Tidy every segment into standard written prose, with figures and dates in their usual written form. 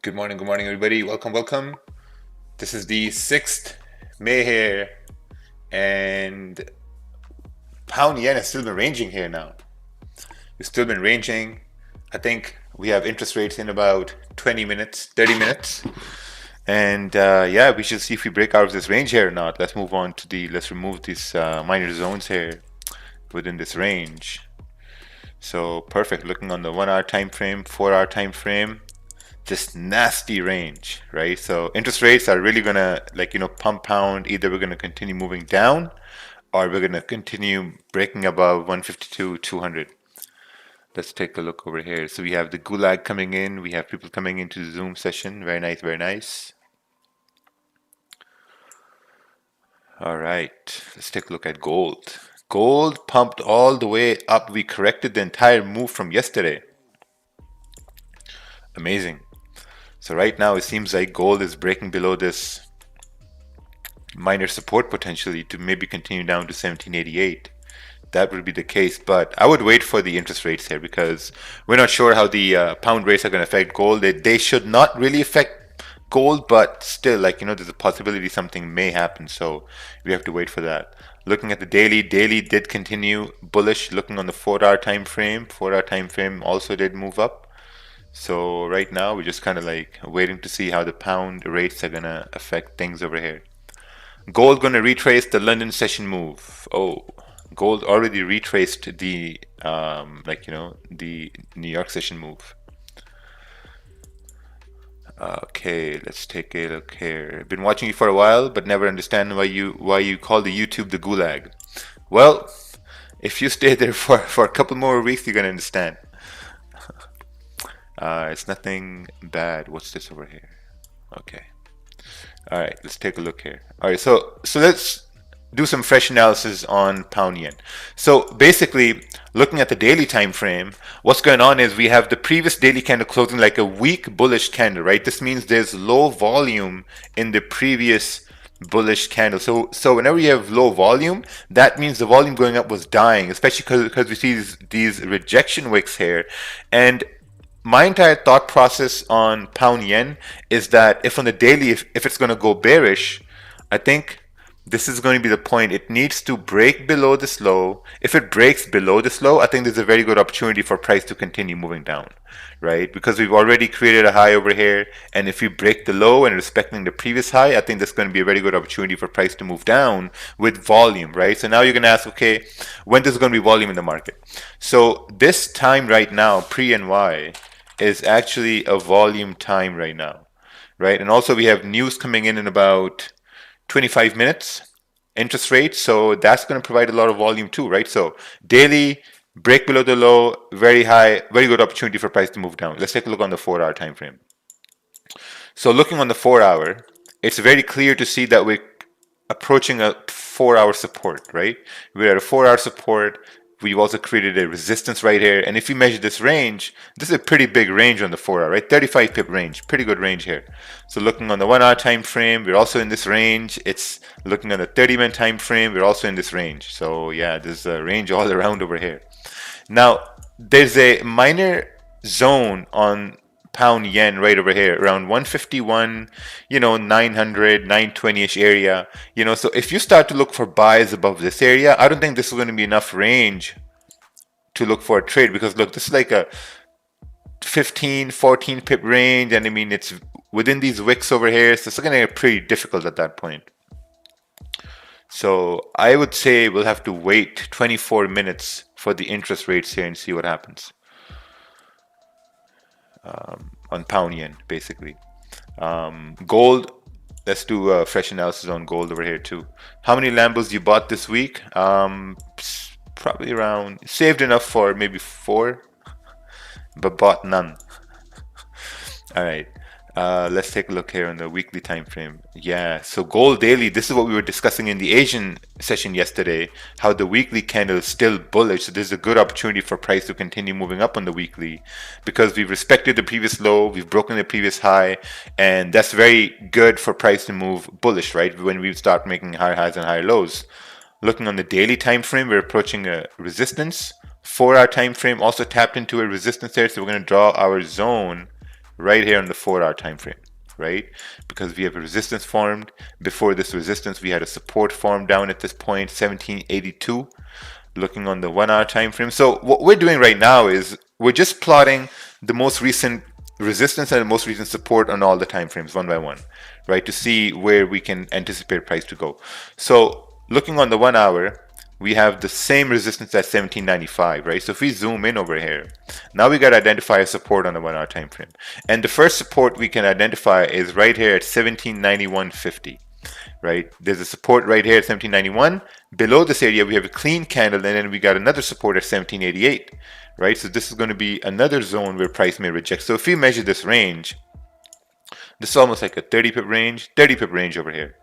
Good morning, everybody. Welcome. This is the 6th May here, and pound yen has still been ranging here now. It's still been ranging. I think we have interest rates in about 20 minutes, 30 minutes. And yeah, we should see if we break out of this range here or not. Let's move on to let's remove these minor zones here within this range. So perfect, looking on the 1 hour time frame, 4 hour time frame. Just nasty range, right? So interest rates are really gonna pump pound. Either we're gonna continue moving down or we're gonna continue breaking above 152, 200. Let's take a look over here. So we have the gulag coming in. We have people coming into the Zoom session. Very nice, very nice. All right, let's take a look at gold. Gold pumped all the way up. We corrected the entire move from yesterday. Amazing. So right now it seems like gold is breaking below this minor support potentially to maybe continue down to 1788. That would be the case, but I would wait for the interest rates here because we're not sure how the pound rates are going to affect gold. They should not really affect gold, but still, there's a possibility something may happen, so we have to wait for that. Looking at the daily did continue bullish. Looking on the 4 hour time frame, 4 hour time frame also did move up. So right now we're just kind of waiting to see how the pound rates are gonna affect things over here. Gold gonna retrace the London session move. Oh, gold already retraced the the New York session move. Okay, let's take a look here. Been watching you for a while, but never understand why you call the YouTube the gulag. Well, if you stay there for a couple more weeks, you're gonna understand. It's nothing bad. What's this over here? Okay. All right, let's take a look here. All right, so let's do some fresh analysis on pound yen. So basically, looking at the daily time frame, what's going on is we have the previous daily candle closing like a weak bullish candle, right? This means there's low volume in the previous bullish candle. So whenever you have low volume, that means the volume going up was dying, especially because we see these rejection wicks here. And my entire thought process on pound yen is that if on the daily, if it's going to go bearish, I think this is going to be the point. It needs to break below this low. If it breaks below this low, I think there's a very good opportunity for price to continue moving down, right? Because we've already created a high over here, and if we break the low and respecting the previous high, I think there's going to be a very good opportunity for price to move down with volume, right? So now you're going to ask, okay, when there's going to be volume in the market? So this time right now, pre-NY, is actually a volume time right now, right? And also we have news coming in about 25 minutes, interest rates, so that's going to provide a lot of volume too, right? So daily, break below the low, very high, very good opportunity for price to move down. Let's take a look on the 4 hour time frame. So looking on the 4 hour, it's very clear to see that we're approaching a 4 hour support, right? We're at a 4 hour support. We've also created a resistance right here. And if you measure this range, this is a pretty big range on the 4 hour, right? 35 pip range, pretty good range here. So looking on the 1 hour time frame, we're also in this range. It's looking on the 30-minute time frame, we're also in this range. So yeah, there's a range all around over here. Now, there's a minor zone on pound yen right over here around 151, 900, 920-ish area, so if you start to look for buys above this area, I don't think this is going to be enough range to look for a trade, because look, this is like a 15, 14 pip range, and I mean it's within these wicks over here, so it's going to get pretty difficult at that point. So I would say we'll have to wait 24 minutes for the interest rates here and see what happens. On pound yen, basically. Gold, let's do a fresh analysis on gold over here too. How many Lambos you bought this week? Probably around, saved enough for maybe 4, but bought none. All right. Let's take a look here on the weekly time frame. Yeah, so gold daily, this is what we were discussing in the Asian session yesterday, how the weekly candle is still bullish. So there's a good opportunity for price to continue moving up on the weekly because we've respected the previous low, we've broken the previous high, and that's very good for price to move bullish, right? When we start making higher highs and higher lows. Looking on the daily time frame, we're approaching a resistance. 4 hour time frame also tapped into a resistance there, so we're going to draw our zone right here on the 4-hour time frame, right? Because we have a resistance formed. Before this resistance, we had a support formed down at this point, 1782, looking on the 1-hour time frame. So what we're doing right now is we're just plotting the most recent resistance and the most recent support on all the time frames one by one, right? To see where we can anticipate price to go. So looking on the 1-hour, we have the same resistance at 1795, right? So if we zoom in over here, now we got to identify a support on the 1-hour time frame. And the first support we can identify is right here at 1791.50, right? There's a support right here at 1791. Below this area, we have a clean candle, and then we got another support at 1788, right? So this is going to be another zone where price may reject. So if we measure this range, this is almost like a 30 pip range over here.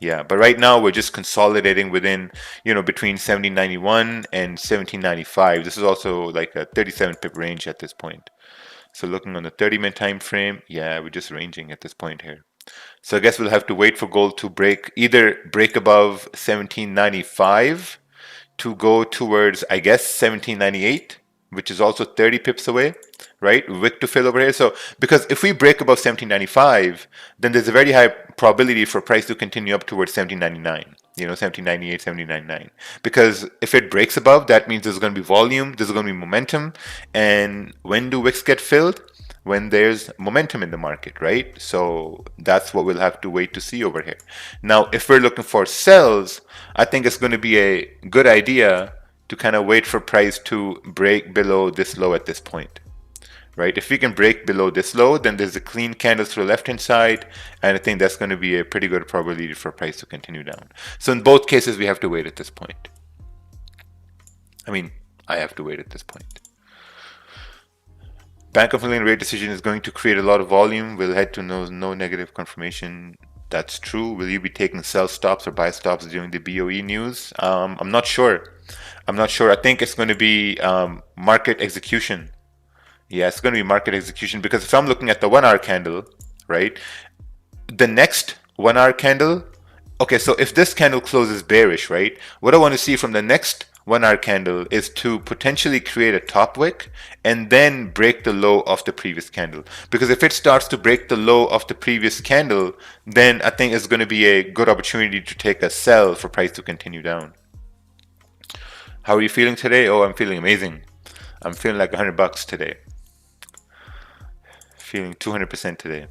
Yeah, but right now we're just consolidating within, between 1791 and 1795. This is also like a 37 pip range at this point. So looking on the 30-minute time frame, yeah, we're just ranging at this point here. So I guess we'll have to wait for gold to either break above 1795 to go towards, I guess, 1798, which is also 30 pips away, right? Wick to fill over here. So because if we break above 1795, then there's a very high probability for price to continue up towards 1799, 1798, 1799. Because if it breaks above, that means there's going to be volume, there's going to be momentum. And when do wicks get filled? When there's momentum in the market, right? So that's what we'll have to wait to see over here. Now, if we're looking for sells, I think it's going to be a good idea to kind of wait for price to break below this low at this point, right? If we can break below this low, then there's a clean candle to the left-hand side, and I think that's going to be a pretty good probability for price to continue down. So in both cases, we have to wait at this point. I have to wait at this point. Bank of England rate decision is going to create a lot of volume. We'll head to no negative confirmation. That's true. Will you be taking sell stops or buy stops during the BOE news? I'm not sure. I think it's going to be market execution. Yeah, it's going to be market execution, because if I'm looking at the 1-hour candle, right, the next 1-hour candle, okay, so if this candle closes bearish, right, what I want to see from the next 1-hour candle is to potentially create a top wick and then break the low of the previous candle. Because if it starts to break the low of the previous candle, then I think it's going to be a good opportunity to take a sell for price to continue down. How are you feeling today? Oh, I'm feeling amazing. I'm feeling like $100 today. Feeling 200% today.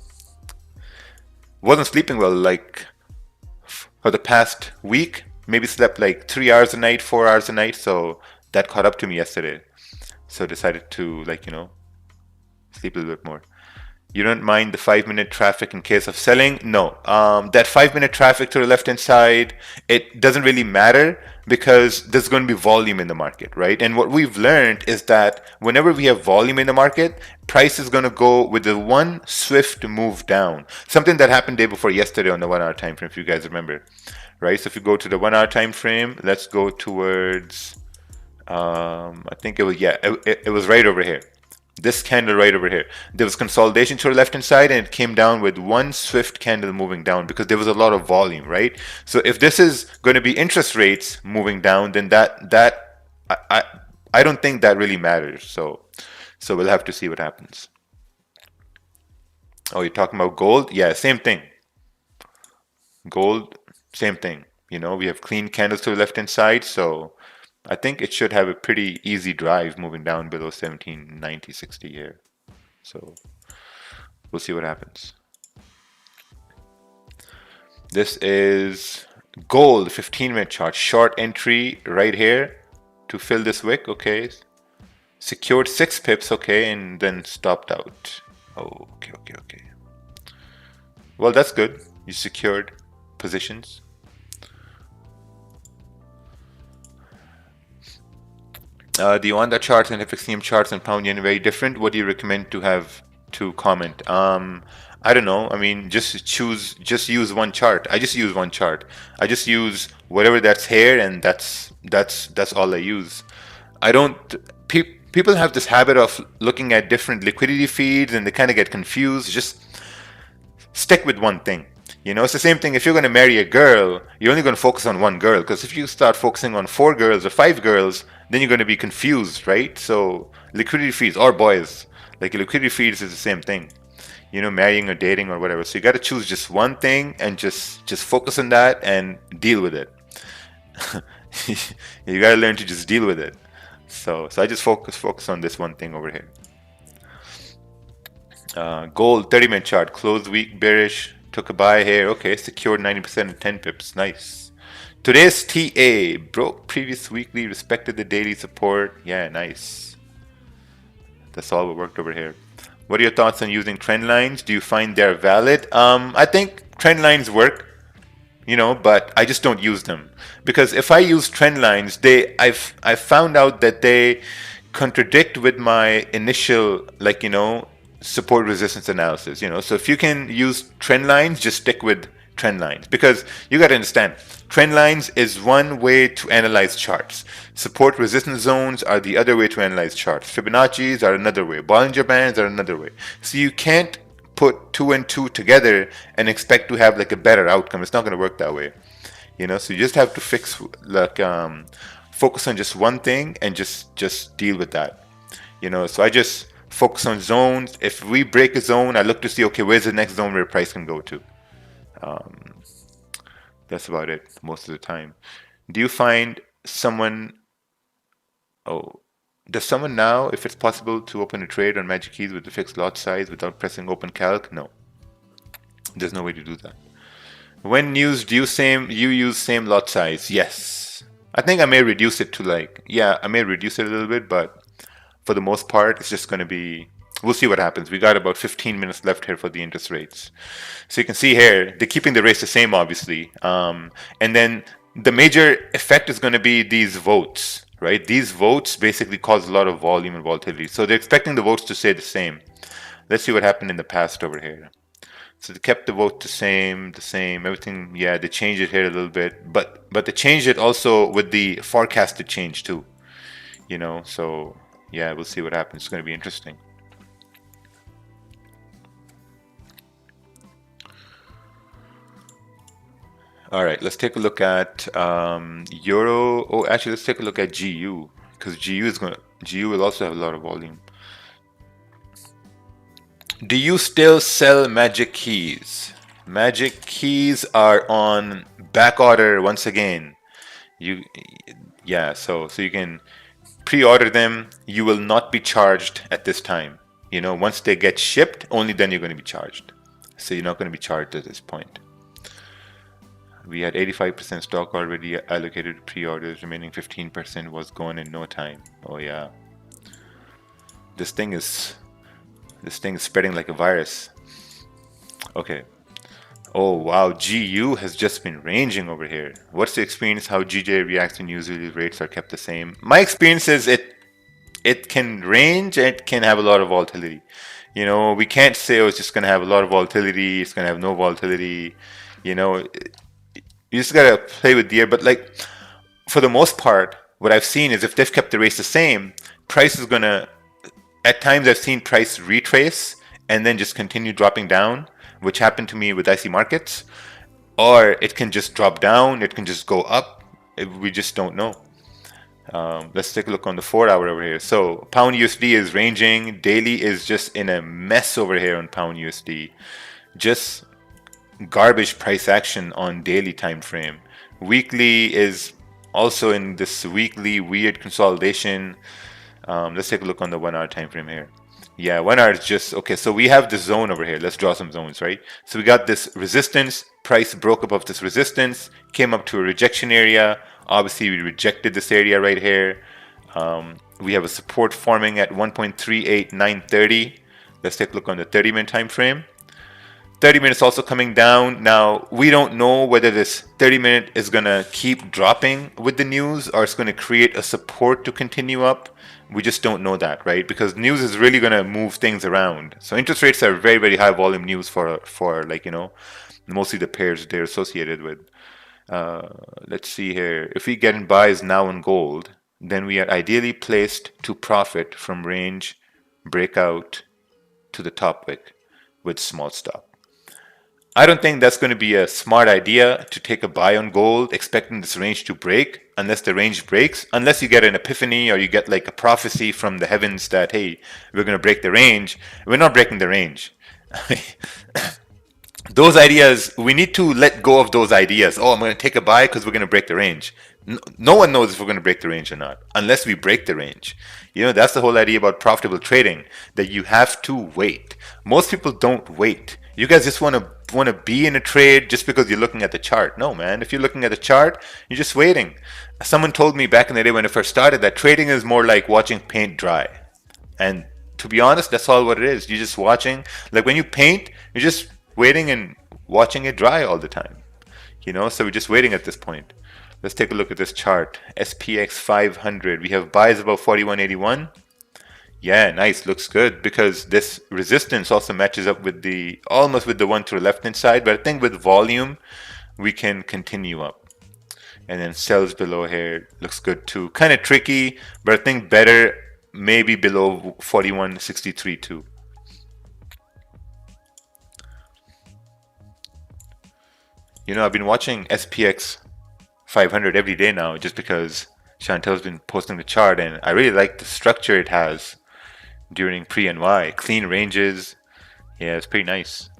Wasn't sleeping well like for the past week. Maybe slept like 3 hours a night, 4 hours a night. So that caught up to me yesterday. So decided to sleep a little bit more. You don't mind the 5-minute traffic in case of selling? No. That 5-minute traffic to the left-hand side, it doesn't really matter because there's going to be volume in the market, right? And what we've learned is that whenever we have volume in the market, price is going to go with the one swift move down. Something that happened day before yesterday on the 1-hour time frame, if you guys remember, right? So if you go to the 1-hour time frame, let's go towards, I think it was, it was right over here. This candle right over here. There was consolidation to the left-hand side, and it came down with one swift candle moving down because there was a lot of volume, right? So if this is going to be interest rates moving down, then I don't think that really matters. So we'll have to see what happens. Oh, you're talking about gold? Yeah, same thing. Gold, same thing. We have clean candles to the left-hand side, so I think it should have a pretty easy drive moving down below 1790.60 here. So we'll see what happens. This is gold 15-minute chart. Short entry right here to fill this wick. Okay. Secured 6 pips. Okay. And then stopped out. Oh, okay. Well, that's good. You secured positions. The Wanda charts and FXCM charts and pound yen are very different. What do you recommend to have to comment? I don't know. Just use one chart. I just use one chart. I just use whatever that's here, and that's all I use. I don't. People have this habit of looking at different liquidity feeds, and they kind of get confused. Just stick with one thing. It's the same thing. If you're going to marry a girl, you're only going to focus on one girl, because if you start focusing on 4 girls or 5 girls, then you're going to be confused, right? So liquidity feeds, or boys, like liquidity feeds is the same thing. marrying or dating or whatever. So you got to choose just one thing and just focus on that and deal with it. You got to learn to just deal with it. So I just focus on this one thing over here. Gold 30-minute chart, closed week bearish, took a buy here. Okay, secured 90% at 10 pips. Nice. Today's TA broke previous weekly, respected the daily support. Yeah, nice. That's all we worked over here. What are your thoughts on using trend lines? Do you find they're valid? I think trend lines work, but I just don't use them, because if I use trend lines, I've found out that they contradict with my initial support resistance analysis. So if you can use trend lines, just stick with trend lines, because you got to understand, trend lines is one way to analyze charts. Support resistance zones are the other way to analyze charts. Fibonacci's are another way. Bollinger Bands are another way. So you can't put 2 and 2 together and expect to have like a better outcome. It's not going to work that way. So you just have to focus on just one thing and just deal with that. So I just focus on zones. If we break a zone, I look to see, okay, where's the next zone where price can go to. That's about it most of the time. Do you find someone, does someone now, if it's possible to open a trade on Magic Keys with the fixed lot size without pressing open calc? No, there's no way to do that. When news, do you use same lot size? Yes. I think I may reduce it to I may reduce it a little bit, but for the most part, it's just going to be, we'll see what happens. We got about 15 minutes left here for the interest rates. So you can see here, they're keeping the rates the same, obviously. And then the major effect is going to be these votes, right? These votes basically cause a lot of volume and volatility. So they're expecting the votes to stay the same. Let's see what happened in the past over here. So they kept the vote the same, everything. Yeah, they changed it here a little bit, but they changed it also with the forecasted change too. So yeah, we'll see what happens. It's going to be interesting. All right, let's take a look at Euro. Oh, actually, let's take a look at GU, because GU will also have a lot of volume. Do you still sell Magic Keys? Magic Keys are on back order once again. So you can pre-order them. You will not be charged at this time. Once they get shipped, only then you're going to be charged. So you're not going to be charged at this point. We had 85% stock already allocated to pre-orders. Remaining 15% was gone in no time. Oh yeah. This thing is spreading like a virus. Okay. Oh wow, GU has just been ranging over here. What's the experience how GJ reacts when usually rates are kept the same? My experience is it can range, it can have a lot of volatility. We can't say, oh, it's just going to have a lot of volatility, it's going to have no volatility. You just gotta play with the air. But for the most part, what I've seen is if they've kept the rates the same, price is gonna, at times I've seen price retrace and then just continue dropping down, which happened to me with IC markets. Or it can just drop down, it can just go up. We just don't know. Let's take a look on the 4-hour over here. So pound USD is ranging. Daily is just in a mess over here on pound USD. Just garbage price action on daily time frame. Weekly is also in this weekly weird consolidation. Let's take a look on the 1-hour time frame here. Yeah, 1 hour is just okay. So we have this zone over here. Let's draw some zones, right? So we got this resistance. Price broke above this resistance, came up to a rejection area. Obviously, we rejected this area right here. We have a support forming at 1.38930. Let's take a look on the 30-minute time frame. 30 minutes also coming down. Now, we don't know whether this 30-minute is going to keep dropping with the news or it's going to create a support to continue up. We just don't know that, right? Because news is really going to move things around. So interest rates are very, very high volume news for mostly the pairs they're associated with. Let's see here. If we get in buys now on gold, then we are ideally placed to profit from range breakout to the top wick with small stop. I don't think that's going to be a smart idea to take a buy on gold expecting this range to break unless the range breaks, unless you get an epiphany or you get like a prophecy from the heavens that, hey, we're going to break the range. We're not breaking the range. Those ideas, we need to let go of those ideas. Oh, I'm going to take a buy because we're going to break the range. No one knows if we're going to break the range or not unless we break the range. You know, that's the whole idea about profitable trading, that you have to wait. Most people don't wait. You guys just want to be in a trade just because you're looking at the chart. No, man. If you're looking at the chart, you're just waiting. Someone told me back in the day when I first started that trading is more like watching paint dry. And to be honest, that's all what it is. You're just watching. Like when you paint, you're just waiting and watching it dry all the time. You know, so we're just waiting at this point. Let's take a look at this chart. SPX 500. We have buys above 41.81. Yeah, nice. Looks good because this resistance also matches up with the almost with the one to the left hand side. But I think with volume, we can continue up. And then sells below here looks good too. Kind of tricky, but I think better maybe below 41.63 too. You know, I've been watching SPX 500 every day now just because Chantel's been posting the chart, and I really like the structure it has during pre-NY. Clean ranges. Yeah, it's pretty nice.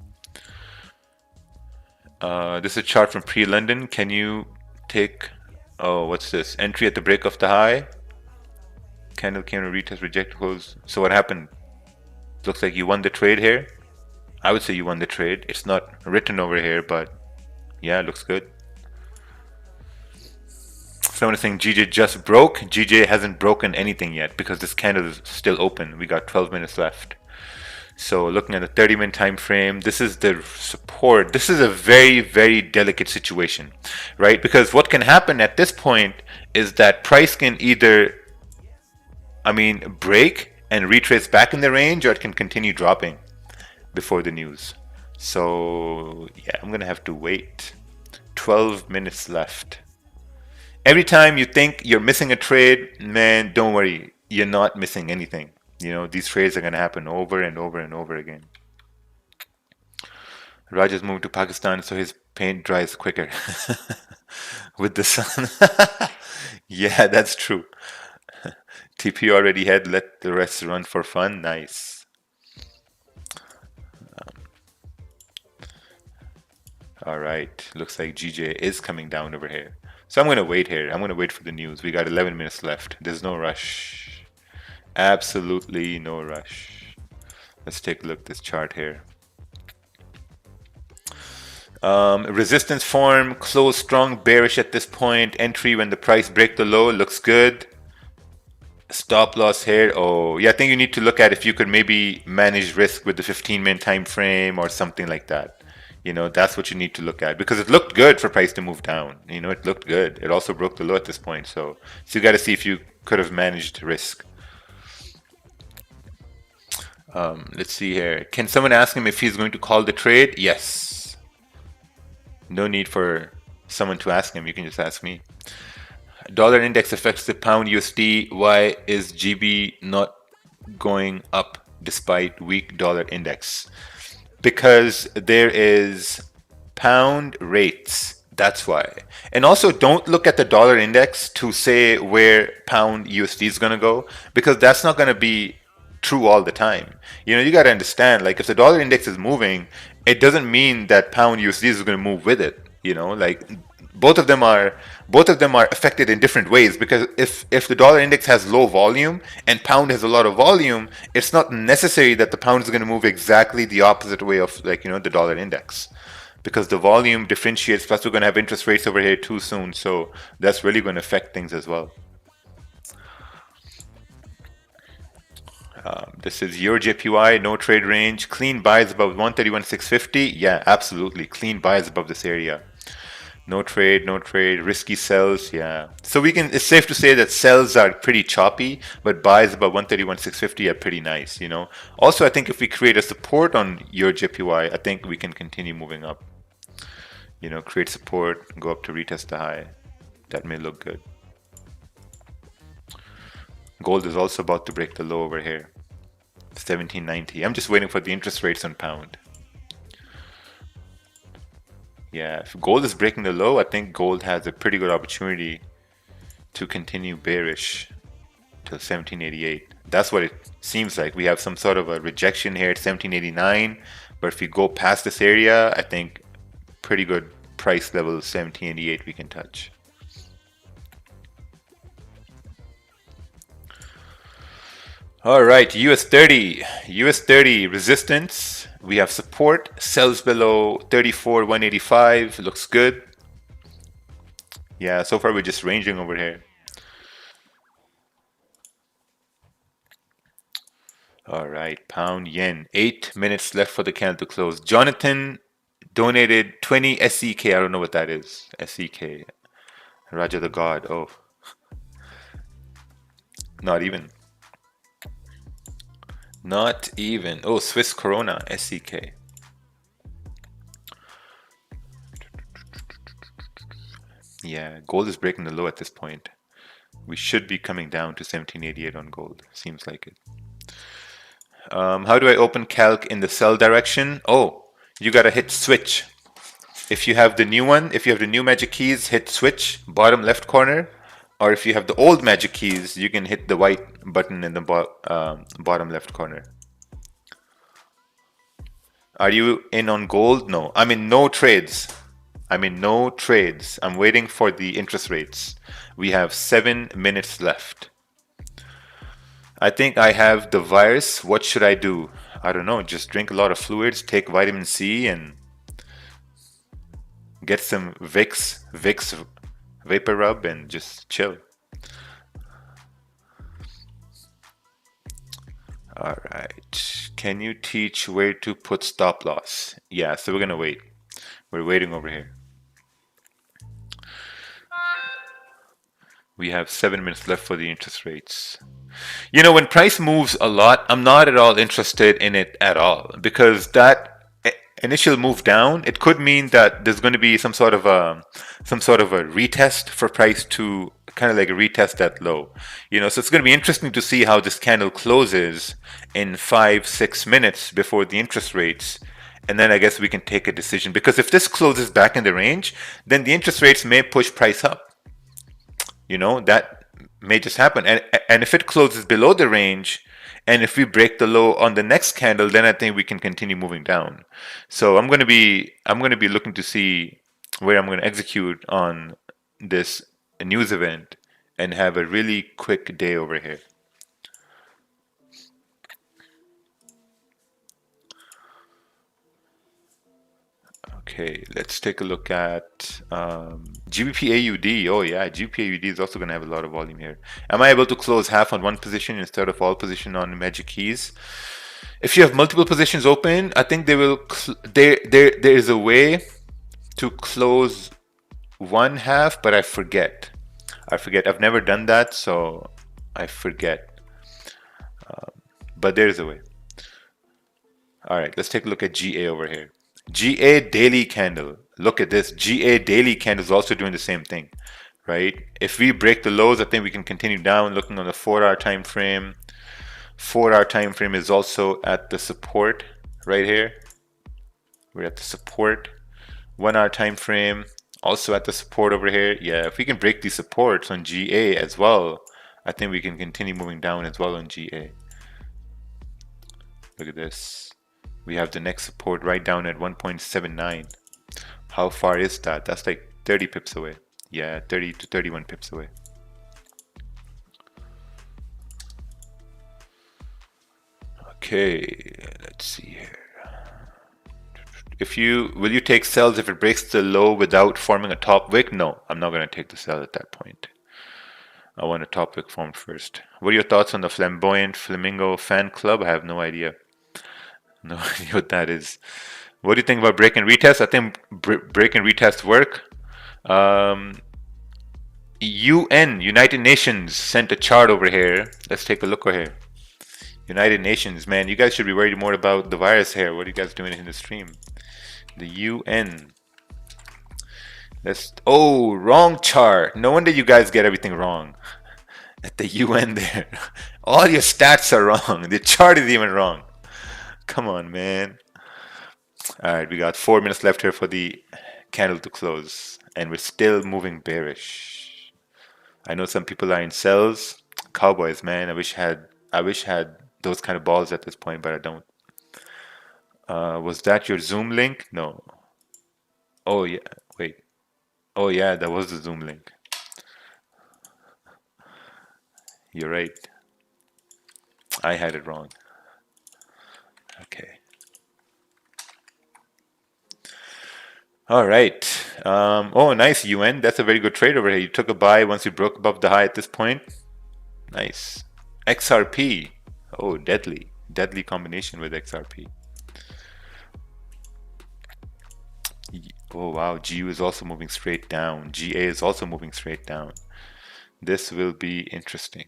This is a chart from pre-London. Can you take, oh, what's this? Entry at the break of the high. Candle came to retest, reject, close. So what happened? Looks like you won the trade here. I would say you won the trade. It's not written over here, but yeah, it looks good. Someone is saying GJ just broke. GJ hasn't broken anything yet because this candle is still open. We got 12 minutes left. So looking at the 30-minute time frame, this is the support. This is a very, very delicate situation, right? Because what can happen at this point is that price can either, break and retrace back in the range, or it can continue dropping before the news. So yeah, I'm gonna have to wait. 12 minutes left. Every time you think you're missing a trade, man, don't worry, you're not missing anything. You know, these trades are gonna happen over and over and over again. Raja's moved to Pakistan so his paint dries quicker with the sun. Yeah, that's true. TP already had let the rest run for fun. Nice. All right, looks like GJ is coming down over here. So I'm going to wait here. I'm going to wait for the news. We got 11 minutes left. There's no rush. Absolutely no rush. Let's take a look at this chart here. Resistance form, close strong, bearish at this point. Entry when the price break the low, looks good. Stop loss here. Oh, yeah, I think you need to look at if you could maybe manage risk with the 15-minute time frame or something like that. You know, that's what you need to look at because it looked good for price to move down. You know, it looked good. It also broke the low at this point. So you got to see if you could have managed risk. Let's see here. Can someone ask him if he's going to call the trade? Yes. No need for someone to ask him. You can just ask me. Dollar index affects the pound USD. Why is GB not going up despite weak dollar index? Because there is pound rates. That's why. And also don't look at the dollar index to say where pound USD is going to go, because that's not going to be true all the time. You know, you got to understand, like if the dollar index is moving, it doesn't mean that pound USD is going to move with it. You know, like both of them are affected in different ways, because if the dollar index has low volume and pound has a lot of volume, it's not necessary that the pound is going to move exactly the opposite way of, like, you know, the dollar index, because the volume differentiates. Plus we're going to have interest rates over here too soon, so that's really going to affect things as well. This is your JPY, no trade range, clean buys above 131.650. Yeah, absolutely, clean buys above this area. No trade, no trade, risky sells, yeah. So it's safe to say that sells are pretty choppy, but buys above 131.650 are pretty nice, you know. Also, I think if we create a support on your JPY, I think we can continue moving up. You know, create support, go up to retest the high. That may look good. Gold is also about to break the low over here. 1790. I'm just waiting for the interest rates on pound. Yeah, if gold is breaking the low, I think gold has a pretty good opportunity to continue bearish till 1788. That's what it seems like. We have some sort of a rejection here at 1789, but if we go past this area, I think pretty good price level 1788 we can touch. All right, US 30. US 30 resistance. We have support. Sells below 34, 185. Looks good. Yeah, so far we're just ranging over here. All right, pound yen. 8 minutes left for the candle to close. Jonathan donated 20 SEK. I don't know what that is. SEK. Raja the God. Oh, not even. Not even. Oh, Swiss Corona. SEK. Yeah, gold is breaking the low at this point. We should be coming down to 1788 on gold. Seems like it. How do I open calc in the sell direction? Oh, you gotta hit switch. If you have the new one, if you have the new magic keys, hit switch, bottom left corner. Or if you have the old magic keys, you can hit the white button in the bottom left corner. Are you in on gold? No. I'm in no trades. I'm in no trades. I'm waiting for the interest rates. We have 7 minutes left. I think I have the virus. What should I do? I don't know. Just drink a lot of fluids, take vitamin C, and get some Vicks vapor rub, and just chill. All right. Can you teach where to put stop loss? Yeah, so we're gonna wait. We're waiting over here. We have 7 minutes left for the interest rates. You know, when price moves a lot, I'm not at all interested in it at all, because that initial move down, it could mean that there's going to be some sort of a retest for price to kind of like a retest that low. You know, so it's going to be interesting to see how this candle closes in 5-6 minutes before the interest rates. And then I guess we can take a decision, because if this closes back in the range, then the interest rates may push price up. You know, that may just happen. And if it closes below the range, and if we break the low on the next candle, then I think we can continue moving down. So I'm going to be looking to see where I'm going to execute on this news event and have a really quick day over here. Okay, let's take a look at GBP AUD. Oh yeah, GBP AUD is also going to have a lot of volume here. Am I able to close half on one position instead of all position on magic keys? If you have multiple positions open, I think they will. There is a way to close one half, but I forget. I've never done that, so I forget. But there's a way. All right, let's take a look at GA over here. GA daily candle. Look at this. GA daily candle is also doing the same thing, right? If we break the lows, I think we can continue down. Looking on the 4-hour time frame. 4-hour time frame is also at the support right here. We're at the support. 1-hour time frame also at the support over here. Yeah, if we can break these supports on GA as well, I think we can continue moving down as well on GA. Look at this. We have the next support right down at 1.79. How far is that? That's like 30 pips away. Yeah, 30 to 31 pips away. Okay, let's see here. Will you take sells if it breaks the low without forming a top wick? No, I'm not going to take the sell at that point. I want a top wick formed first. What are your thoughts on the flamboyant flamingo fan club? I have no idea. No idea what that is. What do you think about break and retest? I think break and retest work. United Nations sent a chart over here. Let's take a look over here. United Nations, man, you guys should be worried more about the virus here. What are you guys doing in the stream? The UN. Oh, wrong chart. No wonder you guys get everything wrong. At the UN there. All your stats are wrong. The chart is even wrong. Come on, man. All right, we got 4 minutes left here for the candle to close, and we're still moving bearish. I know some people are in sells. Cowboys, man. I wish I had I wish I had those kind of balls at this point, but I don't. Was that your Zoom link? No. Oh yeah, wait. Oh yeah, that was the Zoom link. You're right. I had it wrong. Okay. All right. Oh, nice, UN. That's a very good trade over here. You took a buy once you broke above the high at this point. Nice. XRP. Oh, deadly. Deadly combination with XRP. Oh, wow. GU is also moving straight down. GA is also moving straight down. This will be interesting.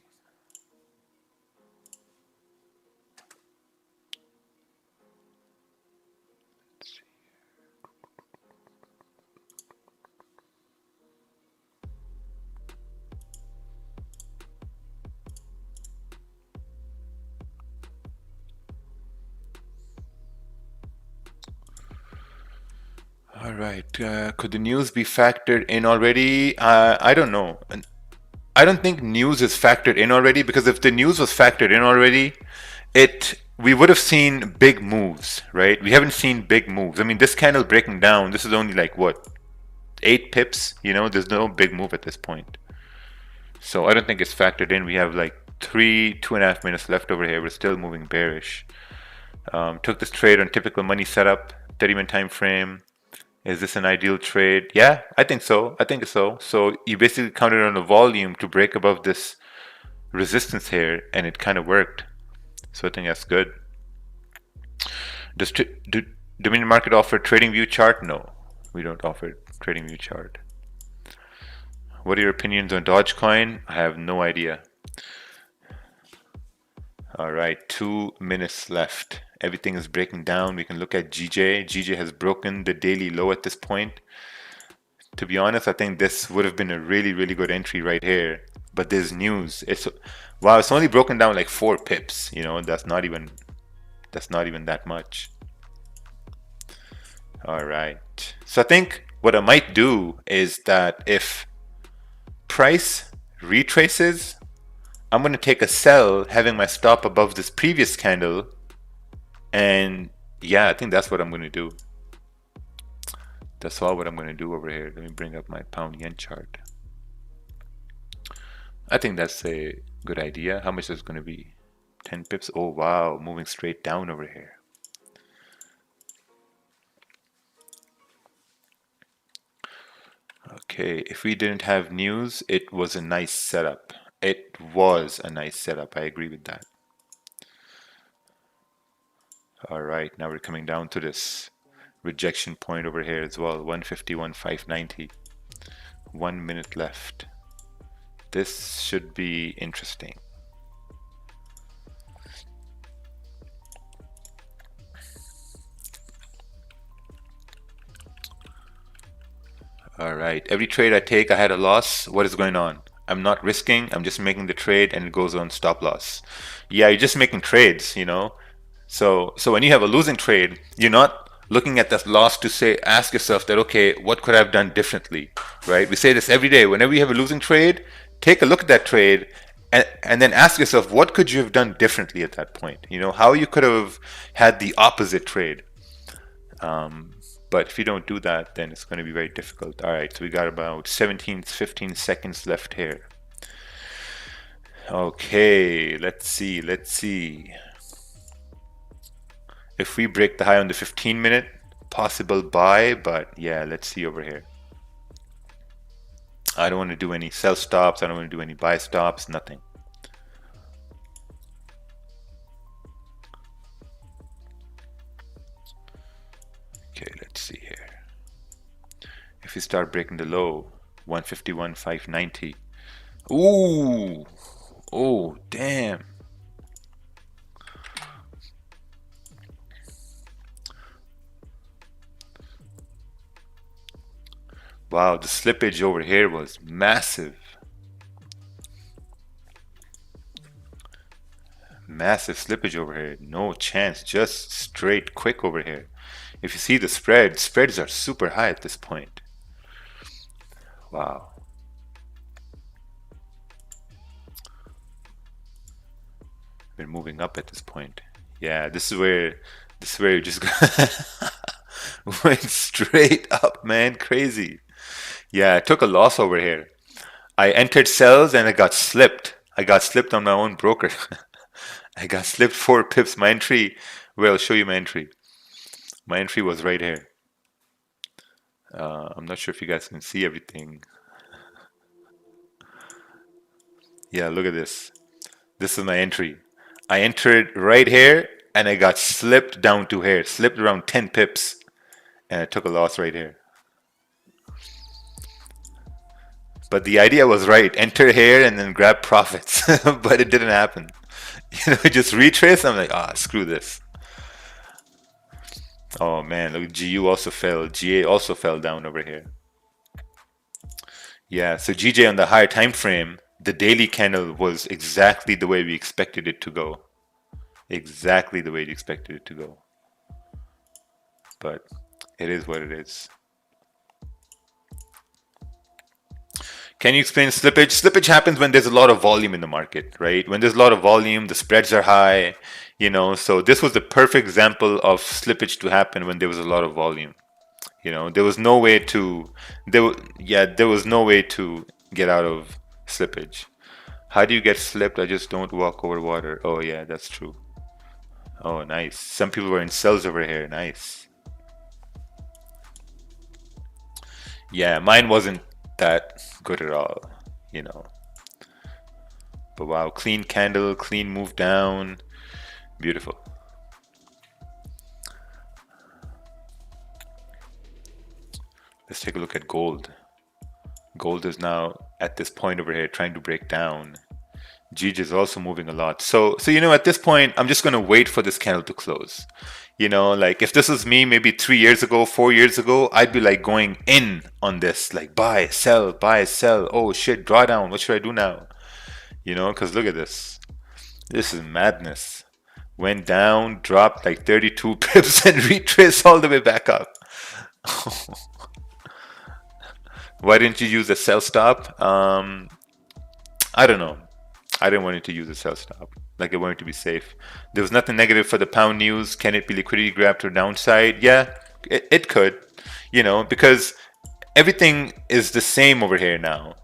All right. Could the news be factored in already? I don't know. I don't think news is factored in already, because if the news was factored in already, we would have seen big moves, right? We haven't seen big moves. I mean, this candle breaking down, this is only like what, 8 pips? You know, there's no big move at this point. So I don't think it's factored in. We have like 2.5 minutes left over here. We're still moving bearish. Took this trade on typical money setup, 30-minute time frame. Is this an ideal trade? Yeah, I think so. I think so. So you basically counted on the volume to break above this resistance here, and it kind of worked. So I think that's good. Do Dominion Market offer trading view chart? No, we don't offer trading view chart. What are your opinions on Dogecoin? I have no idea. All right, 2 minutes left. Everything is breaking down. We can look at GJ. GJ has broken the daily low at this point. To be honest, I think this would have been a really, really good entry right here. But there's news. Wow, it's only broken down like 4 pips. You know, that's not even that much. All right. So I think what I might do is that if price retraces, I'm going to take a sell, having my stop above this previous candle. And yeah, I think that's what I'm going to do. That's all what I'm going to do over here. Let me bring up my pound yen chart. I think that's a good idea. How much is it going to be? 10 pips. Oh wow, moving straight down over here. Okay, if we didn't have news, it was a nice setup. It was a nice setup. I agree with that. All right, now we're coming down to this rejection point over here as well. 151,590. 1 minute left. This should be interesting. All right, every trade I take, I had a loss. What is going on? I'm not risking, I'm just making the trade and it goes on stop loss. Yeah, you're just making trades, you know. So when you have a losing trade, you're not looking at that loss to ask yourself that, okay, what could I have done differently, right? We say this every day. Whenever you have a losing trade, take a look at that trade and then ask yourself, what could you have done differently at that point? You know, how you could have had the opposite trade. But if you don't do that, then it's going to be very difficult. All right, so we got about 15 seconds left here. Okay, let's see. If we break the high on the 15-minute, possible buy, but yeah, let's see over here. I don't want to do any sell stops. I don't want to do any buy stops, nothing. Okay, let's see here. If we start breaking the low, 151,590. Ooh, oh, damn. Wow, the slippage over here was massive. Massive slippage over here. No chance. Just straight quick over here. If you see the spreads are super high at this point. Wow. We're moving up at this point. Yeah, this is where you just went straight up, man. Crazy. Yeah, I took a loss over here. I entered sells and I got slipped. I got slipped on my own broker. I got slipped 4 pips. My entry, well, I'll show you my entry. My entry was right here. I'm not sure if you guys can see everything. Yeah, look at this. This is my entry. I entered right here and I got slipped down to here, slipped around 10 pips, and I took a loss right here. But the idea was right. Enter here and then grab profits. But it didn't happen. Just retrace. I'm like, screw this. Oh man, look, GU also fell. GA also fell down over here. Yeah, so GJ on the higher time frame, the daily candle was exactly the way we expected it to go. Exactly the way we expected it to go. But it is what it is. Can you explain slippage? Slippage happens when there's a lot of volume in the market, right? When there's a lot of volume, the spreads are high, so this was the perfect example of slippage to happen when there was a lot of volume. There was no way to there was no way to get out of slippage. How do you get slipped? I just don't walk over water. Oh yeah, that's true. Oh nice. Some people were in cells over here. Nice. Yeah, mine wasn't that good at all, you know. But wow, clean candle, clean move down. Beautiful. Let's take a look at gold. Gold is now at this point over here trying to break down. GJ is also moving a lot. So at this point, I'm just going to wait for this candle to close. Like if this was me maybe 3 years ago, 4 years ago, I'd be like going in on this, like buy, sell, buy, sell. Oh shit, drawdown. What should I do now? Because look at this. This is madness. Went down, dropped like 32 pips and retraced all the way back up. Why didn't you use a sell stop? I don't know. I didn't want it to use a sell stop. Like I wanted to be safe. There was nothing negative for the pound news. Can it be liquidity grab to downside? Yeah, it could. Because everything is the same over here now.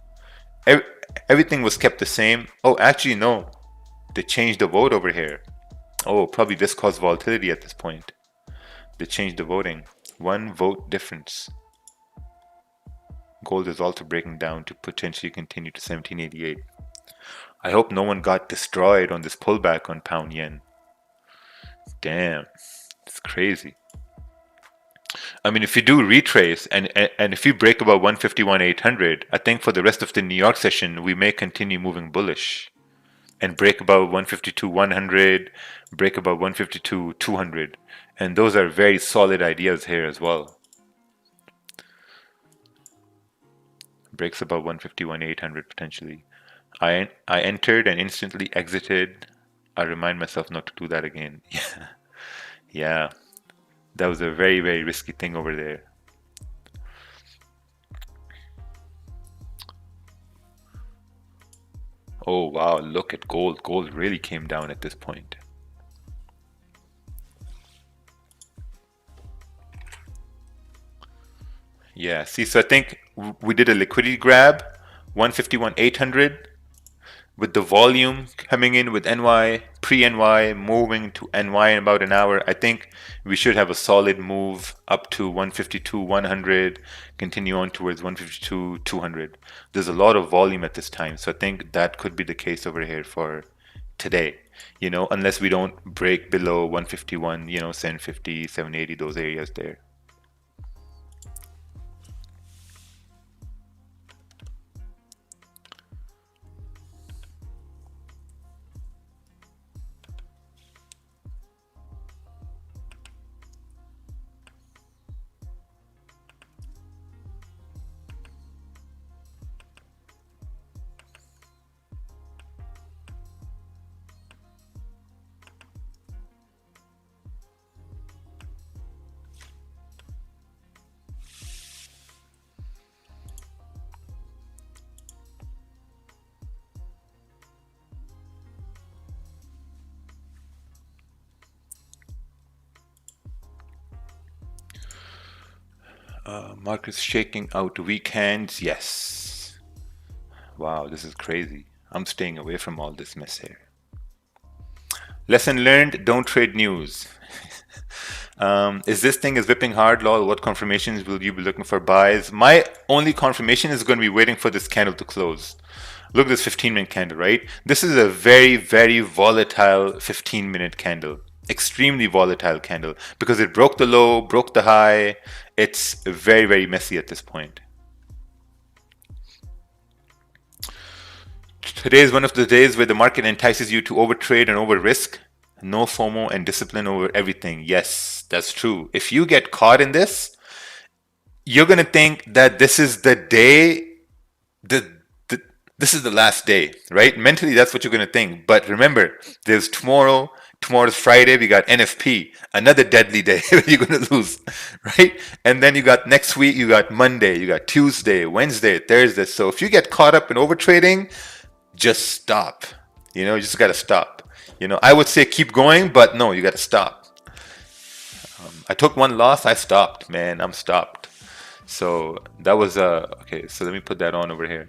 Everything was kept the same. Oh, actually, no. They changed the vote over here. Oh, probably this caused volatility at this point. They changed the voting. 1 vote difference. Gold is also breaking down to potentially continue to 1788. I hope no one got destroyed on this pullback on pound yen. Damn, it's crazy. I mean, if you do retrace and if you break above 151.800, I think for the rest of the New York session, we may continue moving bullish and break above 152.100, break above 152.200. And those are very solid ideas here as well. Breaks above 151.800 potentially. I entered and instantly exited. I remind myself not to do that again. Yeah, that was a very, very risky thing over there. Oh wow, look at gold. Gold really came down at this point. Yeah, see, so I think we did a liquidity grab, 151.800, with the volume coming in with NY, pre-NY, moving to NY in about an hour. I think we should have a solid move up to 152.100, continue on towards 152.200. There's a lot of volume at this time, so I think that could be the case over here for today. Unless we don't break below 151, 750, 780, those areas there. Markets shaking out weak hands. Yes. Wow, this is crazy. I'm staying away from all this mess here. Lesson learned, don't trade news. Is this thing is whipping hard, lol? What confirmations will you be looking for buys? My only confirmation is going to be waiting for this candle to close. Look at this 15-minute candle, right? This is a very, very volatile 15-minute candle. Extremely volatile candle because it broke the low, broke the high. It's very, very messy at this point. Today is one of the days where the market entices you to overtrade and over risk. No FOMO and discipline over everything. Yes, that's true. If you get caught in this, you're going to think that this is the day, this is the last day, right? Mentally, that's what you're going to think. But remember, there's tomorrow. Tomorrow's Friday. We got NFP, another deadly day you're going to lose, right? And then you got next week, you got Monday, you got Tuesday, Wednesday, Thursday. So if you get caught up in overtrading, just stop. You know, you just got to stop. You know, I would say keep going, but no, you got to stop. I took one loss. I stopped, man. I'm stopped. So that was okay. So let me put that on over here.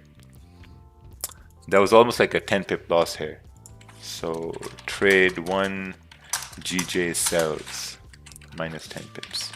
That was almost like a 10 pip loss here. So trade 1 GJ sells minus 10 pips.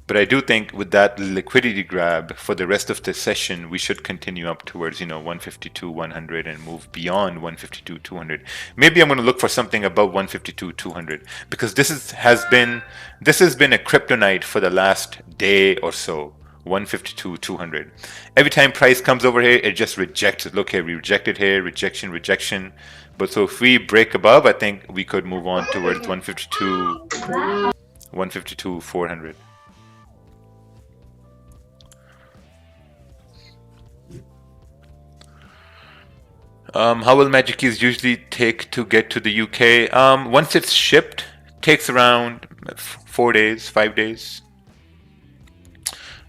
But I do think with that liquidity grab for the rest of the session, we should continue up towards, 152, 100 and move beyond 152, 200. Maybe I'm going to look for something above 152, 200 because this has been a kryptonite for the last day or so. 152, 200. Every time price comes over here, it just rejects it. Look here, we rejected here, rejection. But so if we break above, I think we could move on towards 152, 400. How will magic keys usually take to get to the UK? Once it's shipped, takes around 4 days, 5 days.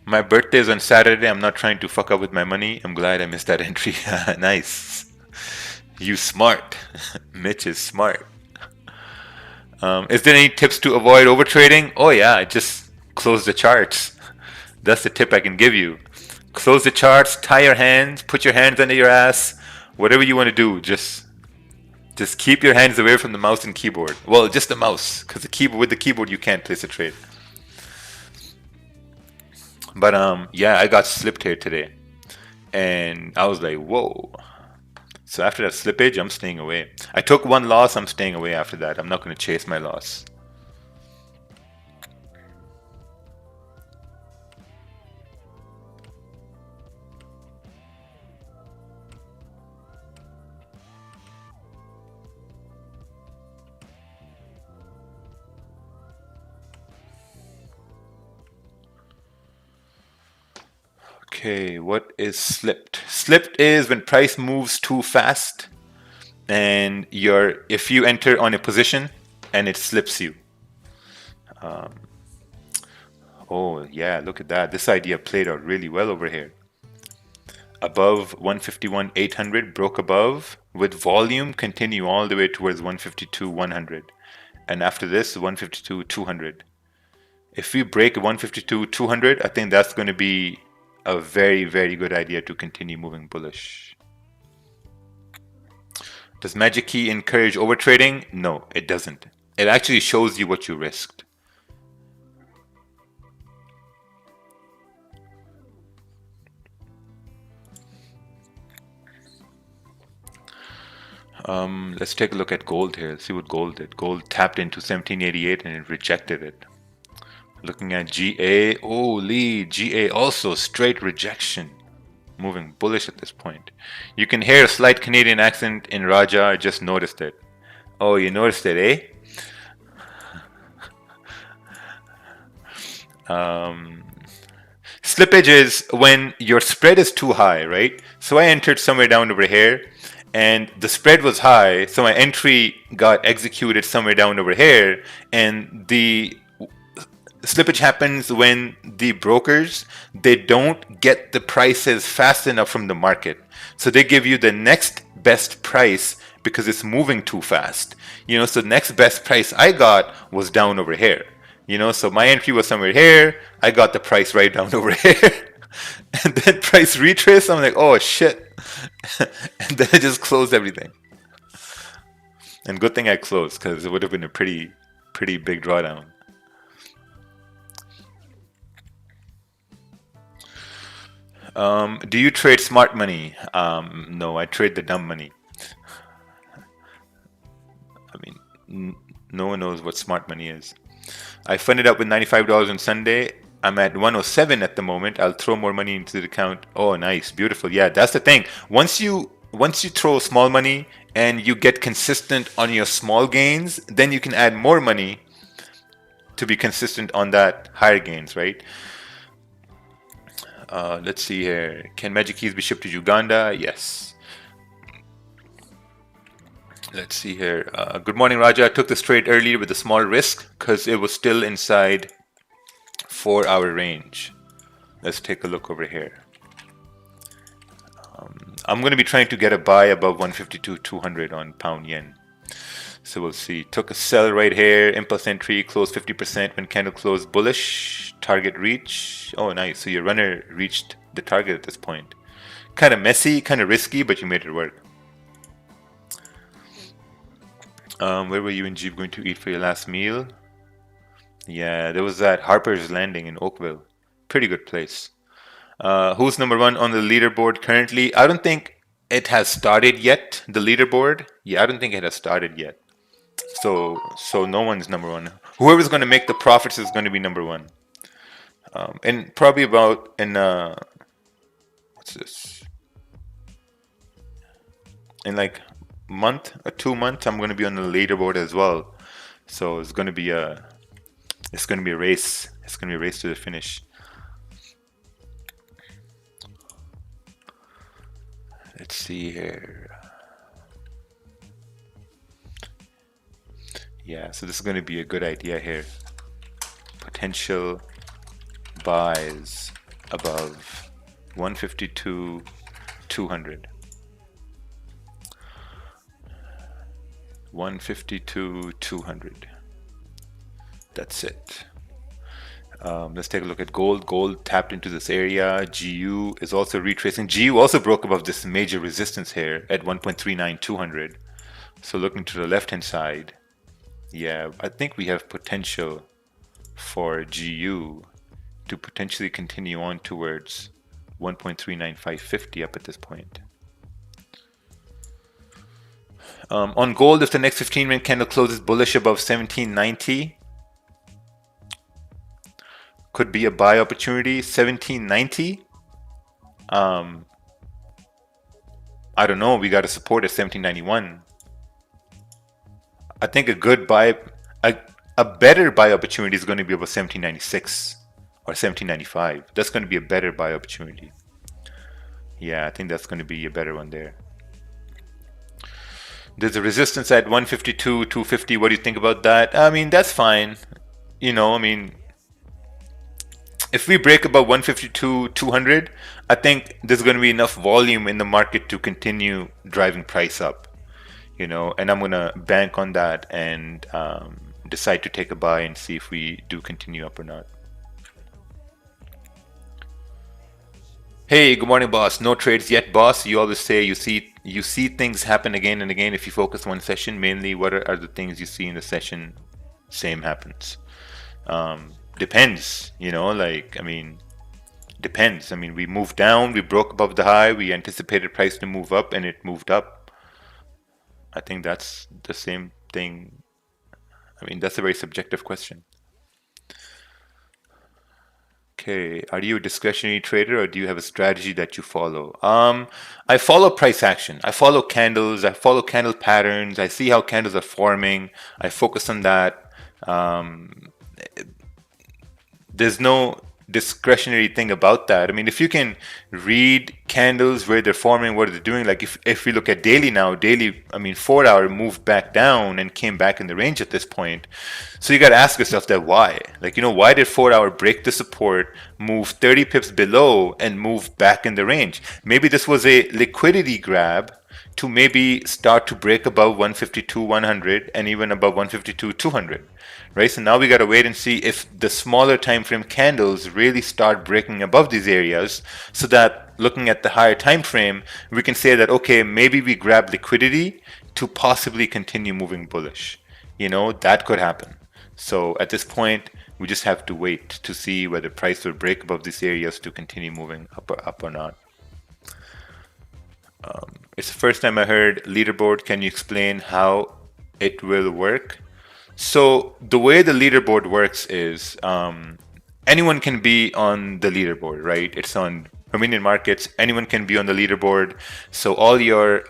My birthday is on Saturday. I'm not trying to fuck up with my money. I'm glad I missed that entry. Nice. You smart. Mitch is smart. Is there any tips to avoid overtrading? Oh yeah, just close the charts. That's the tip I can give you. Close the charts, tie your hands, put your hands under your ass. Whatever you want to do, just keep your hands away from the mouse and keyboard. Well, just the mouse, because with the keyboard you can't place a trade. But yeah, I got slipped here today, and I was like, whoa. So after that slippage, I'm staying away. I took one loss. I'm staying away after that. I'm not going to chase my loss. Okay, what is slipped? Slipped is when price moves too fast and if you enter on a position and it slips you. Oh yeah, look at that. This idea played out really well over here. Above 151,800, broke above with volume, continue all the way towards 152,100. And after this, 152,200. If we break 152,200, I think that's going to be a very, very good idea to continue moving bullish. Does Magic Key encourage overtrading? No, it doesn't. It actually shows you what you risked. Let's take a look at gold here. See what gold did. Gold tapped into 1788 and it rejected it. Looking at GA, holy, GA also straight rejection. Moving bullish at this point. You can hear a slight Canadian accent in Raja. I just noticed it. Oh, you noticed it, eh? Slippage is when your spread is too high, right? So I entered somewhere down over here and the spread was high. So my entry got executed somewhere down over here and the slippage happens when the brokers, they don't get the prices fast enough from the market. So they give you the next best price because it's moving too fast. So the next best price I got was down over here. So my entry was somewhere here. I got the price right down over here. And then price retrace, I'm like, oh shit. And then I just closed everything. And good thing I closed, because it would have been a pretty big drawdown. Do you trade smart money? No, I trade the dumb money. I mean, no one knows what smart money is. I funded up with $95 on Sunday. I'm at 107 at the moment. I'll throw more money into the account. Oh, nice, beautiful. Yeah, that's the thing. Once you throw small money and you get consistent on your small gains, then you can add more money to be consistent on that higher gains, right? Let's see here. Can Magic Keys be shipped to Uganda? Yes. Let's see here. Good morning, Raja. I took this trade earlier with a small risk because it was still inside 4-hour range. Let's take a look over here. I'm going to be trying to get a buy above 152.200 on pound yen. So we'll see. Took a sell right here. Impulse entry. Closed 50% when candle closed bullish. Target reach. Oh, nice. So your runner reached the target at this point. Kind of messy, kind of risky, but you made it work. Where were you and Jeep going to eat for your last meal? Yeah, there was that Harper's Landing in Oakville. Pretty good place. Who's number one on the leaderboard currently? I don't think it has started yet, the leaderboard. Yeah, I don't think it has started yet. So no one's number one. Whoever's going to make the profits is going to be number one. And probably about in what's this? In like month or 2 months, I'm going to be on the leaderboard as well. So it's going to be a race. It's going to be a race to the finish. Let's see here. Yeah, so this is going to be a good idea here. Potential buys above 152.200. 152.200. That's it. Let's take a look at gold. Gold tapped into this area. GU is also retracing. GU also broke above this major resistance here at 1.39200. So looking to the left hand side, yeah, I think we have potential for GU to potentially continue on towards 1.39550 up at this point. On gold, if the next 15-minute candle closes bullish above 1790, could be a buy opportunity. 1790. I don't know. We got to support at 1791. I think a good buy, a better buy opportunity is going to be about 1796 or 1795. That's going to be a better buy opportunity. Yeah, I think that's going to be a better one there. There's a resistance at 152.250. What do you think about that? I mean, that's fine. I mean, if we break above 152.200, I think there's going to be enough volume in the market to continue driving price up. And I'm going to bank on that and decide to take a buy and see if we do continue up or not. Hey, good morning, boss. No trades yet, boss. You always say you see things happen again and again if you focus one session. Mainly, what are the things you see in the session? Same happens. Depends, depends. I mean, we moved down, we broke above the high, we anticipated price to move up, and it moved up. I think that's the same thing. I mean, that's a very subjective question. Okay, are you a discretionary trader or do you have a strategy that you follow? I follow price action. I follow candles. I follow candle patterns. I see how candles are forming. I focus on that. There's no discretionary thing about that. I mean, if you can read candles, where they're forming, what they're doing, like if we look at daily now, I mean, 4-hour moved back down and came back in the range at this point. So you got to ask yourself that why? Why did 4-hour break the support, move 30 pips below and move back in the range? Maybe this was a liquidity grab to maybe start to break above 152 100 and even above 152 200, right? So now we got to wait and see if the smaller time frame candles really start breaking above these areas, so that looking at the higher time frame, we can say that, okay, maybe we grab liquidity to possibly continue moving bullish. That could happen. So at this point, we just have to wait to see whether price will break above these areas to continue moving up or not. It's the first time I heard leaderboard. Can you explain how it will work? So the way the leaderboard works is anyone can be on the leaderboard, right? It's on Romanian markets. Anyone can be on the leaderboard. So all your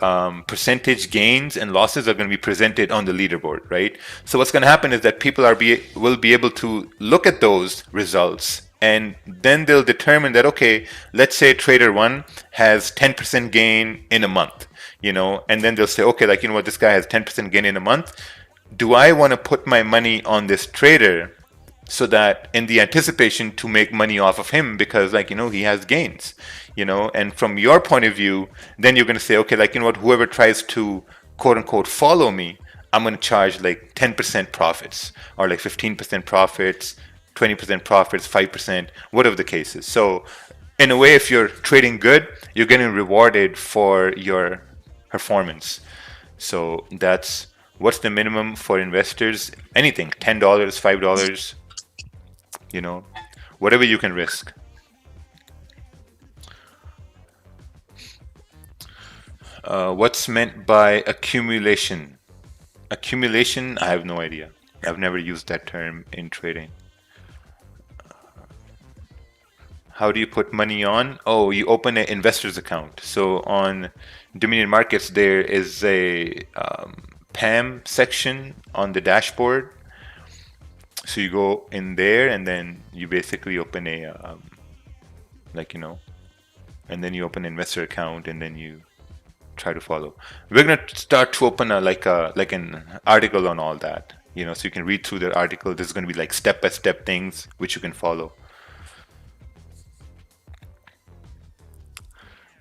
percentage gains and losses are going to be presented on the leaderboard, right? So what's going to happen is that people will be able to look at those results, and then they'll determine that, okay, let's say trader 1 has 10% gain in a month, and then they'll say, okay, like, what, this guy has 10% gain in a month. Do I want to put my money on this trader so that in the anticipation to make money off of him, because he has gains, and from your point of view, then you're going to say, okay, like, what, whoever tries to quote unquote follow me, I'm going to charge like 10% profits or like 15% profits, 20% profits, 5%, whatever the case is. So in a way, if you're trading good, you're getting rewarded for your performance. So that's what's the minimum for investors? Anything, $10, $5, whatever you can risk. What's meant by accumulation? Accumulation, I have no idea. I've never used that term in trading. How do you put money on? Oh, you open an investor's account. So on Dominion Markets, there is a PAM section on the dashboard. So you go in there, and then you basically open a, and then you open an investor account, and then you try to follow. We're gonna start to open like an article on all that, so you can read through the article. There's gonna be like step-by-step things which you can follow.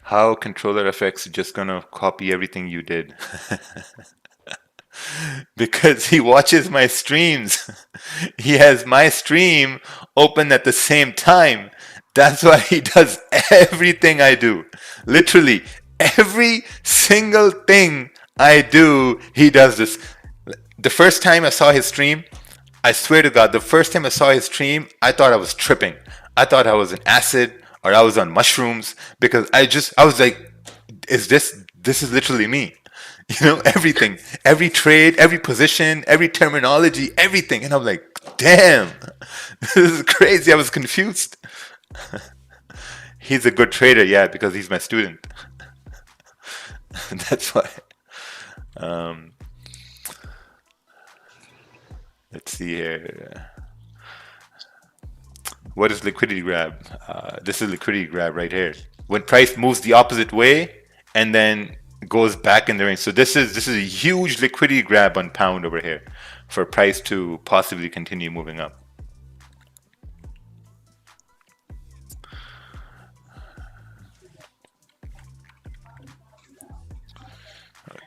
How controller FX just gonna copy everything you did? Because he watches my streams. He has my stream open at the same time. That's why he does everything I do. Literally, every single thing I do, he does this. The first time I saw his stream, I swear to God, the first time I saw his stream, I thought I was tripping. I thought I was on acid or I was on mushrooms, because I was like, this is literally me. Everything, every trade, every position, every terminology, everything. And I'm like, damn, this is crazy. I was confused. He's a good trader, yeah, because he's my student. That's why. Let's see here. What is liquidity grab? This is liquidity grab right here. When price moves the opposite way and then goes back in the range. So this is a huge liquidity grab on pound over here for price to possibly continue moving up.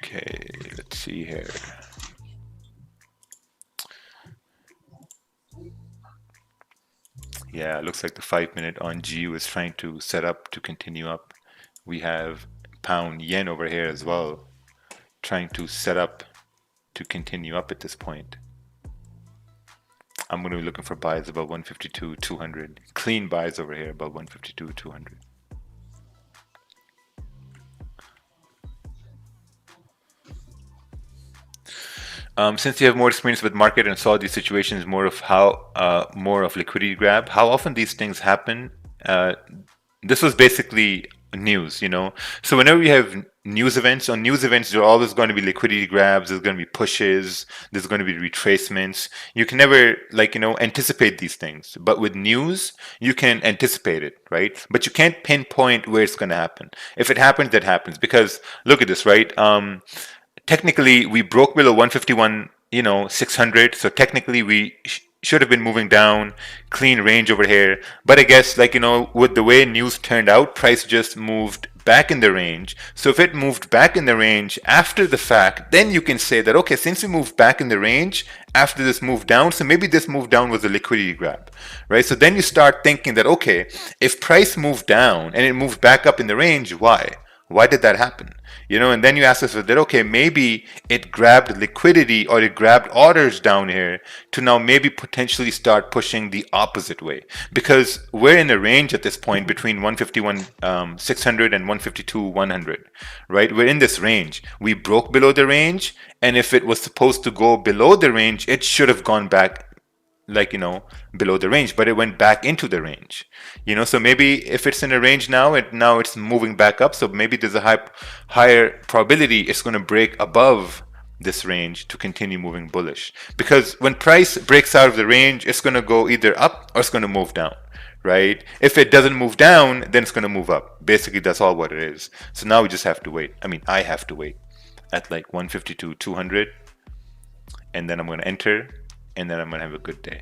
Okay, let's see here. Yeah, it looks like the 5-minute on GU is trying to set up to continue up. We have pound yen over here as well, trying to set up to continue up at this point. I'm going to be looking for buys above 152 200. Clean buys over here above 152 200. Since you have more experience with market and saw these situations more of liquidity grab, how often these things happen? This was basically news, So whenever we have news events, on news events, there are always going to be liquidity grabs. There's going to be pushes. There's going to be retracements. You can never anticipate these things. But with news, you can anticipate it, right? But you can't pinpoint where it's going to happen. If it happens, that happens. Because look at this, right? Technically, we broke below 151, 600. So technically, should have been moving down, clean range over here. But I guess, like, with the way news turned out, price just moved back in the range. So if it moved back in the range after the fact, then you can say that, okay, since we moved back in the range after this move down, so maybe this move down was a liquidity grab, right? So then you start thinking that, okay, if price moved down and it moved back up in the range, why? Why did that happen? And then you ask yourself that, okay, maybe it grabbed liquidity or it grabbed orders down here to now maybe potentially start pushing the opposite way. Because we're in a range at this point between 151 600 and 152 100, right? We're in this range. We broke below the range, and if it was supposed to go below the range, it should have gone back, like, below the range, but it went back into the range. So maybe if it's in a range now, it's moving back up, so maybe there's a higher probability it's going to break above this range to continue moving bullish. Because when price breaks out of the range, it's going to go either up or it's going to move down, right? If it doesn't move down, then it's going to move up. Basically, that's all what it is. So now we just have to wait. I mean, I have to wait at like 152 200, and then I'm going to enter, and then I'm gonna have a good day.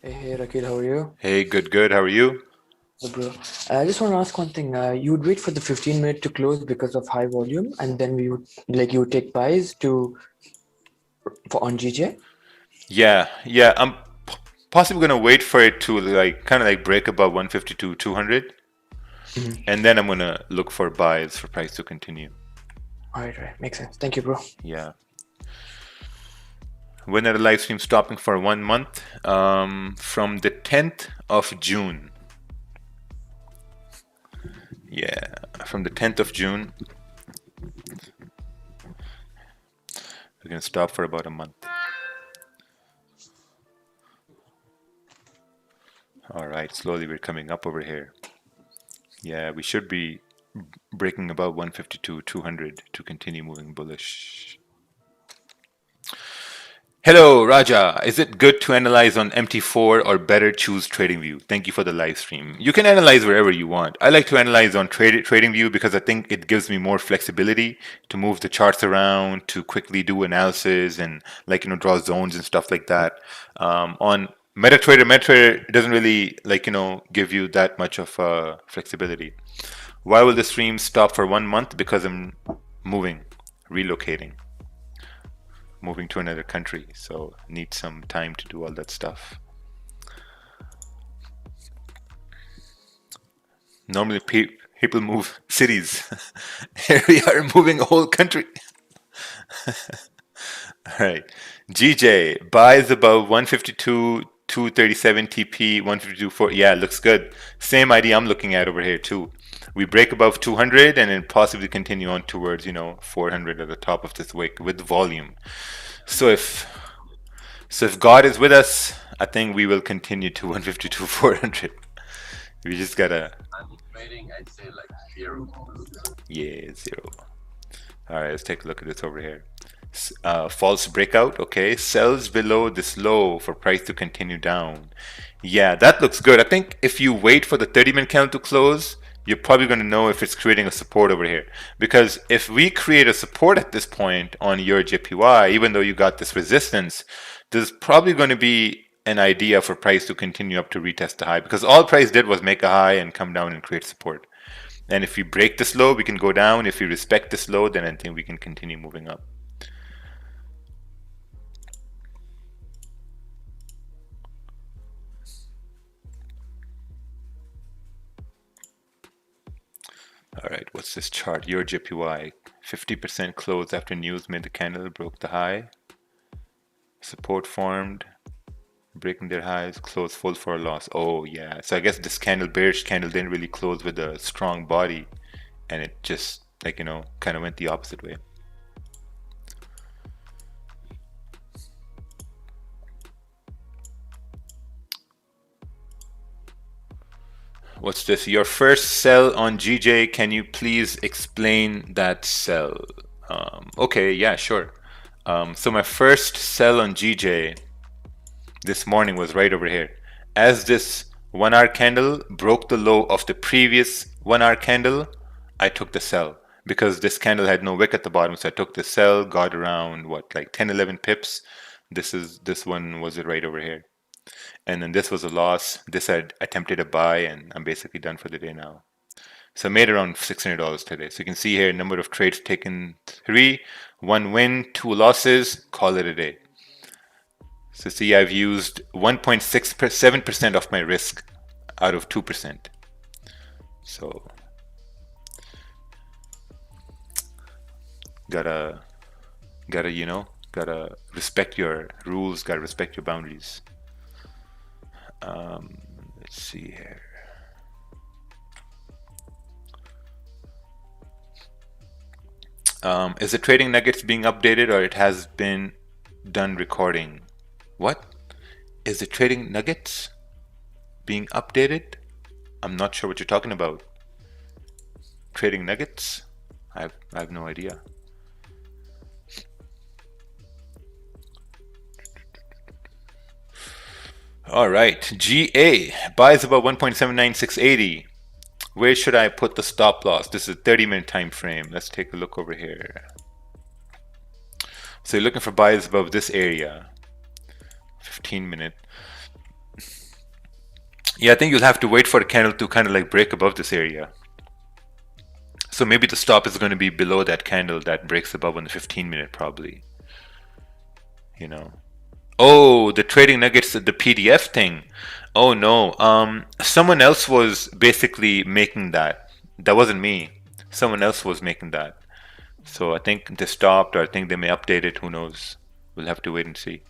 Hey, Rakeel, how are you? Hey, good. How are you? Hey, bro. I just want to ask one thing. You would wait for the 15-minute to close because of high volume, and then you would take buys on GJ? Yeah. I'm possibly gonna wait for it to kind of break above 152 200, and then I'm gonna look for buys for price to continue. All right, makes sense. Thank you, bro. Yeah. When are the live streams stopping for 1 month? From the 10th of June. Yeah, from the 10th of June. We're gonna stop for about a month. All right, slowly we're coming up over here. Yeah, we should be breaking above 152 200 to continue moving bullish. Hello, Raja. Is it good to analyze on MT4 or better choose TradingView? Thank you for the live stream. You can analyze wherever you want. I like to analyze on TradingView because I think it gives me more flexibility to move the charts around, to quickly do analysis and draw zones and stuff like that. On MetaTrader doesn't really give you that much of flexibility. Why will the stream stop for 1 month? Because I'm relocating. Moving to another country, so need some time to do all that stuff. Normally people move cities. Here we are moving a whole country. All right, GJ buys above 152 237 TP 152.4. Yeah, looks good. Same idea I'm looking at over here too. We break above 200 and then possibly continue on towards 400 at the top of this wick with volume. So if God is with us, I think we will continue to 152 400. We just gotta. I'm trading, I'd say like 0. Yeah, 0. All right, let's take a look at this over here. False breakout. Okay, sells below this low for price to continue down. Yeah, that looks good. I think if you wait for the 30-minute candle to close, you're probably going to know if it's creating a support over here. Because if we create a support at this point on your JPY, even though you got this resistance, there's probably going to be an idea for price to continue up to retest the high. Because all price did was make a high and come down and create support. And if we break this low, we can go down. If we respect this low, then I think we can continue moving up. All right, what's this chart? Your JPY, 50% close after news made the candle, broke the high. Support formed, breaking their highs, close full for a loss. Oh yeah, so I guess this bearish candle didn't really close with a strong body, and it just kind of went the opposite way. What's this? Your first sell on GJ. Can you please explain that sell? Okay, yeah, sure. So my first sell on GJ this morning was right over here. As this 1 hour candle broke the low of the previous 1 hour candle, I took the sell because this candle had no wick at the bottom. So I took the sell, got around what, like 10, 11 pips This one was it right over here. And then this was a loss. This I attempted a buy, and I'm basically done for the day now. So I made around $600 today. So you can see here, number of trades taken 3, 1 win, 2 losses, call it a day. So see, I've used 1.67% of my risk out of 2%. So gotta gotta respect your rules, gotta respect your boundaries. Let's see here. Is the trading nuggets being updated, or it has been done recording? What? Is the trading nuggets being updated? I'm not sure what you're talking about. Trading nuggets? I have no idea. All right, GA buys about 1.79680. Where should I put the stop loss? This is a 30-minute time frame. Let's take a look over here. So you're looking for buys above this area. 15-minute. Yeah, I think you'll have to wait for the candle to kind of like break above this area. So maybe the stop is going to be below that candle that breaks above on the 15-minute probably. You know. Oh, the trading nuggets, the PDF thing. Oh no, someone else was basically making that. That wasn't me. Someone else was making that. So I think they stopped, or I think they may update it. Who knows? We'll have to wait and see.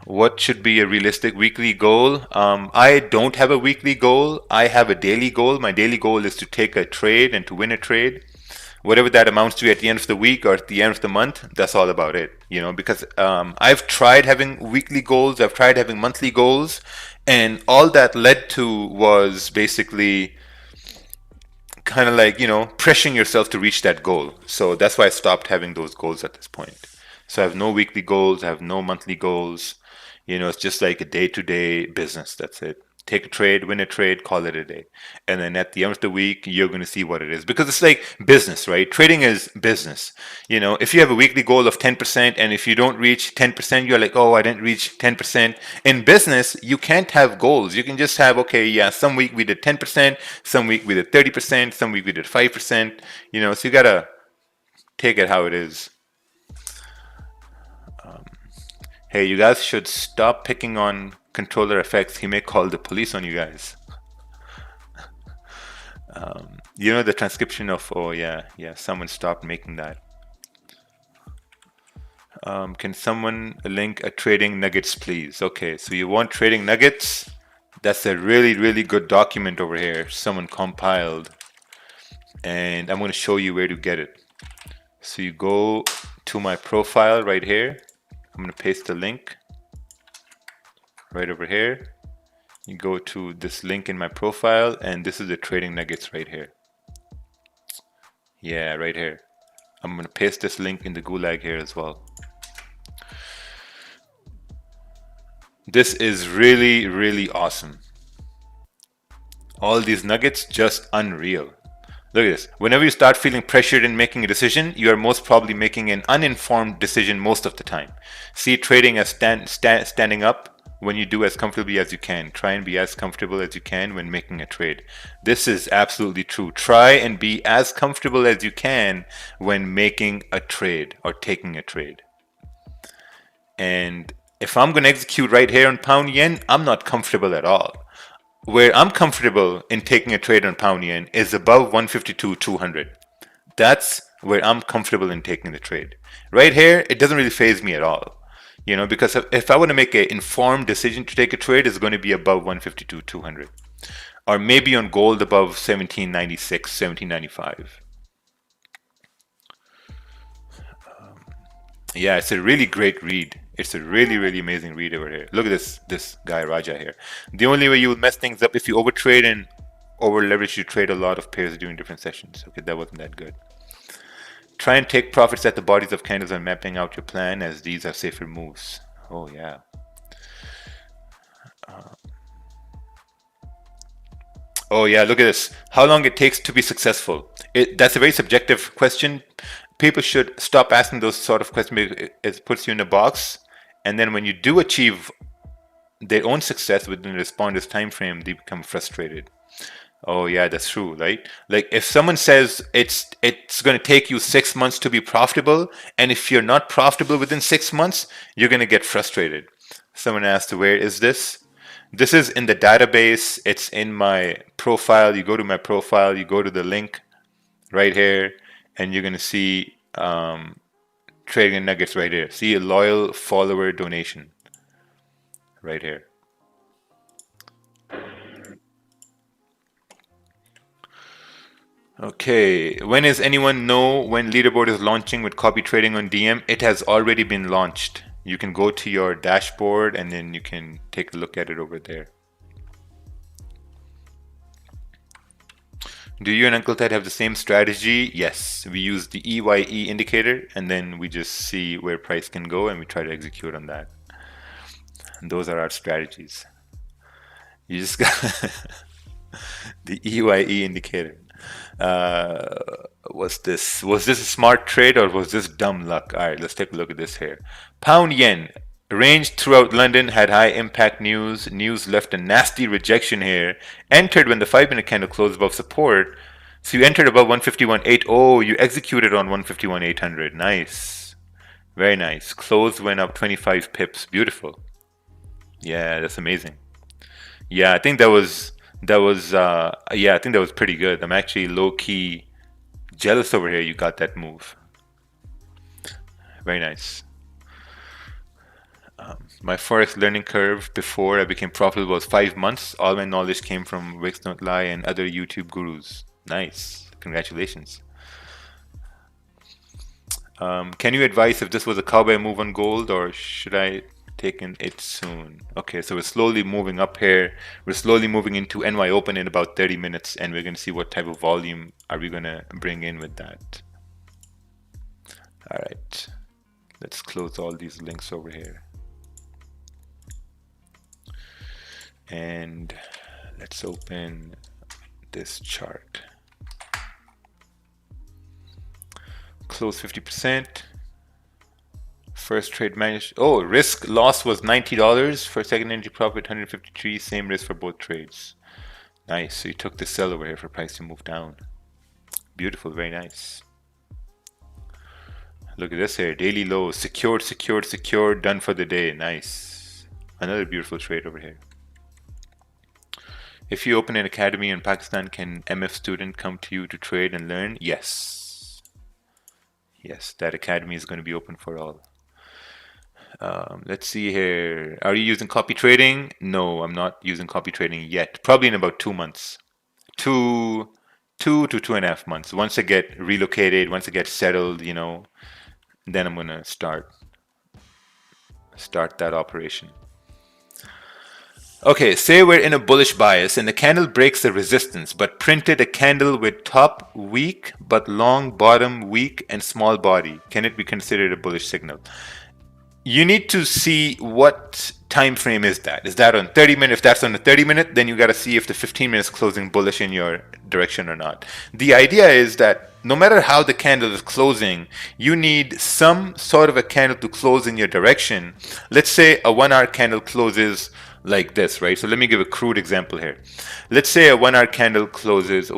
What should be a realistic weekly goal? I don't have a weekly goal. I have a daily goal. My daily goal is to take a trade and to win a trade. Whatever that amounts to at the end of the week or at the end of the month, that's all about it, you know, because I've tried having weekly goals, I've tried having monthly goals, and all that led to was basically kind of like, you know, pressuring yourself to reach that goal. So that's why I stopped having those goals at this point. So I have no weekly goals, I have no monthly goals. You know, it's just like a day-to-day business. That's it. Take a trade, win a trade, call it a day. And then at the end of the week, you're going to see what it is. Because it's like business, right? Trading is business. You know, if you have a weekly goal of 10%, and if you don't reach 10%, you're like, oh, I didn't reach 10%. In business, you can't have goals. You can just have, okay, yeah, some week we did 10%, some week we did 30%, some week we did 5%. You know, so you got to take it how it is. Hey, you guys should stop picking on controller effects. He may call the police on you guys. You know the transcription of, oh yeah, someone stopped making that. Can someone link a trading nuggets, please? Okay, so you want trading nuggets? That's a really, really good document over here. Someone compiled. And I'm going to show you where to get it. So you go to my profile right here. I'm going to paste the link right over here. You go to this link in my profile, and this is the trading nuggets right here. Yeah, right here. I'm going to paste this link in the gulag here as well. This is really, really awesome. All these nuggets, just unreal. Look at this. Whenever you start feeling pressured in making a decision, you are most probably making an uninformed decision most of the time. See trading as standing up when you do as comfortably as you can. Try and be as comfortable as you can when making a trade. This is absolutely true. Try and be as comfortable as you can when making a trade or taking a trade. And if I'm going to execute right here on pound yen, I'm not comfortable at all. Where I'm comfortable in taking a trade on pound yen is above 152.200. That's where I'm comfortable in taking the trade. Right here, it doesn't really faze me at all. You know, because if I want to make an informed decision to take a trade, it's going to be above 152.200. Or maybe on gold above 1796, 1795. Yeah, it's a really great read. It's a really, really amazing read over here. Look at this guy Raja here. The only way you will mess things up if you overtrade and over leverage, you trade a lot of pairs during different sessions. Okay, that wasn't that good. Try and take profits at the bodies of candles and mapping out your plan, as these are safer moves. Oh yeah. Oh yeah, look at this. How long it takes to be successful? That's a very subjective question. People should stop asking those sort of questions because it puts you in a box. And then when you do achieve their own success within the respondent's time frame, they become frustrated. Oh yeah, that's true, right? Like if someone says it's going to take you 6 months to be profitable, and if you're not profitable within 6 months, you're going to get frustrated. Someone asked, where is this? This is in the database. It's in my profile. You go to my profile, you go to the link right here, and you're going to see trading nuggets right here. See a loyal follower donation right here. Okay, when is anyone know when leaderboard is launching with copy trading on DM? It has already been launched. You can go to your dashboard and then you can take a look at it over there. Do you and Uncle Ted have the same strategy? Yes, we use the EYE indicator and then we just see where price can go and we try to execute on that. And those are our strategies. You just got the EYE indicator. Was this a smart trade or was this dumb luck? All right, let's take a look at this here. Pound yen ranged throughout London, had high impact news. News left a nasty rejection here. Entered when the 5-minute candle closed above support. So you entered above 151.8. Oh, you executed on 151.800. Nice, very nice. Close went up 25 pips. Beautiful. Yeah, that's amazing. Yeah, I think that was yeah, I think that was pretty good. I'm actually low key jealous over here. You got that move. Very nice. My Forex learning curve before I became profitable was 5 months. All my knowledge came from Wix Not Lie and other YouTube gurus. Nice. Congratulations. Can you advise if this was a cowboy move on gold or should I take it soon? Okay, so we're slowly moving up here. We're slowly moving into NY Open in about 30 minutes and we're going to see what type of volume are we going to bring in with that. All right, let's close all these links over here. And let's open this chart. Close 50%. First trade managed. Oh, risk loss was $90. For second entry profit 153. Same risk for both trades. Nice. So you took the sell over here for price to move down. Beautiful. Very nice. Look at this here. Daily low. Secured, secured, secured. Done for the day. Nice. Another beautiful trade over here. If you open an academy in Pakistan, can MF student come to you to trade and learn? Yes. Yes, that academy is going to be open for all. Let's see here. Are you using copy trading? No, I'm not using copy trading yet. Probably in about 2 months. 2 to 2.5 months. Once I get relocated, once I get settled, you know, then I'm going to start that operation. Okay, say we're in a bullish bias and the candle breaks the resistance, but printed a candle with top weak, but long bottom weak and small body. Can it be considered a bullish signal? You need to see what time frame is that. Is that on 30 minutes? If that's on the 30 minute, then you got to see if the 15 minutes closing bullish in your direction or not. The idea is that no matter how the candle is closing, you need some sort of a candle to close in your direction. Let's say a 1 hour candle closes like this, right? So let me give a crude example here. Let's say a 1 hour candle closes,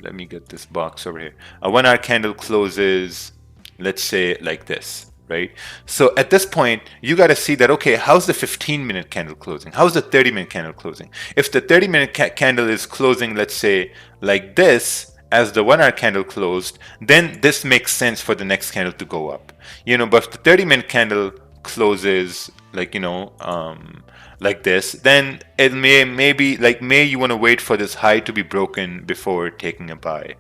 let me get this box over here. A 1 hour candle closes, let's say like this, right? So at this point, you got to see that, okay, how's the 15-minute candle closing? How's the 30-minute candle closing? If the 30-minute candle is closing, let's say like this, as the 1 hour candle closed, then this makes sense for the next candle to go up. You know, but if the 30-minute candle closes like, you know, like this, then it may you want to wait for this high to be broken before taking a buy,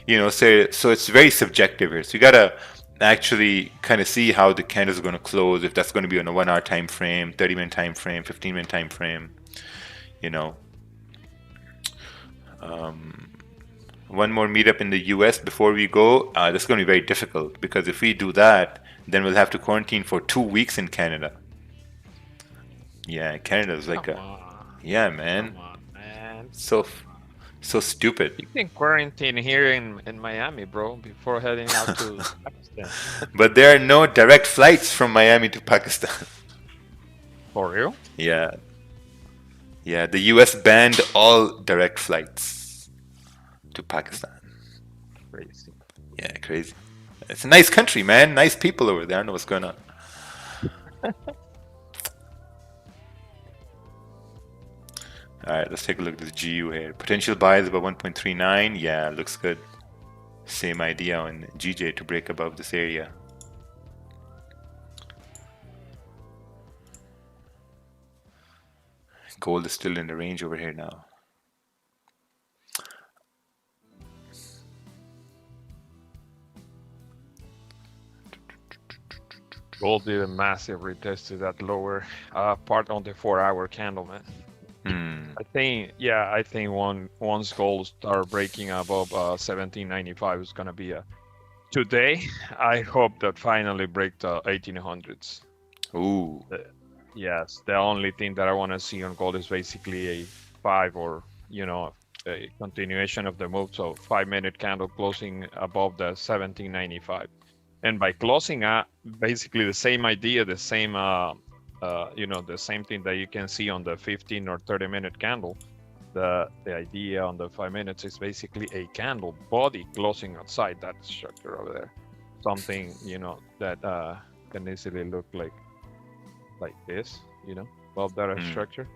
you know. So it's very subjective here. So you gotta actually kind of see how the candles are going to close, if that's going to be on a 1 hour time frame, 30-minute time frame, 15-minute time frame, you know. One more meetup in the US before we go. That's going to be very difficult because if we do that, then we'll have to quarantine for 2 weeks in Canada. Yeah, Canada's like Come on. yeah, man. Come on, man. So so stupid. You can quarantine here in Miami, bro, before heading out to Pakistan. But there are no direct flights from Miami to Pakistan. For real? Yeah. Yeah, the US banned all direct flights to Pakistan. Crazy. Yeah, crazy. It's a nice country, man. Nice people over there. I don't know what's going on. All right, let's take a look at this GU here. Potential buys about 1.39. Yeah, looks good. Same idea on GJ to break above this area. Gold is still in the range over here now. Gold did a massive retest to that lower part on the 4-hour candle, man. I think once gold start breaking above 1795 is gonna be a today. I hope that finally break the 1800s. Ooh. Yes, the only thing that I want to see on gold is basically a 5 or a continuation of the move. So 5-minute candle closing above the 1795, and by closing basically the same idea, the same the same thing that you can see on the 15 or 30-minute candle. The idea on the 5 minutes is basically a candle body closing outside that structure over there. Something that can easily look like this, above that structure.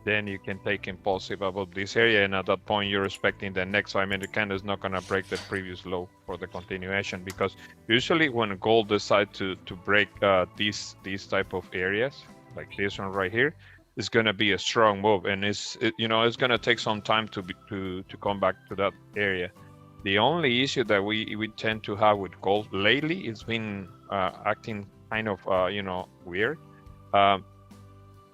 Then you can take impulsive above this area, and at that point you're expecting the next 5-minute candle is not going to break the previous low for the continuation, because usually when gold decides to break these type of areas like this one right here, it's going to be a strong move, and it's going to take some time to come back to that area. The only issue that we tend to have with gold lately is been acting kind of weird.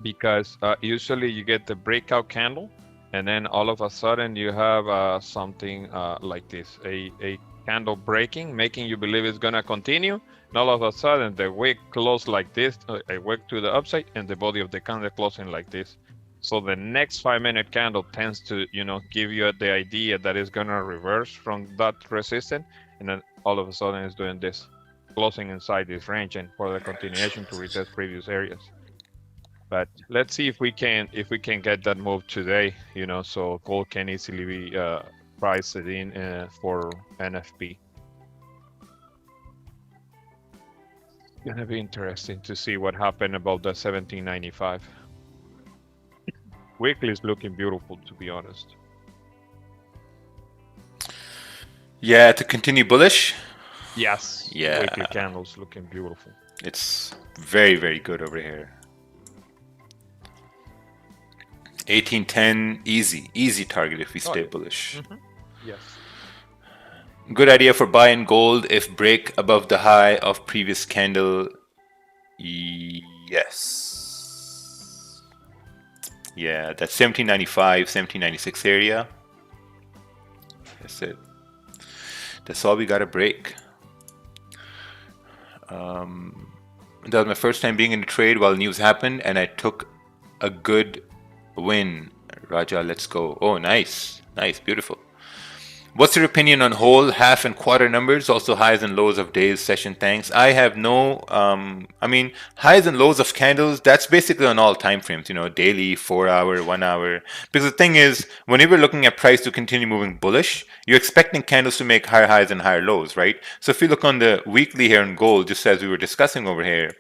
Because usually you get the breakout candle, and then all of a sudden you have something like this, a candle breaking, making you believe it's gonna continue, and all of a sudden the wick close like this, a wick to the upside, and the body of the candle closing like this. So the next 5-minute candle tends to give you the idea that it's gonna reverse from that resistance, and then all of a sudden it's doing this, closing inside this range, and for the continuation to retest previous areas. But let's see if we can get that move today, so gold can easily be priced in for NFP. It's gonna be interesting to see what happened about the 1795. Weekly is looking beautiful, to be honest. Yeah, to continue bullish. Yes. Yeah. Weekly candles looking beautiful. It's very, very good over here. 1810, easy target if we stay bullish. Yes. Good idea for buying gold if break above the high of previous candle. Yes. Yeah, that's 1795, 1796 area. That's it. That's all we gotta break. That was my first time being in the trade while news happened, and I took a good win. Raja, let's go. Oh, nice, beautiful. What's your opinion on whole, half, and quarter numbers? Also highs and lows of days session. Thanks. I have no. Highs and lows of candles. That's basically on all time frames. Daily, 4-hour, 1 hour. Because the thing is, whenever looking at price to continue moving bullish, you're expecting candles to make higher highs and higher lows, right? So if you look on the weekly here in gold, just as we were discussing over here,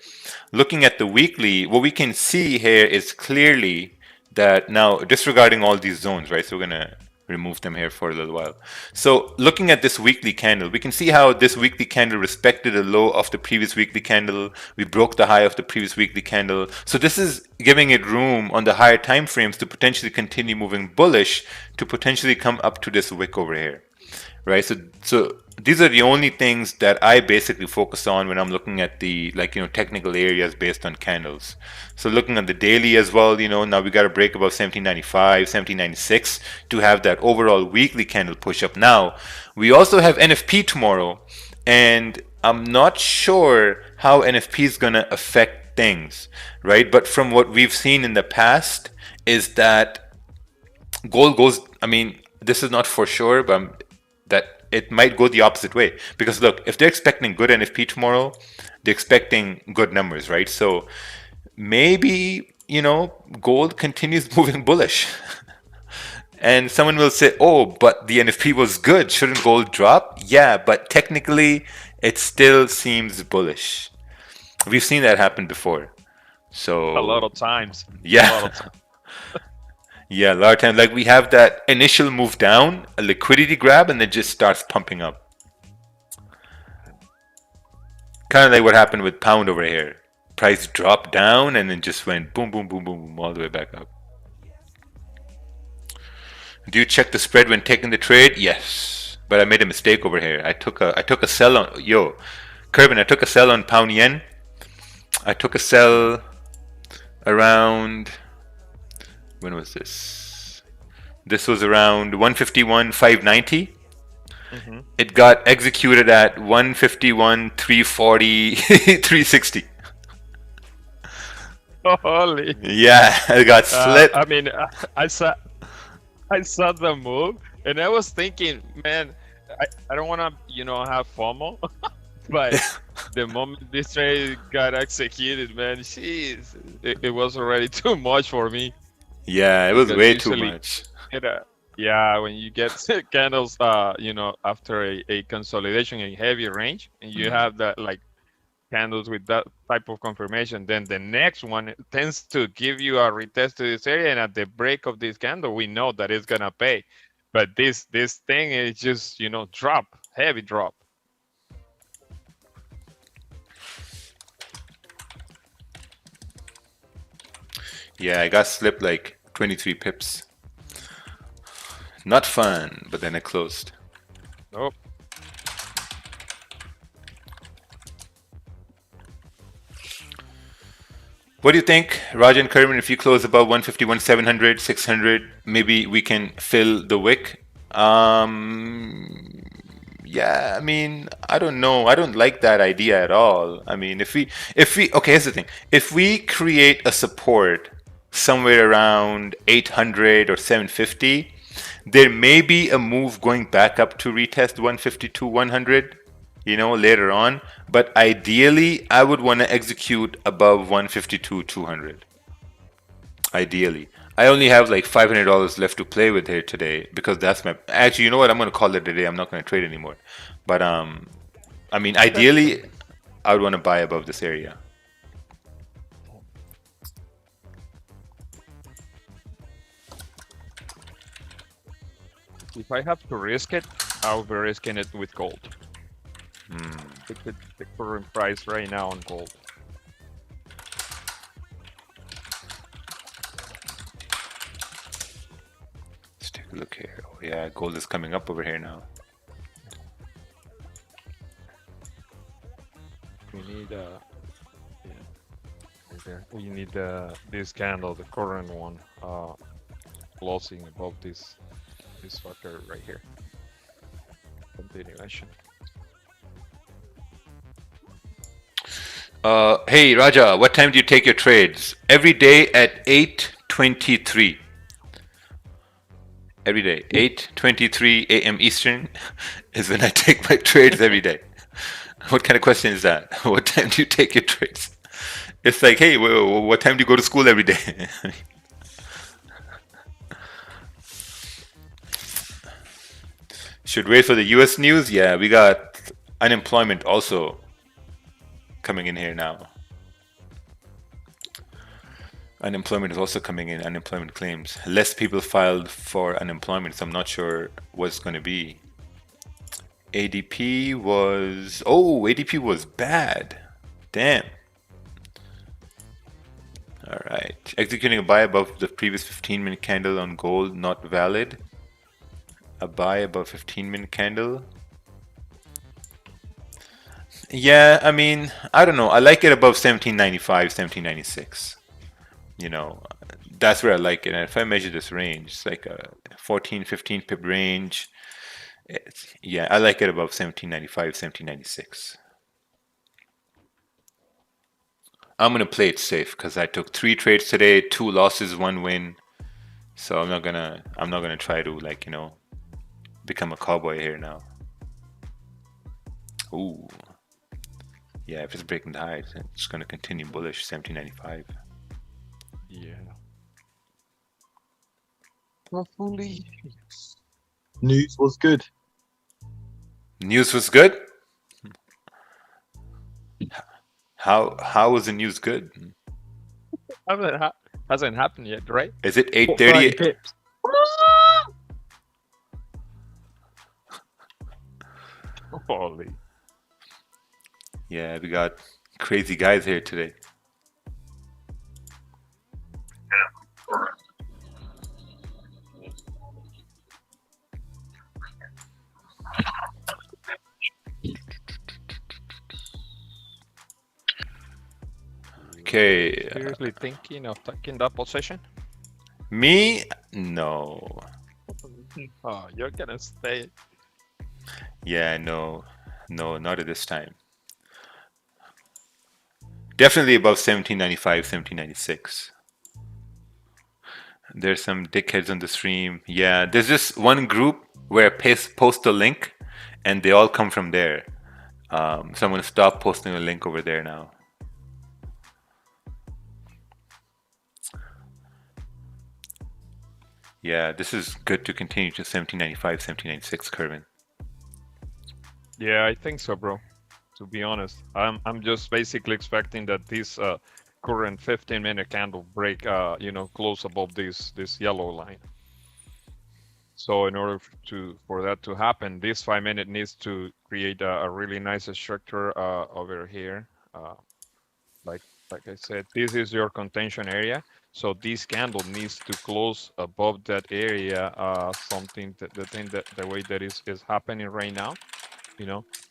looking at the weekly, what we can see here is clearly that now disregarding all these zones, right? So we're gonna remove them here for a little while. So looking at this weekly candle, we can see how this weekly candle respected the low of the previous weekly candle. We broke the high of the previous weekly candle. So this is giving it room on the higher time frames to potentially continue moving bullish, to potentially come up to this wick over here, right? So these are the only things that I basically focus on when I'm looking at the technical areas based on candles. So looking at the daily as well, now we got to break above 1795, 1796 to have that overall weekly candle push up. Now we also have NFP tomorrow, and I'm not sure how NFP is going to affect things, right? But from what we've seen in the past is that gold goes, I mean, this is not for sure, but that it might go the opposite way. Because look, if they're expecting good NFP tomorrow, they're expecting good numbers, right? So maybe, gold continues moving bullish. And someone will say, oh, but the NFP was good. Shouldn't gold drop? Yeah, but technically, it still seems bullish. We've seen that happen before. A lot So, of times. A lot yeah. of times. Yeah, a lot of times, like we have that initial move down, a liquidity grab, and then just starts pumping up. Kind of like what happened with pound over here. Price dropped down and then just went boom, boom, boom, boom, boom, all the way back up. Do you check the spread when taking the trade? Yes, but I made a mistake over here. I took a sell on Kerbin. I took a sell on pound yen. I took a sell around, when was this? This was around 151.590. Mm-hmm. It got executed at 151, 340, 360. Holy. Yeah, it got slit. I mean, I saw the move, and I was thinking, man, I don't want to, have FOMO, but the moment this trade got executed, man, jeez, it was already too much for me. Yeah, it was Because way too usually, much. yeah, when you get candles, after a consolidation in heavy range, and you have that like candles with that type of confirmation, then the next one tends to give you a retest to this area, and at the break of this candle, we know that it's gonna pay. But this thing is just drop, heavy drop. Yeah, I got slipped like 23 pips. Not fun, but then it closed. Nope. What do you think, Rajan Kerman, if you close above 151, 700, 600, maybe we can fill the wick? Yeah, I mean, I don't know. I don't like that idea at all. I mean, okay, here's the thing. If we create a support somewhere around 800 or 750, there may be a move going back up to retest 152, 100, later on. But ideally, I would want to execute above 152, 200. Ideally. I only have like $500 left to play with here today because that's my. Actually, you know what? I'm going to call it a day. I'm not going to trade anymore. But I mean, ideally, I would want to buy above this area. If I have to risk it, I'll be risking it with gold. Look at the current price right now on gold. Let's take a look here. Oh yeah, gold is coming up over here now. We need we need this candle, the current one, closing above this fucker right here. Continuation. Hey Raja, what time do you take your trades? Every day at 8:23. Every day, 8:23 a.m. Eastern is when I take my trades every day. What kind of question is that? What time do you take your trades? It's like, hey, what time do you go to school every day? Should wait for the US news? Yeah, we got unemployment also coming in here now. Unemployment is also coming in, unemployment claims. Less people filed for unemployment, so I'm not sure what's going to be. ADP was bad. Damn. All right. Executing a buy above the previous 15-minute candle on gold, not valid. A buy above 15-minute candle. Yeah, I mean, I don't know. I like it above 1795, 1796. That's where I like it. And if I measure this range, it's like a 14, 15 pip range. Yeah, I like it above 1795, 1796. I'm going to play it safe because I took 3 trades today, 2 losses, 1 win. So I'm not gonna try to like, become a cowboy here now. Ooh. Yeah, if it's breaking the highs, it's gonna continue bullish 1795. Yeah. Hopefully, yes. News was good. News was good. How was the news good? Hasn't happened yet, right? Is it What, 30 8:30? pips? Holy. Yeah, we got crazy guys here today. Okay, Seriously thinking of taking that position? me? No. Oh, you're gonna stay. Yeah, no, not at this time. Definitely above 1795, 1796. There's some dickheads on the stream. Yeah, there's just one group where I post a link and they all come from there. So I'm going to stop posting a link over there now. Yeah, this is good to continue to 1795, 1796, Kervin. Yeah, I think so, bro. To be honest, I'm just basically expecting that this current 15-minute candle break, close above this yellow line. So in order for that to happen, this 5-minute needs to create a really nice structure over here. Like I said, this is your contention area. So this candle needs to close above that area. The thing that the way that is happening right now,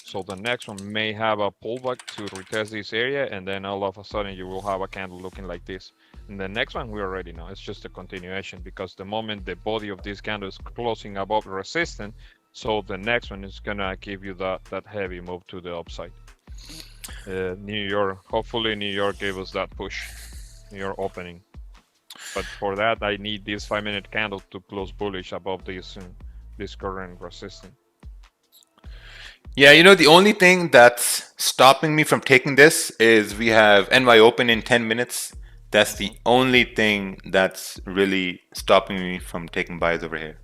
So the next one may have a pullback to retest this area, and then all of a sudden you will have a candle looking like this. And the next one we already know, it's just a continuation, because the moment the body of this candle is closing above resistance, so the next one is gonna give you that heavy move to the upside. New York, hopefully New York gave us that push, New York opening. But for that, I need this 5-minute candle to close bullish above this current resistance. Yeah, the only thing that's stopping me from taking this is we have NY open in 10 minutes. That's the only thing that's really stopping me from taking buys over here.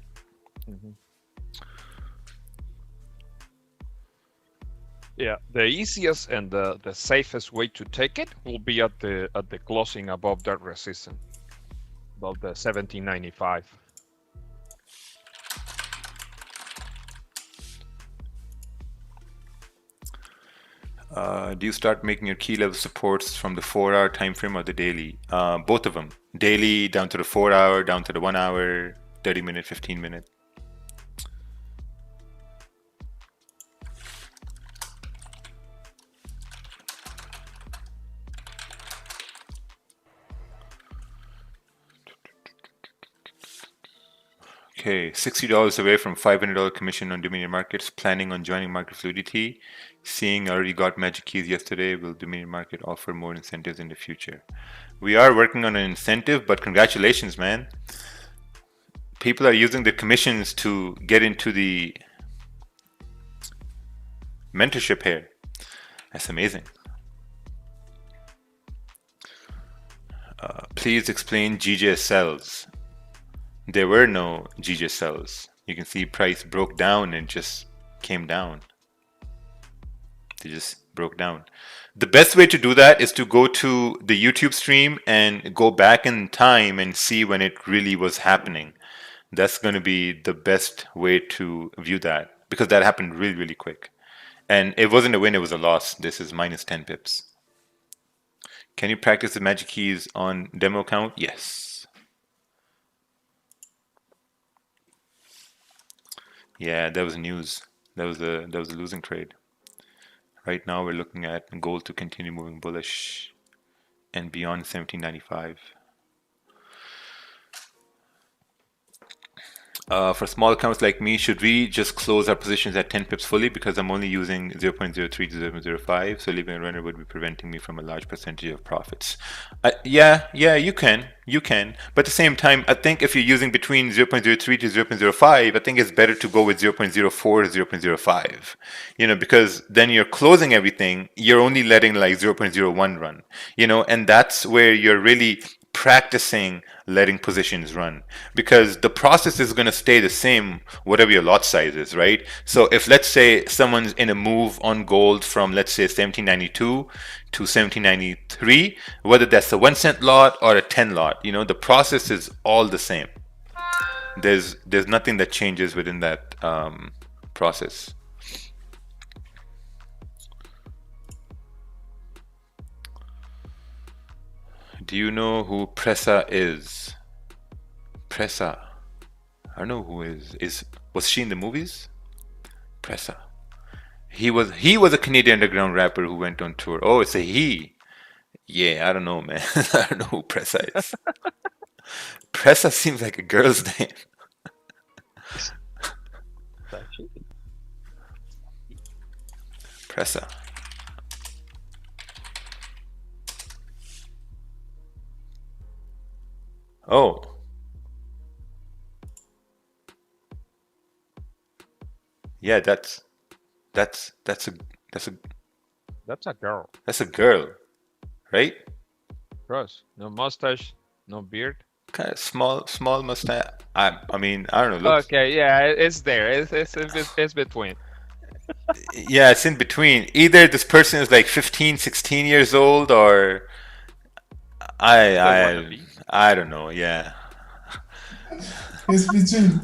Yeah, the easiest and the safest way to take it will be at the closing above that resistance, above the 1795. Do you start making your key level supports from the 4-hour time frame or the daily? Both of them. Daily down to the 4-hour, down to the 1-hour, 30-minute, 15-minute. Okay, $60 away from $500 commission on Dominion Markets. Planning on joining Market Fluidity. Seeing I already got Magic Keys yesterday. Will Dominion Market offer more incentives in the future? We are working on an incentive, but congratulations, man. People are using the commissions to get into the mentorship here. That's amazing. Please explain GJSLs. There were no GJSLs. You can see price broke down and just came down. They just broke down. The best way to do that is to go to the YouTube stream and go back in time and see when it really was happening. That's going to be the best way to view that, because that happened really, really quick. And it wasn't a win, it was a loss. This is minus 10 pips. Can you practice the magic keys on demo account? Yes. Yeah, that was news. That was a losing trade. Right now we're looking at gold to continue moving bullish and beyond 1795. For small accounts like me, should we just close our positions at 10 pips fully because I'm only using 0.03 to 0.05, so leaving a runner would be preventing me from a large percentage of profits. Yeah, you can. But at the same time, I think if you're using between 0.03 to 0.05, I think it's better to go with 0.04 to 0.05, because then you're closing everything, you're only letting like 0.01 run, and that's where you're really practicing letting positions run, because the process is going to stay the same whatever your lot size is, right? So if, let's say, someone's in a move on gold from, let's say, 1792 to 1793, whether that's a 1 cent lot or a 10 lot, the process is all the same. There's nothing that changes within that process. Do you know who Pressa is? Pressa. I don't know who was she in the movies? Pressa. He was a Canadian underground rapper who went on tour. Oh, it's a he. Yeah, I don't know, man. I don't know who Pressa is. Pressa seems like a girl's name. Pressa. Oh. Yeah, that's a girl. That's a girl, right? Gross. No mustache, no beard. Kind of small mustache. I mean, I don't know. Okay, yeah, it's there. It's between. Yeah, it's in between. Either this person is like 15, 16 years old, or I don't know. Yeah, It's between.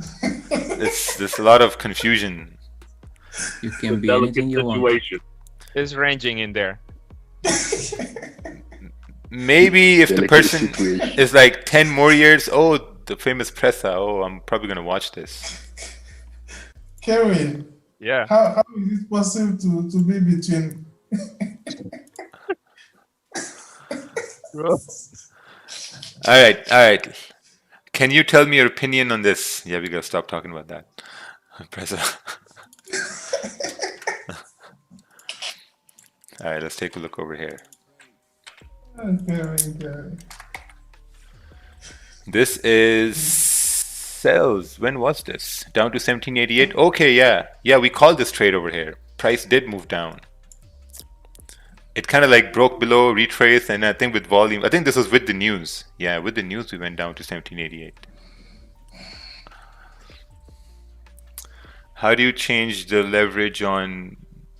there's a lot of confusion. You can be anything you want. It's ranging in there. Maybe if the person is like 10 more years, oh, the famous Pressa, oh, I'm probably gonna watch this. Kevin. Yeah. How is it possible to be between? All right. Can you tell me your opinion on this? Yeah, we gotta stop talking about that. Pressa. All right, let's take a look over here. Okay. This is sells. When was this? Down to 1788. Okay, yeah. We called this trade over here. Price did move down. It kind of like broke below, retraced, and I think with volume. I think this was with the news. Yeah, with the news, we went down to 1788. How do you change the leverage on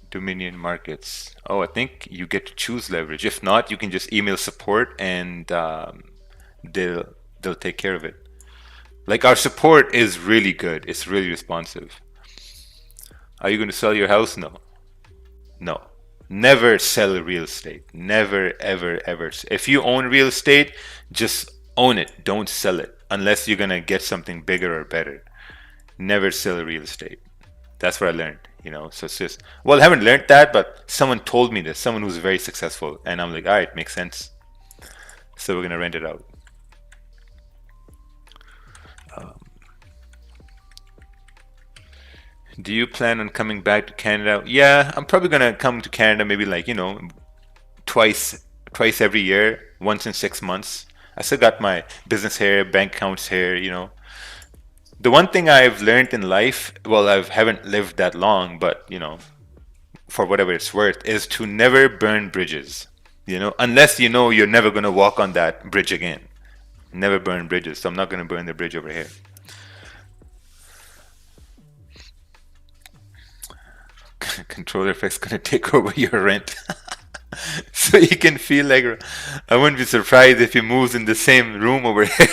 Dominion markets? Oh, I think you get to choose leverage. If not, you can just email support and they'll take care of it. Like, our support is really good. It's really responsive. Are you going to sell your house? No. Never sell real estate. Never, ever. If you own real estate, just own it. Don't sell it unless you're going to get something bigger or better. Never sell real estate. That's what I learned, so it's just, well, I haven't learned that, but someone told me this, someone who's very successful, and I'm like, all right, makes sense. So we're going to rent it out. Do you plan on coming back to Canada? Yeah, I'm probably going to come to Canada maybe like, twice every year, once in 6 months. I still got my business here, bank accounts here, The one thing I've learned in life, well, I haven't lived that long, but, for whatever it's worth, is to never burn bridges, unless you're never going to walk on that bridge again. Never burn bridges, so I'm not going to burn the bridge over here. Controller effect's going to take over your rent. So you can feel like, I wouldn't be surprised if he moves in the same room over here.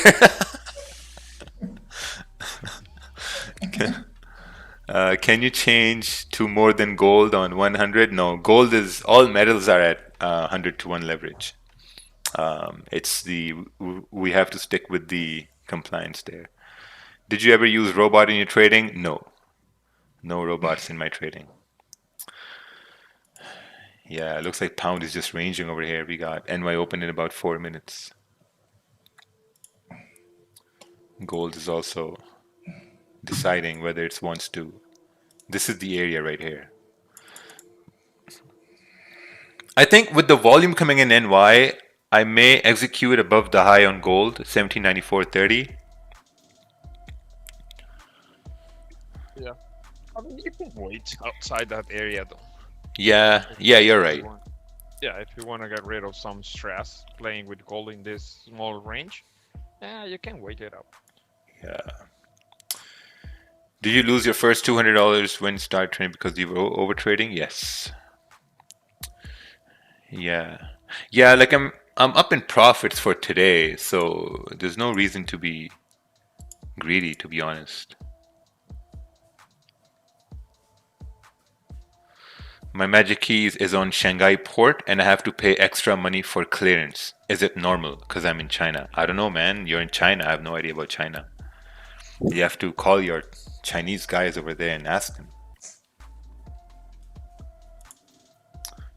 Can you change to more than gold on 100? No, gold is, all metals are at 100 to 1 leverage. We have to stick with the compliance there. Did you ever use robot in your trading? No robots in my trading. Yeah, it looks like pound is just ranging over here. We got NY open in about 4 minutes. Gold is also deciding whether it wants to. This is the area right here. I think with the volume coming in NY, I may execute above the high on gold, 1794.30. Yeah. I mean, you can wait outside that area though. Yeah, you're If right. you want- Yeah, if you want to get rid of some stress playing with gold in this small range, yeah, you can wait it up. Yeah. Did you lose your first $200 when start trading because you were over trading? Yes. Yeah. Yeah, like I'm up in profits for today, so there's no reason to be greedy, to be honest. My magic keys is on Shanghai port and I have to pay extra money for clearance. Is it normal? Because I'm in China. I don't know, man. You're in China. I have no idea about China. You have to call your Chinese guys over there and ask them.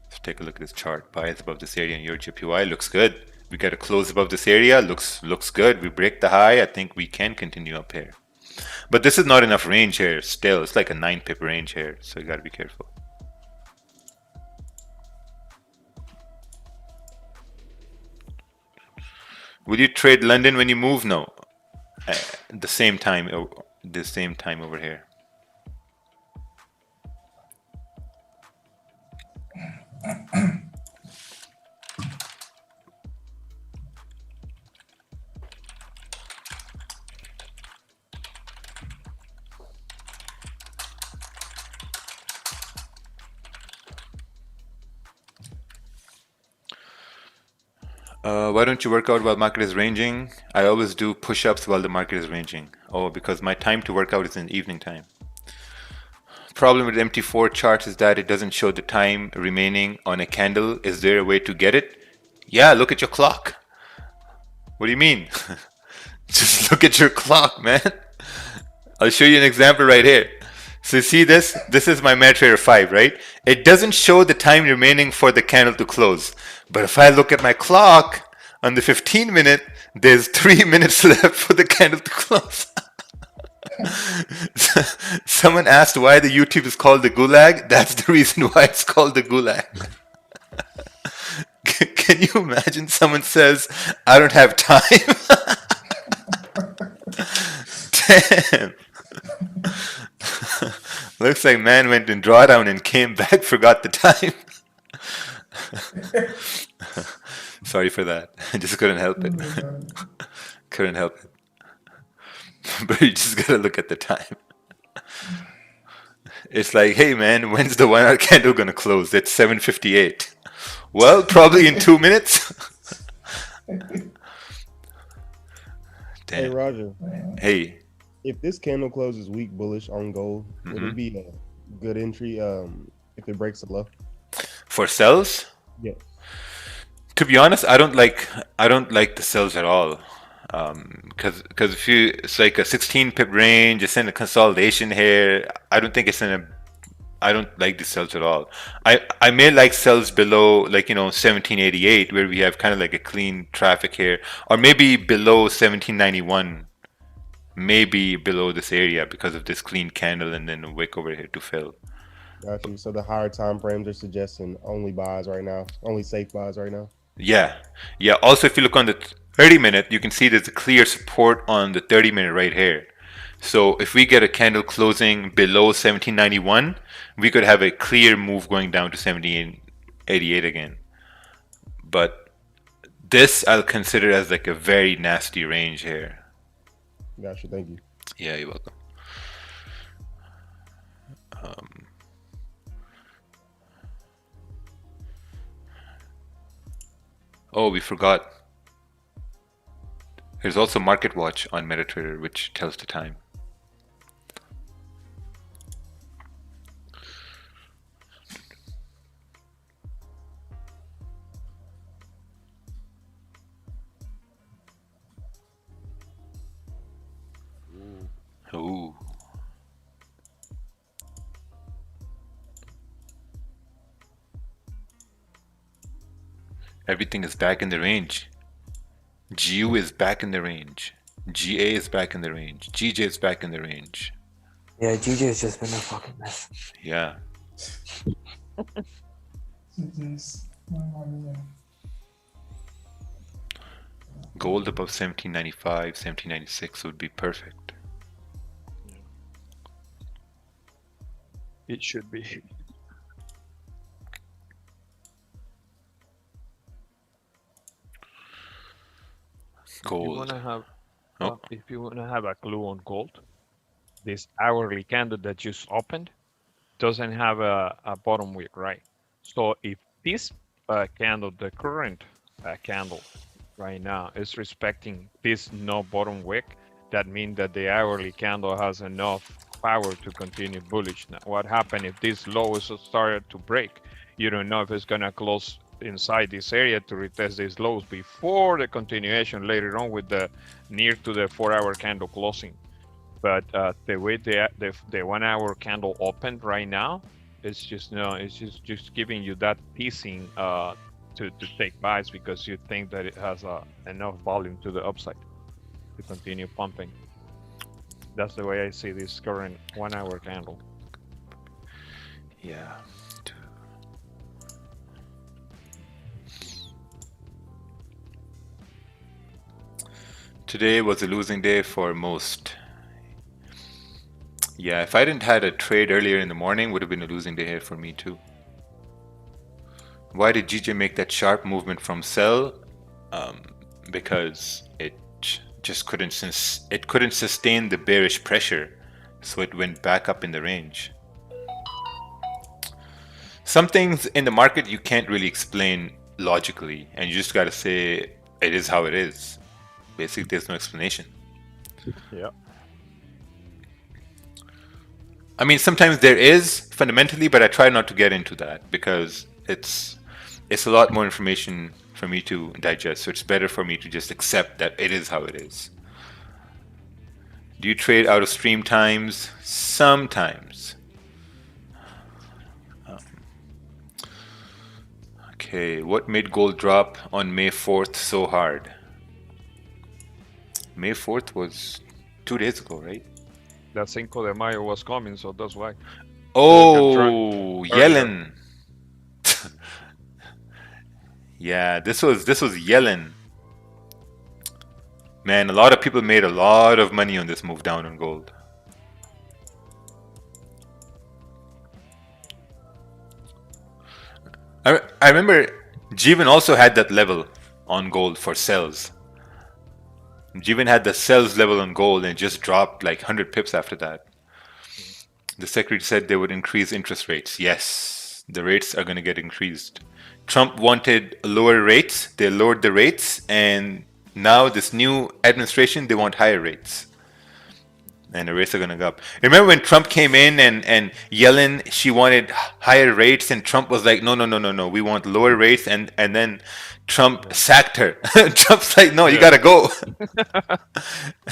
Let's take a look at this chart. Bias above this area and your JPY looks good. We got a close above this area. Looks good. We break the high. I think we can continue up here. But this is not enough range here still. It's like a 9 pip range here. So you got to be careful. Will you trade London when you move? No. The same time over here. Why don't you work out while market is ranging? I always do push-ups while the market is ranging. Oh, because my time to work out is in evening time. Problem with MT4 charts is that it doesn't show the time remaining on a candle. Is there a way to get it? Yeah, look at your clock. What do you mean? Just look at your clock, man. I'll show you an example right here. So you see this? This is my MetaTrader 5, right? It doesn't show the time remaining for the candle to close. But if I look at my clock on the 15 minute, there's 3 minutes left for the candle to close. Someone asked why the YouTube is called the Gulag. That's the reason why it's called the Gulag. Can you imagine someone says, I don't have time? Damn. Looks like man went in drawdown and came back, forgot the time. Sorry for that. I just couldn't help it. Couldn't help it. But you just gotta look at the time. It's like, hey man, when's the 1 hour candle gonna close? It's 7:58. Well, probably in 2 minutes. Damn. Hey Roger. Hey. If this candle closes weak bullish on gold, would it be a good entry if it breaks the low? For sells? Yeah. To be honest, I don't like the sells at all. Because if it's like a 16 pip range, it's in a consolidation here. I don't like the sells at all. I may like sells below, like, 1788, where we have kind of like a clean traffic here, or maybe below 1791. Maybe below this area because of this clean candle and then a wick over here to fill. Got you. So the higher time frames are suggesting only buys right now, only safe buys right now. Yeah. Also, if you look on the 30 minute, you can see there's a clear support on the 30 minute right here. So if we get a candle closing below 1791, we could have a clear move going down to 1788 again. But this I'll consider as like a very nasty range here. Gotcha. Thank you. Yeah, you're welcome. Oh, we forgot. There's also Market Watch on MetaTrader, which tells the time. Ooh. Everything is back in the range. GU is back in the range. GA is back in the range. GJ is back in the range. Yeah, GJ has just been a fucking mess. Yeah. Yes. My money, yeah. Gold above 1795, 1796 would be perfect. It should be. Gold. If you wanna have a clue on gold, this hourly candle that just opened doesn't have a bottom wick, right? So if this candle, the current candle right now, is respecting this no bottom wick, that means that the hourly candle has enough power to continue bullish. Now, what happened if this low is started to break? You don't know if it's gonna close inside this area to retest these lows before the continuation later on with the near to the 4-hour candle closing. But the way the 1-hour candle opened right now, it's just just giving you that teasing to take buys because you think that it has enough volume to the upside to continue pumping. That's the way I see this current 1-hour candle. Yeah. Today was a losing day for most. Yeah, if I didn't had a trade earlier in the morning, would have been a losing day here for me too. Why did GJ make that sharp movement from sell? Because it just couldn't sustain the bearish pressure, so it went back up in the range. Some things in the market you can't really explain logically, and you just gotta say it is how it is. Basically, there's no explanation. Yeah. I mean, sometimes there is fundamentally, but I try not to get into that because it's a lot more information for me to digest. So it's better for me to just accept that it is how it is. Do you trade out of stream times? Sometimes. Okay, what made gold drop on May 4th so hard? May 4th was 2 days ago, right? That Cinco de Mayo was coming, so that's why. Oh, Yellen. Yeah, this was Yellen. Man, a lot of people made a lot of money on this move down on gold. I remember Jeevan also had that level on gold for sells. Jeevan had the sells level on gold and just dropped like 100 pips after that. The secretary said they would increase interest rates. Yes, the rates are going to get increased. Trump wanted lower rates. They lowered the rates. And now this new administration, they want higher rates. And the rates are going to go up. Remember when Trump came in and Yellen, she wanted higher rates. And Trump was like, no. We want lower rates. And then Trump sacked her. Trump's like, no, you got to go.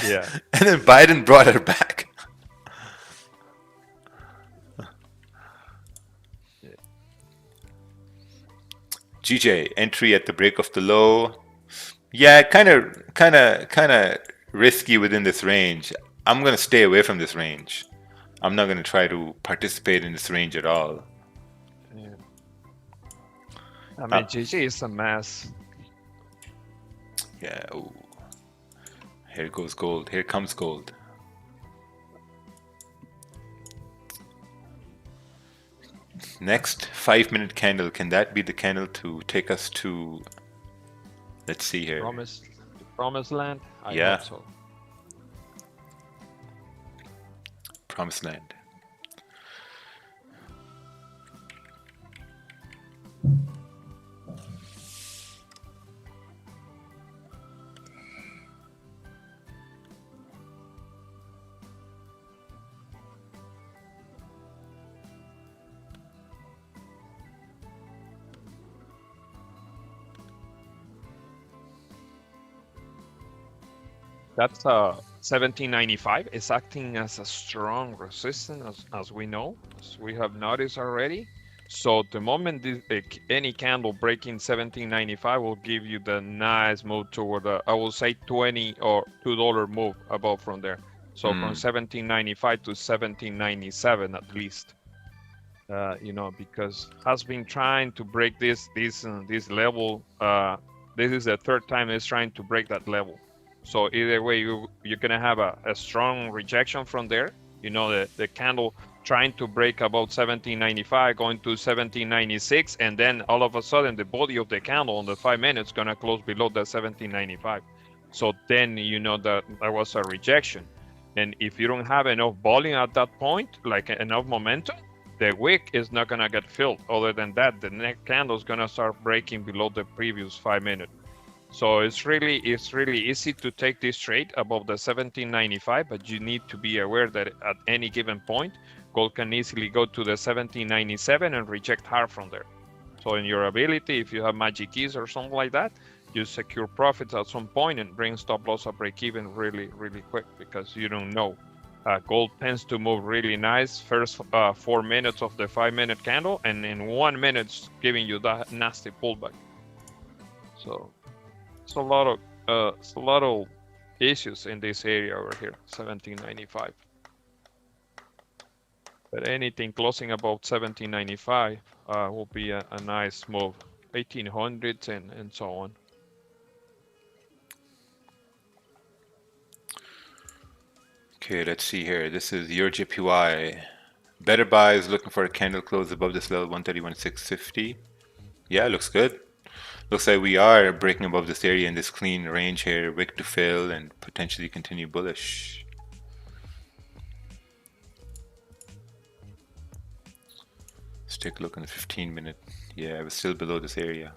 Yeah. And then Biden brought her back. GJ, entry at the break of the low. Yeah, kind of risky within this range. I'm going to stay away from this range. I'm not going to try to participate in this range at all. Yeah. I mean, GG is a mess. Yeah. Ooh. Here goes gold. Here comes gold. Next 5-minute candle. Can that be the candle to take us to? Let's see here. Promised land. I hope so. Promised land. That's 1795. It's acting as a strong resistance, as we know, as we have noticed already. So the moment any candle breaking 1795 will give you the nice move toward the, I will say 20 or $2 move above from there. So from 1795 to 1797 at least. You know, because has been trying to break this level. This is the third time it's trying to break that level. So either way, you're gonna have a strong rejection from there. You know, the candle trying to break about 1795, going to 1796, and then all of a sudden the body of the candle on the 5 minutes gonna close below the 1795. So then you know that there was a rejection. And if you don't have enough volume at that point, like enough momentum, the wick is not gonna get filled. Other than that, the next candle is gonna start breaking below the previous 5 minute. So it's really easy to take this trade above the 1795, but you need to be aware that at any given point, gold can easily go to the 1797 and reject hard from there. So in your ability, if you have magic keys or something like that, you secure profits at some point and bring stop loss at break even really quick, because you don't know. Gold tends to move really nice first 4 minutes of the 5 minute candle, and in 1 minute giving you that nasty pullback. So it's a lot of issues in this area over here, 1795. But anything closing above 1795 will be a nice move. 1800s and so on. Okay, let's see here. This is your JPY. Better buys looking for a candle close above this level, 131.650. Yeah, looks good. Looks like we are breaking above this area in this clean range here, wick to fill and potentially continue bullish. Let's take a look on the 15 minute. Yeah, we're still below this area.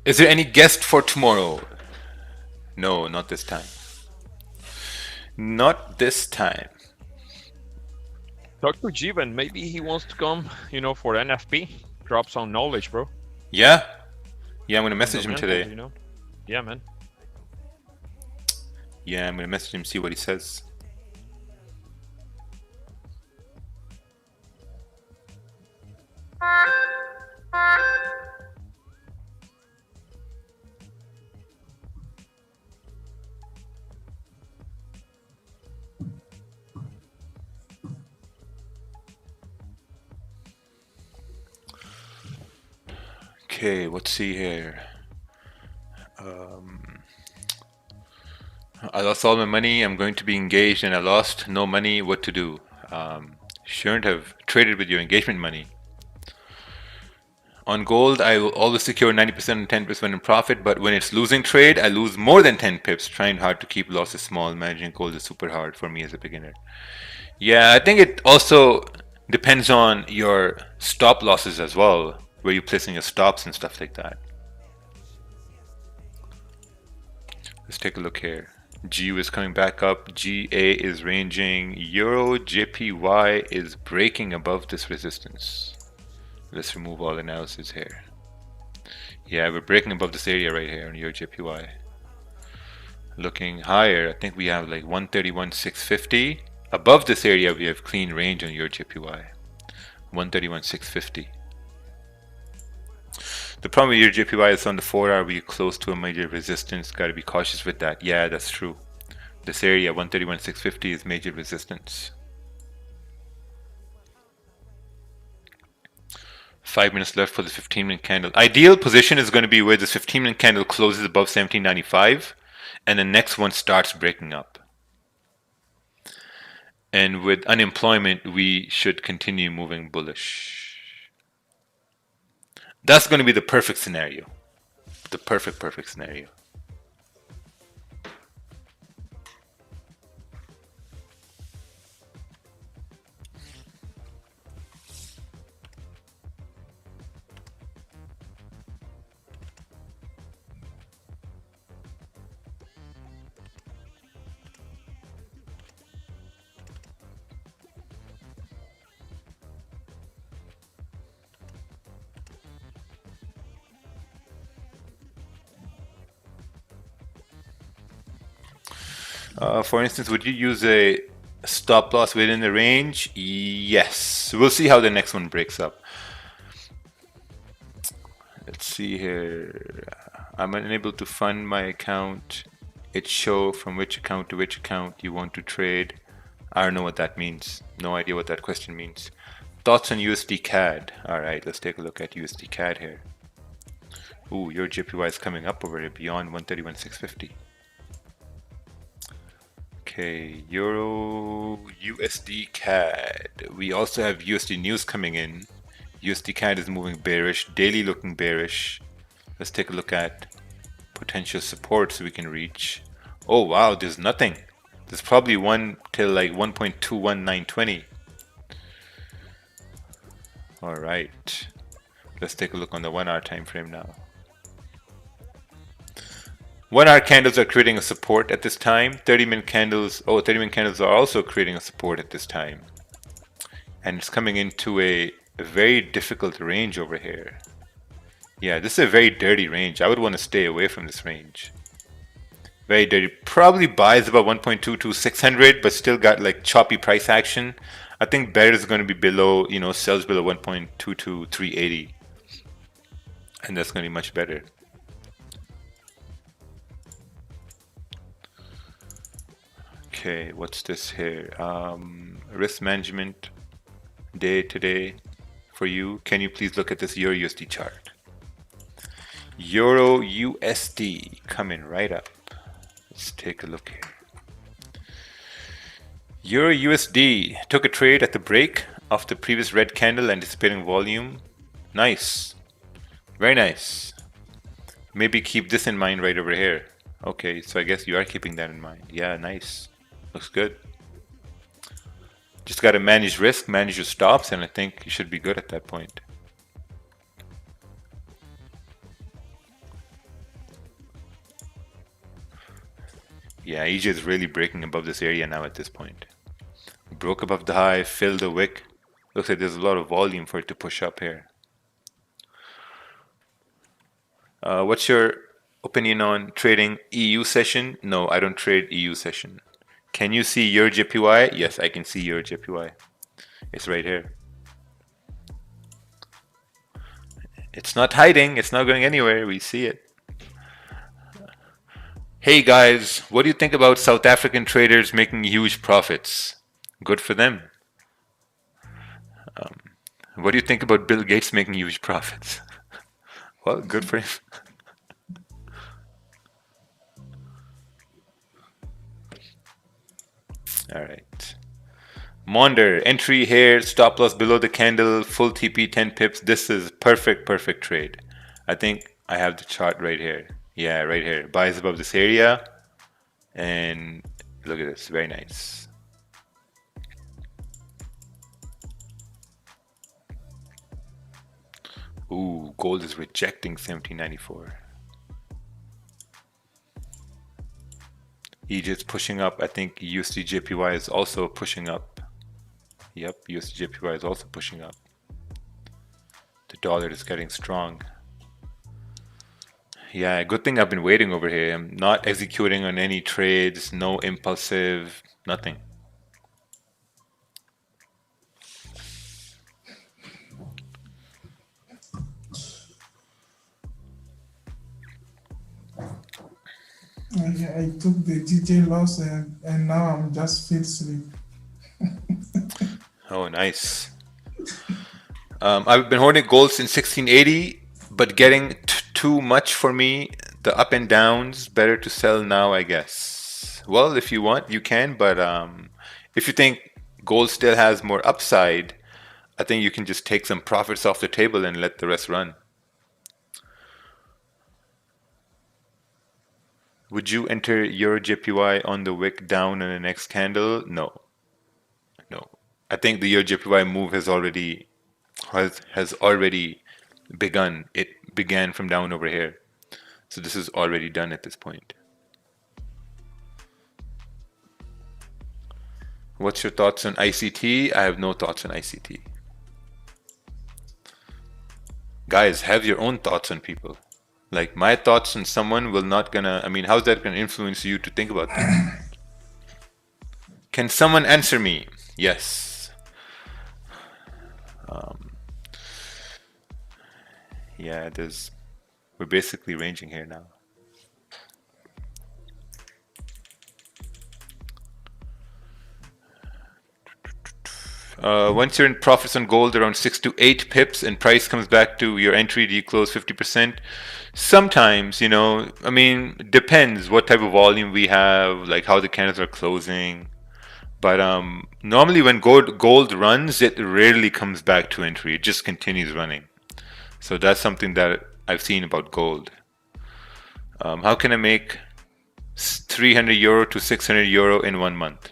Is there any guest for tomorrow? No, not this time. Not this time. Talk to Jivan. Maybe he wants to come, you know, for NFP. Drop some knowledge, bro. Yeah? Yeah, I'm gonna message him today. You know? Yeah, man. Yeah, I'm gonna message him, see what he says. Okay, let's see here. I lost all my money. I'm going to be engaged and I lost no money. What to do? Shouldn't have traded with your engagement money. On gold, I will always secure 90% and 10% in profit, but when it's losing trade, I lose more than 10 pips. Trying hard to keep losses small. Managing gold is super hard for me as a beginner. Yeah, I think it also depends on your stop losses as well, where you're placing your stops and stuff like that. Let's take a look here. GU is coming back up. GA is ranging. Euro JPY is breaking above this resistance. Let's remove all analysis here. Yeah, we're breaking above this area right here on Euro JPY. Looking higher, I think we have like 131.650. Above this area, we have clean range on Euro JPY. 131.650. The problem with your JPY is on the 4-hour, we're close to a major resistance. Got to be cautious with that. Yeah, that's true. This area, 131.650, is major resistance. 5 minutes left for the 15-minute candle. Ideal position is going to be where this 15-minute candle closes above 1795, and the next one starts breaking up. And with unemployment, we should continue moving bullish. That's going to be the perfect scenario. The perfect scenario. For instance, would you use a stop loss within the range? Yes. We'll see how the next one breaks up. Let's see here. I'm unable to fund my account it show from which account to which account you want to trade. I don't know what that means. No idea what that question means. Thoughts on USD CAD. All right, let's take a look at USD CAD here. Ooh, your JPY is coming up over here beyond 131,650. Okay, Euro USD CAD. We also have USD news coming in. USD CAD is moving bearish, daily looking bearish. Let's take a look at potential supports we can reach. Oh wow, there's nothing. There's probably one till like 1.21920. All right, let's take a look on the 1 hour time frame now. 1 hour candles are creating a support at this time. 30-minute candles, 30-minute candles are also creating a support at this time. And it's coming into a very difficult range over here. Yeah, this is a very dirty range. I would want to stay away from this range. Very dirty. Probably buys about 1.22600, but still got like choppy price action. I think better is going to be below, you know, sells below 1.22380. And that's going to be much better. Okay, what's this here? Risk management day today for you. Can you please look at this Euro USD chart? Euro USD coming right up. Let's take a look here. Euro USD took a trade at the break of the previous red candle, anticipating volume. Nice. Very nice. Maybe keep this in mind right over here. Okay, so I guess you are keeping that in mind. Yeah, nice. Looks good. Just got to manage risk, manage your stops, and I think you should be good at that point. Yeah, EJ is really breaking above this area now at this point. Broke above the high, filled the wick. Looks like there's a lot of volume for it to push up here. What's your opinion on trading EU session? No, I don't trade EU session. Can you see your JPY? Yes, I can see your JPY. It's right here. It's not hiding. It's not going anywhere. We see it. Hey guys, what do you think about South African traders making huge profits? Good for them. What do you think about Bill Gates making huge profits? Well, good for him. All right. Monder, entry here, stop loss below the candle, full TP 10 pips. This is perfect trade. I think I have the chart right here. Yeah, right here. Buys above this area. And look at this, very nice. Ooh, gold is rejecting 1794. Egypt's pushing up. I think USD JPY is also pushing up. Yep, USD JPY is also pushing up. The dollar is getting strong. Yeah, good thing I've been waiting over here. I'm not executing on any trades, no impulsive, nothing. I took the DJ loss and now I'm just feel sleep. Oh, nice. I've been holding gold since 1680, but getting too much for me. The up and downs, better to sell now, I guess. Well, if you want, you can, but if you think gold still has more upside, I think you can just take some profits off the table and let the rest run. Would you enter your JPY on the wick down in the next candle? No. No. I think the year JPY move has already begun. It began from down over here. So this is already done at this point. What's your thoughts on ICT? I have no thoughts on ICT. Guys, have your own thoughts on people. Like my thoughts on someone will not gonna, I mean, how's that gonna influence you to think about that? Can someone answer me? Yes. Yeah, we're basically ranging here now. Once you're in profits on gold around 6 to 8 pips and price comes back to your entry, do you close 50%? Sometimes, you know, I mean, depends what type of volume we have, like how the candles are closing. But normally when gold runs, it rarely comes back to entry. It just continues running. So that's something that I've seen about gold. How can I make 300 euro to 600 euro in 1 month?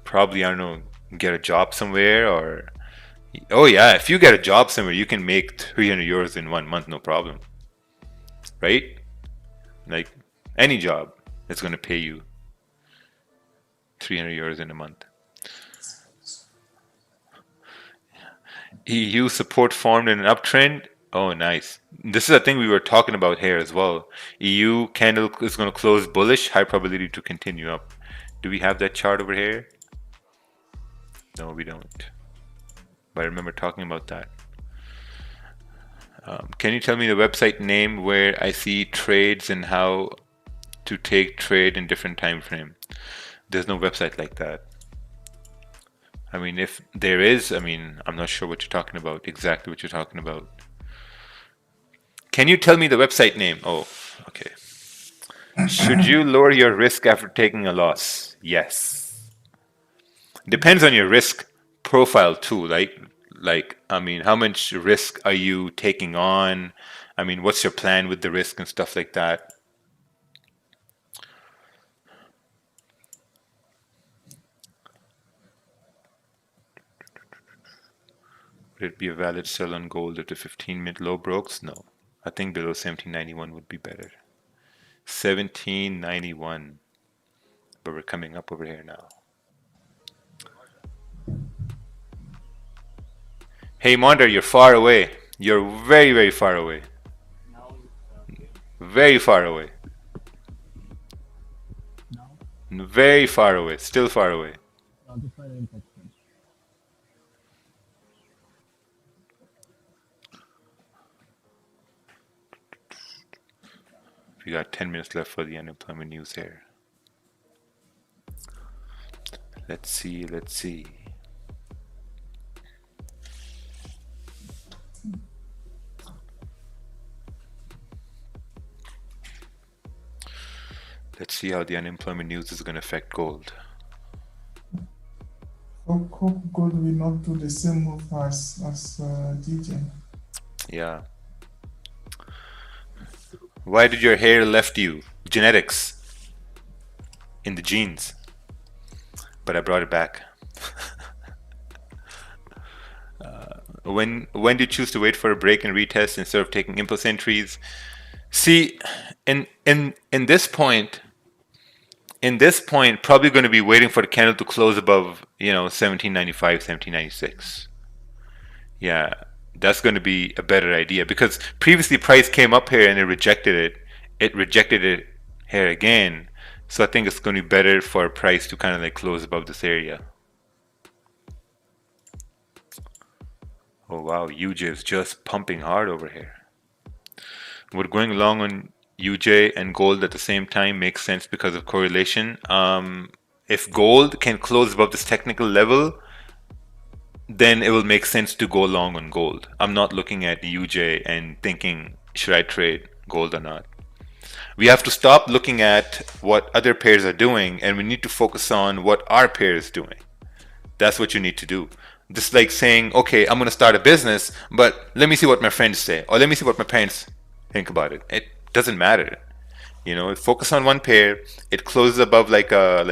Probably, I don't know, get a job somewhere or... Oh yeah, if you get a job somewhere, you can make 300 euros in 1 month, no problem. Right? Like any job that's going to pay you 300 euros in a month. EU support formed in an uptrend. Oh, nice. This is a thing we were talking about here as well. EU candle is going to close bullish, high probability to continue up. Do we have that chart over here? No, we don't. But I remember talking about that. Can you tell me the website name where I see trades and how to take trade in different time frame? There's no website like that. I mean, if there is, I mean, I'm not sure what you're talking about, exactly what you're talking about. Can you tell me the website name? Oh, okay. Should you lower your risk after taking a loss? Yes. Depends on your risk profile too. Like, I mean, how much risk are you taking on? I mean, what's your plan with the risk and stuff like that? Would it be a valid sell on gold if the 15-minute low breaks? No. I think below 1791 would be better. 1791. But we're coming up over here now. Hey Monder, you're far away. You're very, very far away. Very far away. Very far away. Still far away. We got 10 minutes left for the unemployment news here. Let's see, let's see. Let's see how the unemployment news is going to affect gold. Hope gold will not do the same move as DJ. Yeah. Why did your hair left you? Genetics. In the genes. But I brought it back. When do you choose to wait for a break and retest instead of taking impulse entries? See, in this point, probably going to be waiting for the candle to close above, you know, 1795, 1796. Yeah, that's going to be a better idea because previously price came up here and it rejected it. It rejected it here again. So I think it's going to be better for price to kind of like close above this area. Oh wow, UJ is just pumping hard over here. Would going long on UJ and gold at the same time makes sense because of correlation. If gold can close above this technical level, then it will make sense to go long on gold. I'm not looking at UJ and thinking, should I trade gold or not? We have to stop looking at what other pairs are doing and we need to focus on what our pair is doing. That's what you need to do. Just like saying, okay, I'm going to start a business, but let me see what my friends say, or let me see what my parents think about it. It doesn't matter. You know, focus on one pair. It closes above like a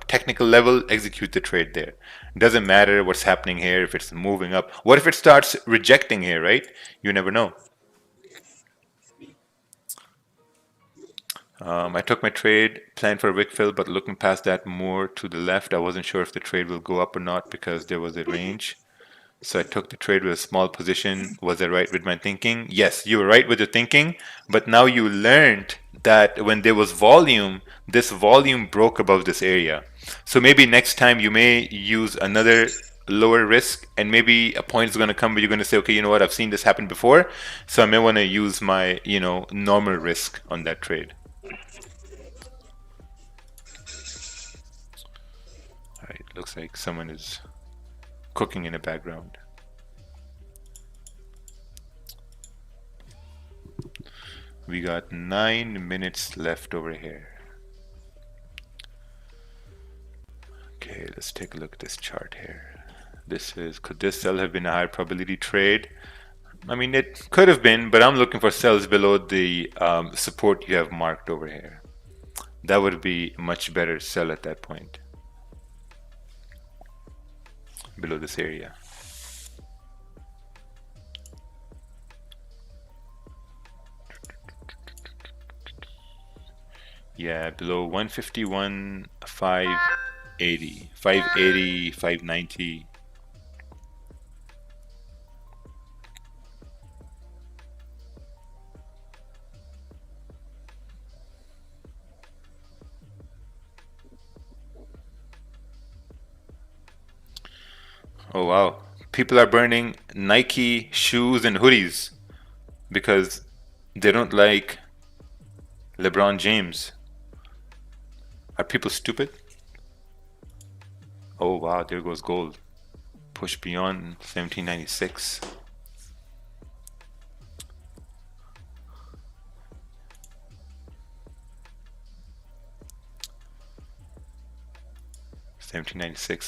technical level. Execute the trade there. It doesn't matter what's happening here. If it's moving up, what if it starts rejecting here? Right? You never know. I took my trade, planned for a wick fill, but looking past that more to the left, I wasn't sure if the trade will go up or not because there was a range. So I took the trade with a small position. Was I right with my thinking? Yes, you were right with your thinking, but now you learned that when there was volume, this volume broke above this area. So maybe next time you may use another lower risk, and maybe a point is going to come where you're going to say, okay, you know what, I've seen this happen before, so I may want to use my, you know, normal risk on that trade. Looks like someone is cooking in the background. We got 9 minutes left over here. Okay, let's take a look at this chart here. Could this sell have been a high probability trade? I mean, it could have been, but I'm looking for sells below the support you have marked over here. That would be a much better sell at that point. Below this area. Yeah, below 151, 580, 580, 590. Oh wow, people are burning Nike shoes and hoodies because they don't like LeBron James. Are people stupid? Oh wow, there goes gold. Push beyond 1796.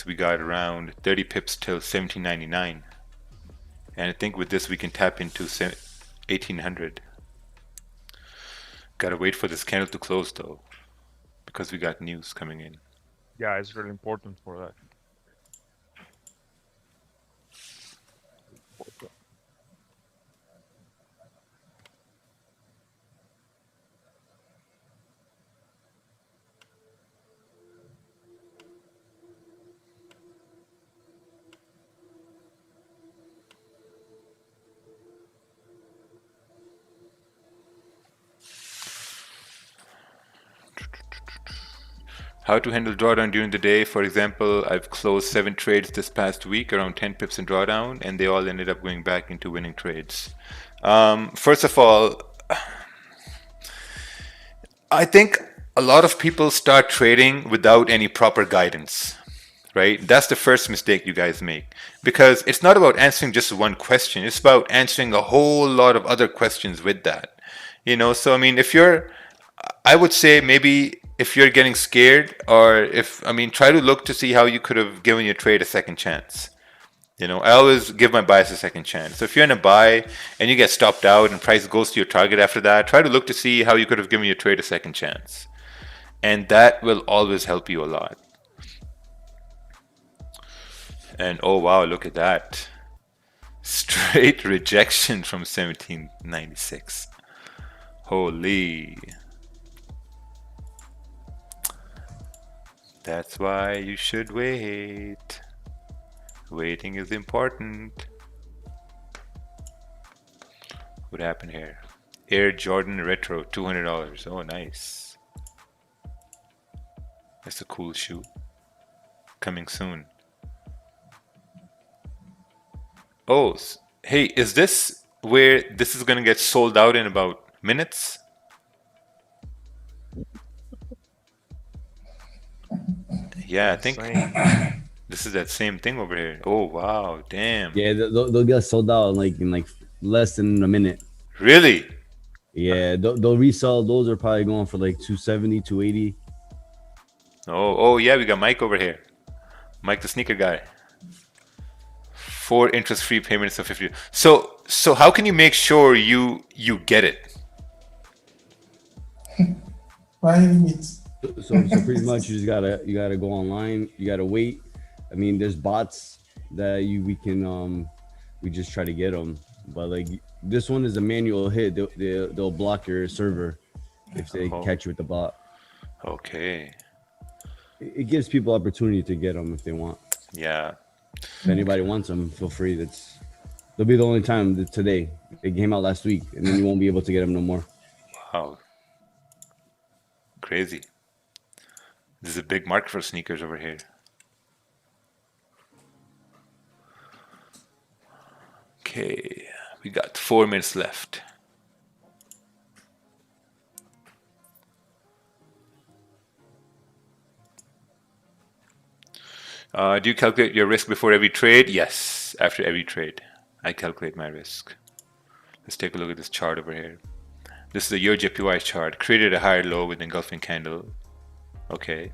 We got around 30 pips till 1799, and I think with this we can tap into 1800. Gotta wait for this candle to close though, because we got news coming in. Yeah, it's really important for that. How to handle drawdown during the day. For example, I've closed 7 trades this past week, around 10 pips in drawdown, and they all ended up going back into winning trades. First of all, I think a lot of people start trading without any proper guidance, right? That's the first mistake you guys make, because it's not about answering just one question. It's about answering a whole lot of other questions with that. You know, so I mean, I would say maybe if you're getting scared, or try to look to see how you could have given your trade a second chance. You know, I always give my bias a second chance. So if you're in a buy and you get stopped out and price goes to your target after that, try to look to see how you could have given your trade a second chance. And that will always help you a lot. And oh wow, look at that. Straight rejection from 1796. Holy. That's why you should wait. Waiting is important. What happened here? Air Jordan Retro, $200. Oh, nice. That's a cool shoe. Coming soon. Oh, hey, is this where this is gonna get sold out in about minutes? Yeah, I think this is that same thing over here. Oh wow, damn. Yeah, they'll get sold out in like less than a minute. Really? Yeah, they'll resell. Those are probably going for like 270, 280. Oh yeah, we got Mike over here. Mike the sneaker guy. 4 interest-free payments of 50. So how can you make sure you get it? Why limit? So pretty much you gotta go online. You gotta wait. I mean, there's bots that we just try to get them, but like this one is a manual hit. They'll block your server if they catch you with the bot. Okay. It gives people opportunity to get them if they want. Yeah. If anybody wants them, feel free. They'll be the only time today. It came out last week, and then you won't be able to get them no more. Wow. Crazy. This is a big market for sneakers over here. Okay, we got 4 minutes left. Do you calculate your risk before every trade? Yes, after every trade, I calculate my risk. Let's take a look at this chart over here. This is a year JPY chart. Created a higher low with engulfing candle. Okay.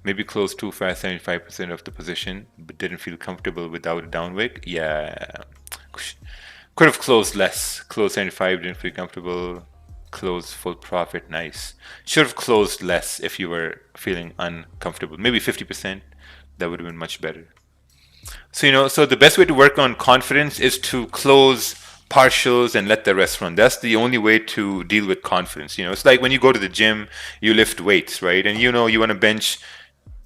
Maybe closed too fast, 75% of the position, but didn't feel comfortable without a downwick. Yeah. Could have closed less. Closed 75, didn't feel comfortable. Closed full profit, nice. Should have closed less if you were feeling uncomfortable. Maybe 50%. That would have been much better. So, so the best way to work on confidence is to close partials and let the rest run. That's the only way to deal with confidence. It's like when you go to the gym, you lift weights, right? And you want to bench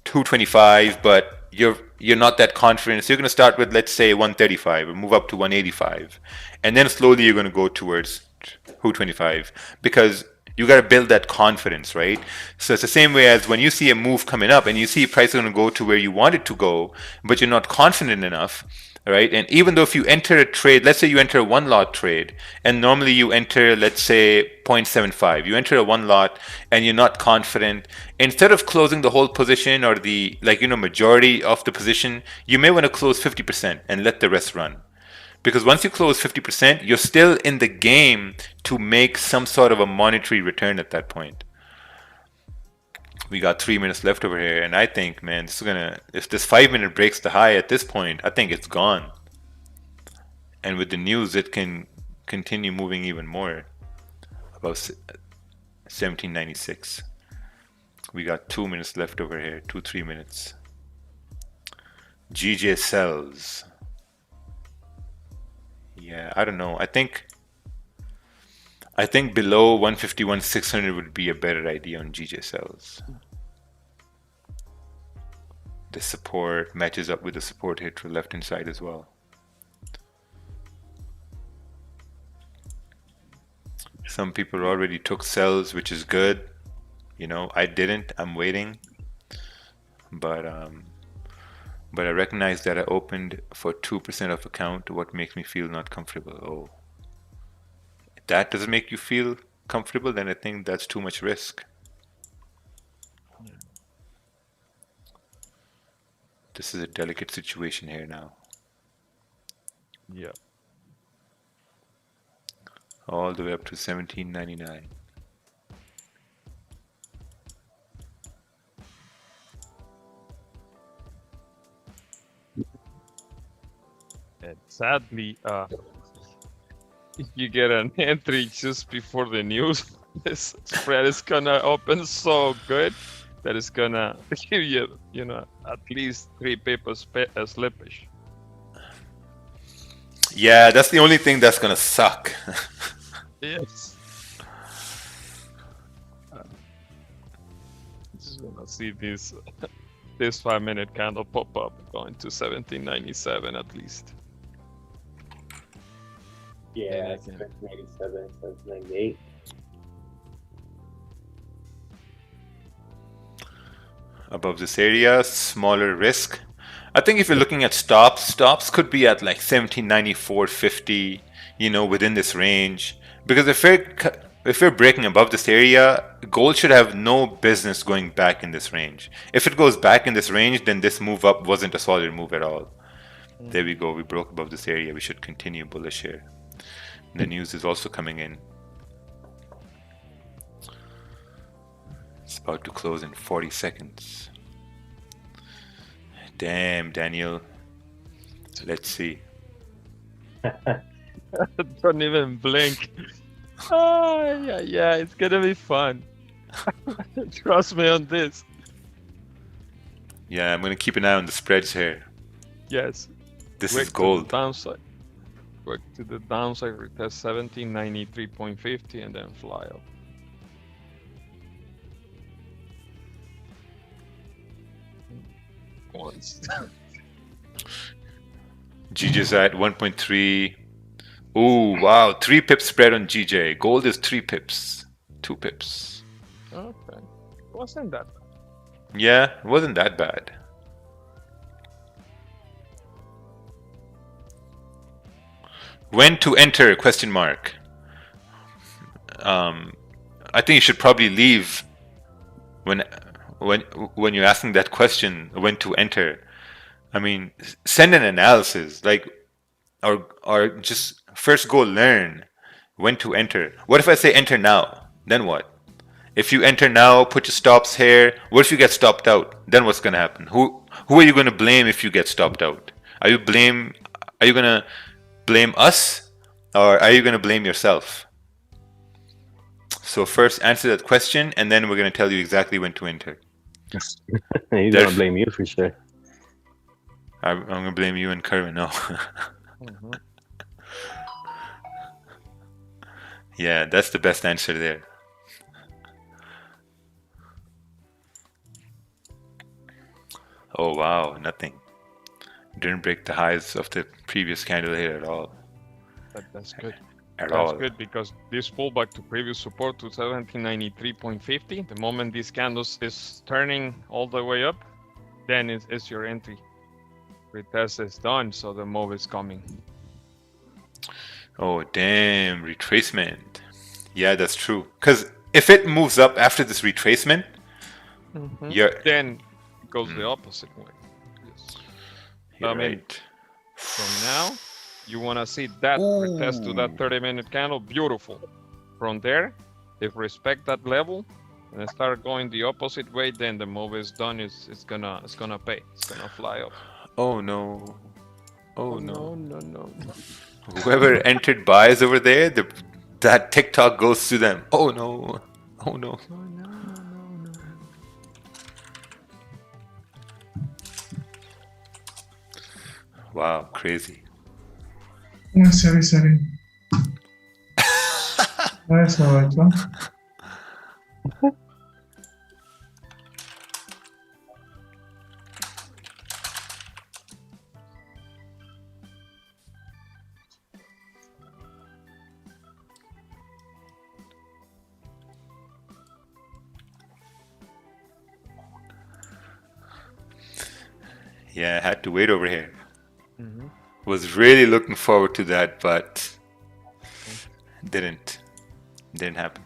225, but you're not that confident. So you're going to start with, let's say, 135 or move up to 185. And then slowly you're going to go towards 225 because you got to build that confidence, right? So it's the same way as when you see a move coming up and you see price is going to go to where you want it to go, but you're not confident enough, right? And even though if you enter a trade, let's say you enter a one lot trade, and normally you enter, let's say 0.75, you enter a one lot and you're not confident, instead of closing the whole position or the majority of the position, you may want to close 50% and let the rest run. Because once you close 50%, you're still in the game to make some sort of a monetary return at that point. We got 3 minutes left over here, and I think, man, if this 5 minute breaks the high at this point, I think it's gone. And with the news, it can continue moving even more. About 1796. We got 2 minutes left over here, 3 minutes. GJ sells. Yeah, I don't know. I think below 151,600 would be a better idea on GJ sells. The support matches up with the support hit to the left hand side as well. Some people already took sells, which is good. I didn't. I'm waiting. But I recognize that I opened for 2% of account. What makes me feel not comfortable? Oh, if that doesn't make you feel comfortable, then I think that's too much risk. This is a delicate situation here now. Yeah. All the way up to 1799. And sadly, if you get an entry just before the news, this spread is gonna open so good that it's gonna give you, at least 3 pips slippage. Yeah, that's the only thing that's gonna suck. Yes. Just gonna see this 5 minute candle pop up going to 1797 at least. Yeah, 1787, 1798. Above this area, smaller risk. I think if you're looking at stops could be at like 1794.50, within this range. Because if we're breaking above this area, gold should have no business going back in this range. If it goes back in this range, then this move up wasn't a solid move at all. There we go. We broke above this area. We should continue bullish here. The news is also coming in. It's about to close in 40 seconds. Damn, Daniel. Let's see. Don't even blink. Oh, yeah, it's gonna be fun. Trust me on this. Yeah, I'm gonna keep an eye on the spreads here. Yes. This is gold. To the downside. Work to the downside, retest 1793.50 and then fly up. Once. GJ's at 1.3. Ooh, wow. 3 pips spread on GJ. Gold is 3 pips. 2 pips. Okay. Wasn't that bad. Yeah, it wasn't that bad. When to enter? Question mark. I think you should probably leave when you're asking that question. When to enter? I mean, send an analysis, like, or just first go learn when to enter. What if I say enter now? Then what? If you enter now, put your stops here. What if you get stopped out? Then what's gonna happen? Who are you gonna blame if you get stopped out? Are you gonna blame us, or are you gonna blame yourself? So first answer that question, and then we're gonna tell you exactly when to enter. He's gonna blame you for sure. I'm gonna blame you and Kerwin. No. Yeah, that's the best answer there. Oh wow, nothing. Didn't break the highs of the previous candle here at all. That's good. That's good because this pullback to previous support to 1793.50. The moment this candle is turning all the way up, then it's your entry. Retest is done, so the move is coming. Oh damn, retracement. Yeah, that's true. Because if it moves up after this retracement, then it goes the opposite way. Yes. You're mean, right. from now, you want to see that retest to that 30-minute candle. Beautiful. From there, if respect that level and start going the opposite way, then the move is done. It's gonna pay. It's gonna fly up. Oh no. Oh no. No. Whoever entered buys over there, that TikTok goes to them. Oh no. Oh no. No. Wow, crazy. Oh, sorry. That's all right, huh? Yeah, I had to wait over here. Was really looking forward to that, but didn't happen.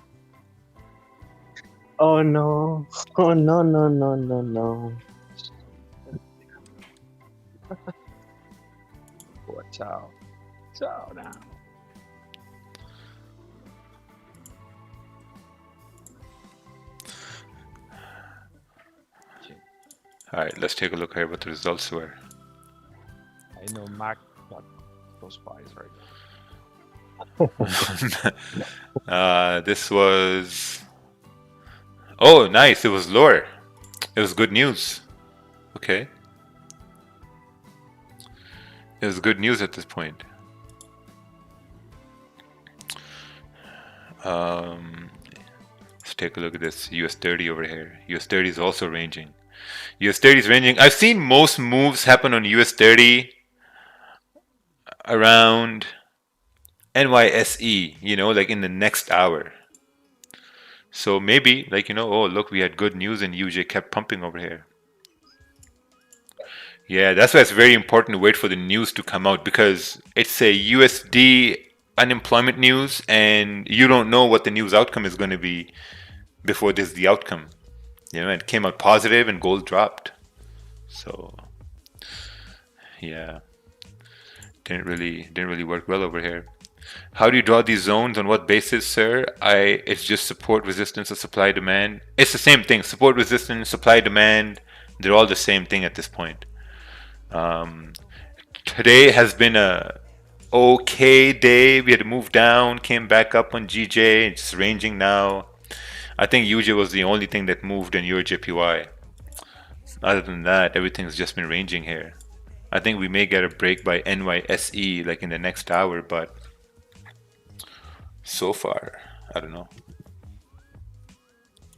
Oh no. Oh no. Watch out. Ciao now. All right, let's take a look here what the results were. I know Mac got those buys right. This was... Oh, nice. It was lower. It was good news. Okay. It was good news at this point. Let's take a look at this US 30 over here. US 30 is also ranging. US 30 is ranging. I've seen most moves happen on US 30 around NYSE, like in the next hour. So maybe, oh, look, we had good news and UJ kept pumping over here. Yeah, that's why it's very important to wait for the news to come out, because it's a USD unemployment news and you don't know what the news outcome is going to be before this is the outcome. It came out positive and gold dropped. So, yeah. Didn't really work well over here. How do you draw these zones? On what basis, sir? It's just support, resistance, or supply, demand. It's the same thing. Support, resistance, supply, demand. They're all the same thing at this point. Today has been a okay day. We had to move down, came back up on GJ. It's ranging now. I think UJ was the only thing that moved in your JPY. Other than that, everything's just been ranging here. I think we may get a break by NYSE like in the next hour, but so far, I don't know.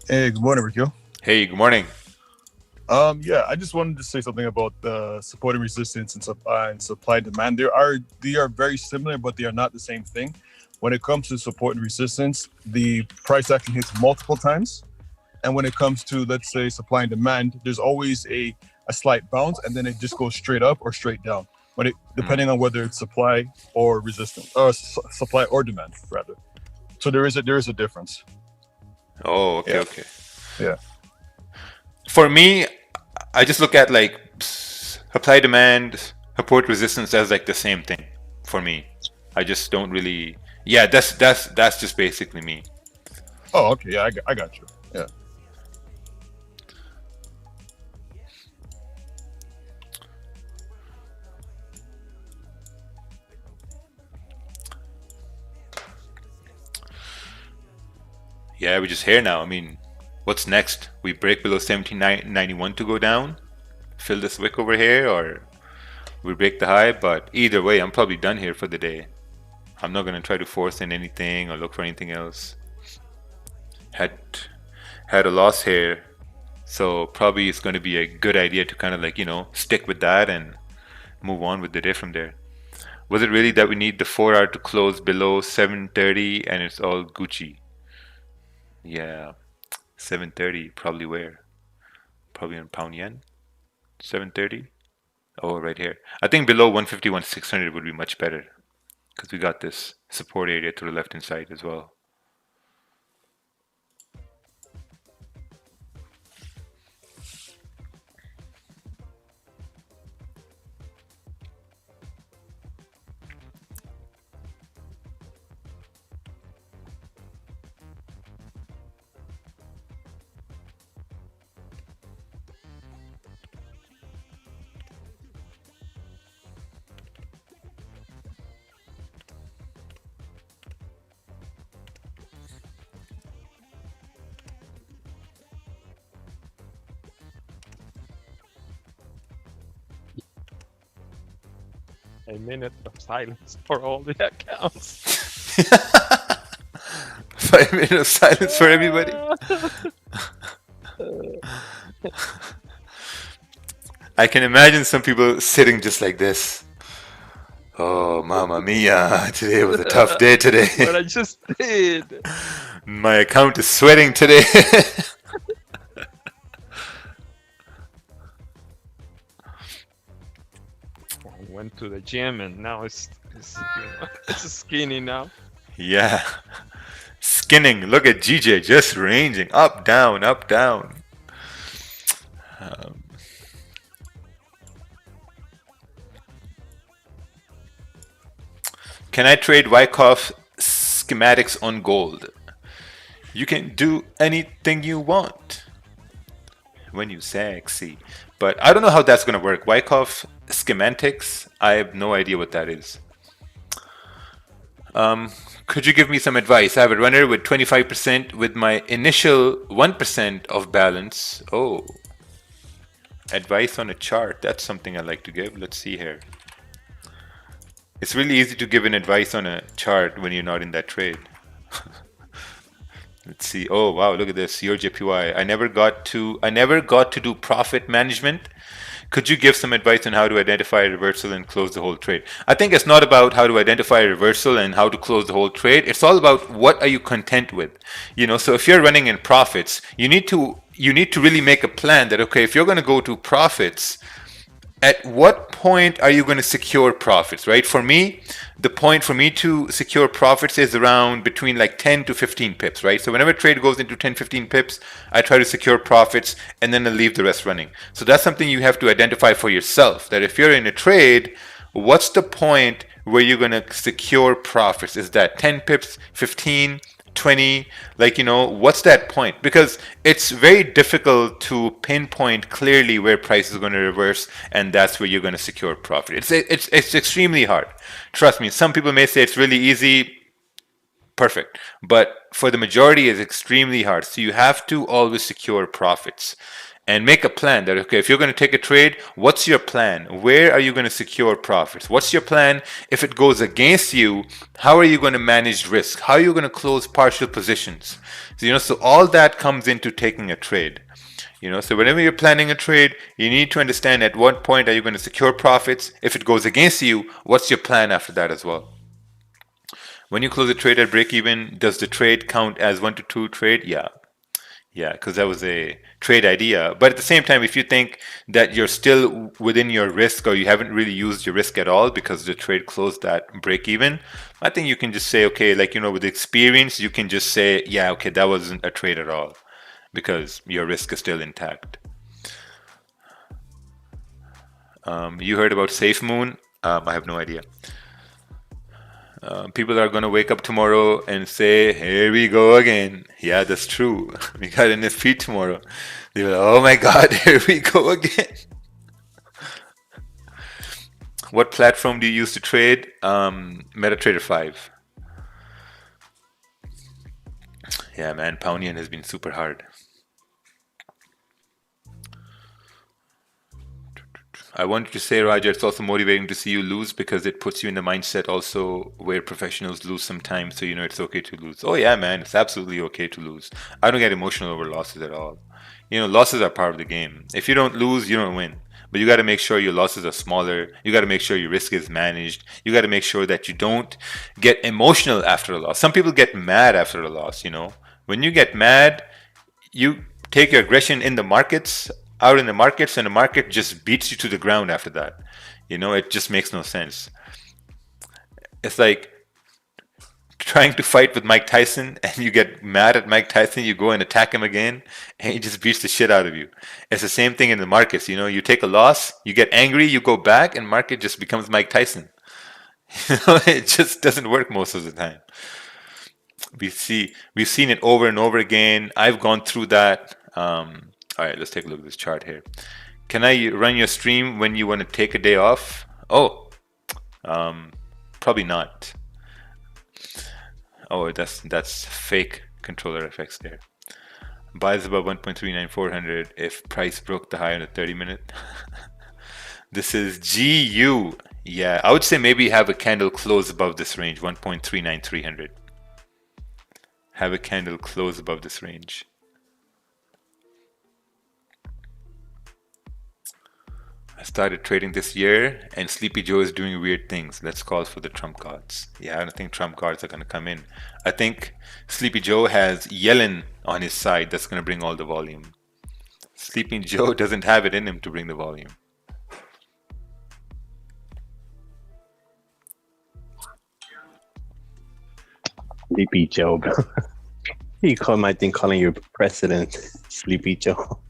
Hey, good morning, Rakeel. Hey, good morning. Yeah, I just wanted to say something about the support and resistance and supply demand. They are very similar, but they are not the same thing. When it comes to support and resistance, the price action hits multiple times. And when it comes to, let's say, supply and demand, there's always a slight bounce, and then it just goes straight up or straight down, depending on whether it's supply or resistance, or supply or demand, rather. So there is a difference. Oh, okay, okay. Yeah. For me, I just look at Supply demand, support resistance, that's like the same thing for me. I just don't really. Yeah, that's just basically me. Oh, okay. Yeah, I got you. Yeah. Yeah, we're just here now. I mean, what's next? We break below 1791 to go down, fill this wick over here, or we break the high. But either way, I'm probably done here for the day. I'm not gonna try to force in anything or look for anything else. Had a loss here, so probably it's going to be a good idea to kind of like, you know, stick with that and move on with the day from there. Was it really that we need the 4 hour to close below 730 and it's all Gucci? Yeah, 730 probably where? Probably on pound yen. 730. Oh, right here. I think below 151 600 would be much better because we got this support area to the left hand side as well. A minute of silence for all the accounts. 5 minutes of silence for everybody. I can imagine some people sitting just like this. Oh, mamma mia, today was a tough day today. What I just did. My account is sweating today. I went to the gym and now it's it's skinny now. Yeah. Skinning. Look at GJ just ranging. Up, down, up, down. Can I trade Wyckoff schematics on gold? You can do anything you want when you sexy. But I don't know how that's going to work. Wyckoff schematics, I have no idea what that is. Could you give me some advice? I have a runner with 25% with my initial 1% of balance. Oh, advice on a chart. That's something I like to give. Let's see here. It's really easy to give an advice on a chart when you're not in that trade. Let's see. Oh wow, look at this. Your JPY. I never got to do profit management. Could you give some advice on how to identify a reversal and close the whole trade? I think it's not about how to identify a reversal and how to close the whole trade. It's all about what are you content with. You know, so if you're running in profits, you need to really make a plan that, okay, if you're going to go to profits, at what point are you going to secure profits, right? For me, the point for me to secure profits is around between like 10 to 15 pips, right? So whenever a trade goes into 10, 15 pips, I try to secure profits and then I leave the rest running. So that's something you have to identify for yourself, that if you're in a trade, what's the point where you're going to secure profits? Is that 10 pips, 15, 20, like, you know, what's that point? Because it's very difficult to pinpoint clearly where price is going to reverse and that's where you're going to secure profit. It's extremely hard. Trust me, some people may say it's really easy. Perfect. But for the majority, it's extremely hard. So you have to always secure profits and make a plan that, okay, if you're going to take a trade, what's your plan? Where are you going to secure profits? What's your plan? If it goes against you, how are you going to manage risk? How are you going to close partial positions? So, you know, so all that comes into taking a trade. You know, so whenever you're planning a trade, you need to understand at what point are you going to secure profits? If it goes against you, what's your plan after that as well? When you close a trade at break even, does the trade count as 1 to 2 trade? Yeah. Yeah, because that was a trade idea. But at the same time, if you think that you're still within your risk or you haven't really used your risk at all because the trade closed at break even, I think you can just say, okay, like, you know, with experience, you can just say, yeah, okay, that wasn't a trade at all because your risk is still intact. You heard about Safe Moon? I have no idea. People are going to wake up tomorrow and say, here we go again. Yeah, that's true. We got in his feet tomorrow. They were like, oh my God, here we go again. What platform do you use to trade? MetaTrader 5. Yeah, man, Poundian has been super hard. I wanted to say, Raja, it's also motivating to see you lose because it puts you in the mindset also where professionals lose sometimes, so you know it's okay to lose. Oh yeah, man, it's absolutely okay to lose. I don't get emotional over losses at all. You know, losses are part of the game. If you don't lose, you don't win. But you got to make sure your losses are smaller. You got to make sure your risk is managed. You got to make sure that you don't get emotional after a loss. Some people get mad after a loss, you know. When you get mad, you take your aggression in the markets, out in the markets, and the market just beats you to the ground after that. You know, it just makes no sense. It's like trying to fight with Mike Tyson and you get mad at Mike Tyson, you go and attack him again, and he just beats the shit out of you. It's the same thing in the markets. You know, you take a loss, you get angry, you go back, and market just becomes Mike Tyson. You know, it just doesn't work most of the time. We've seen it over and over again. I've gone through that. All right, let's take a look at this chart here. Can I run your stream when you want to take a day off? Oh, probably not. Oh, that's fake controller effects there. Buys above 1.39400 if price broke the high on the 30-minute. This is GU. Yeah, I would say maybe have a candle close above this range, 1.39300. Have a candle close above this range. I started trading this year and Sleepy Joe is doing weird things. Let's call for the Trump cards. Yeah, I don't think Trump cards are going to come in. I think Sleepy Joe has Yellen on his side that's going to bring all the volume. Sleepy Joe doesn't have it in him to bring the volume. Sleepy Joe, bro. You might think calling you president Sleepy Joe.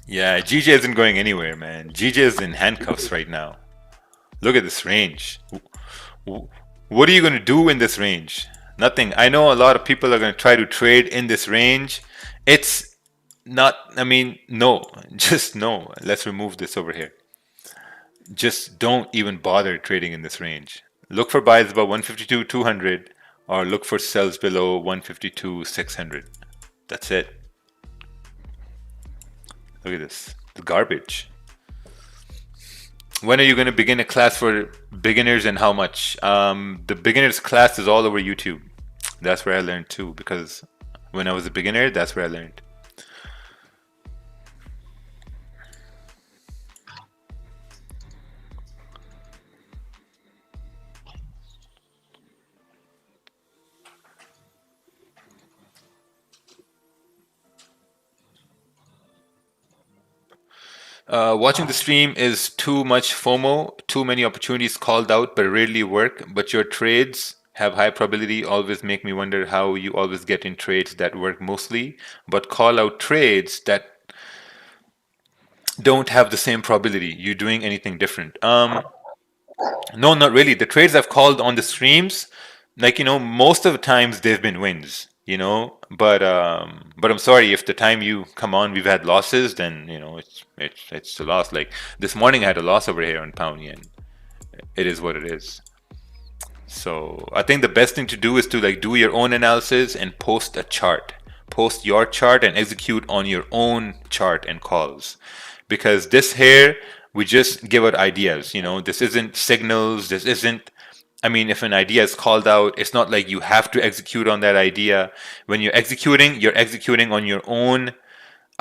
Yeah, GJ isn't going anywhere, man. GJ is in handcuffs right now. Look at this range. What are you going to do in this range? Nothing. I know a lot of people are going to try to trade in this range. It's not, I mean, no. Just no. Let's remove this over here. Just don't even bother trading in this range. Look for buys above 152.200 or look for sells below 152.600. That's it. Look at this. The garbage. When are you going to begin a class for beginners and how much? The beginners class is all over YouTube. That's where I learned too, because when I was a beginner, that's where I learned. Watching the stream is too much FOMO, too many opportunities called out but rarely work, but your trades have high probability. Always make me wonder how you always get in trades that work mostly, but call out trades that don't have the same probability. You doing anything different? No, not really. The trades I've called on the streams, like, you know, most of the times they've been wins. You know, but I'm sorry if the time you come on we've had losses, then you know it's a loss. Like this morning I had a loss over here on pound yen. It is what it is. So I think the best thing to do is to like do your own analysis and post a chart. Post your chart and execute on your own chart and calls. Because this here, we just give out ideas. You know, this isn't signals. This isn't, I mean, if an idea is called out, it's not like you have to execute on that idea. When you're executing on your own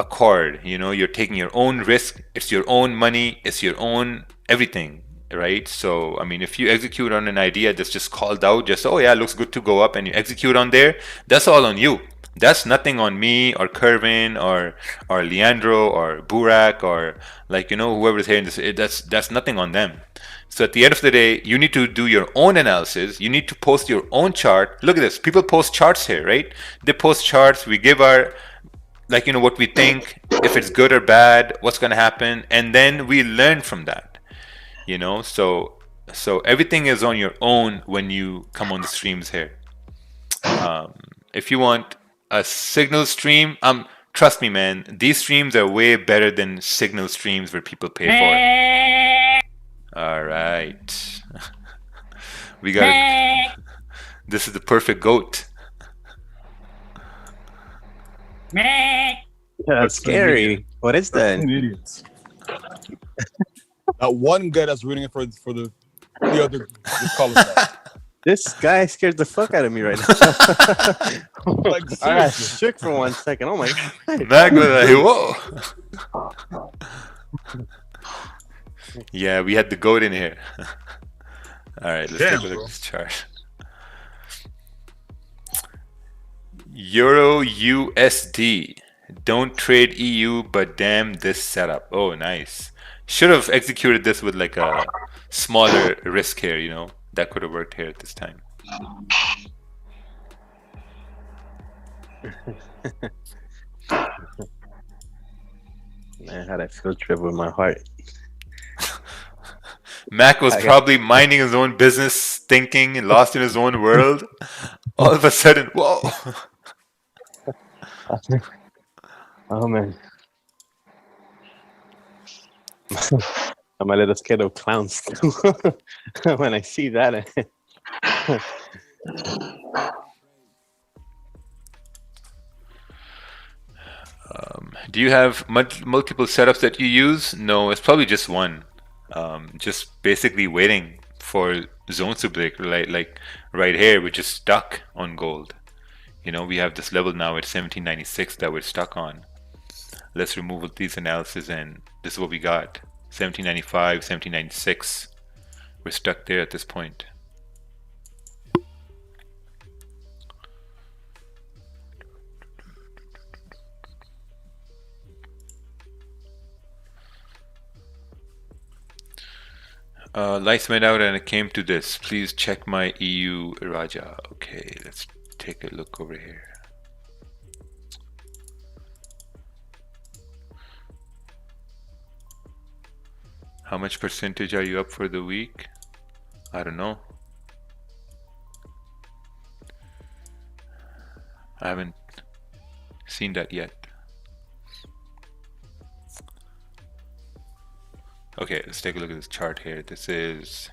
accord. You know, you're taking your own risk. It's your own money. It's your own everything, right? So, I mean, if you execute on an idea that's just called out, just, oh yeah, looks good to go up, and you execute on there, that's all on you. That's nothing on me or Kervin or Leandro or Burak or like, you know, whoever's here in this, that's nothing on them. So at the end of the day, you need to do your own analysis. You need to post your own chart. Look at this. People post charts here, right? They post charts. We give our like, you know, what we think, if it's good or bad, what's going to happen, and then we learn from that, you know. So everything is on your own when you come on the streams here. If you want a signal stream, trust me, man, these streams are way better than signal streams where people pay for it. All right. We got it. This is the perfect goat. Yeah, that's scary. What is that? Idiots. That one guy that's rooting for the other color. This guy scared the fuck out of me right now. Like, I got shook for 1 second. Oh my god. Mac was like, whoa. Yeah, we had the goat in here. All right, let's take a look at this chart. Euro USD. Don't trade EU, but damn this setup. Oh, nice. Should have executed this with like a smaller risk here, you know. That could have worked here at this time. Man, how that feel trip with my heart. Mac was probably minding his own business, thinking, and lost in his own world. All of a sudden, whoa. Oh man. I'm a little scared of clowns too. When I see that. Do you have multiple setups that you use? No, it's probably just one. Just basically waiting for zones to break. Like right here, we're just stuck on gold. You know, we have this level now at 1796 that we're stuck on. Let's remove these analysis, and this is what we got. 1795, 1796. We're stuck there at this point. Lights went out and it came to this. Please check my EU Raja. Okay, let's take a look over here. How much percentage are you up for the week? I don't know. I haven't seen that yet. Okay, let's take a look at this chart here. This is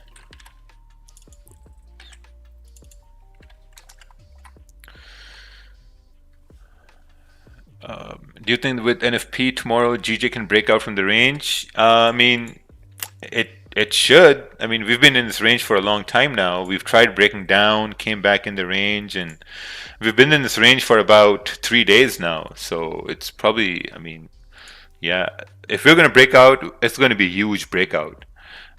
do you think with NFP tomorrow GJ can break out from the range? I mean, it should. I mean, we've been in this range for a long time now. We've tried breaking down, came back in the range, and we've been in this range for about 3 days now. So it's probably, I mean, yeah, if we're going to break out, it's going to be a huge breakout.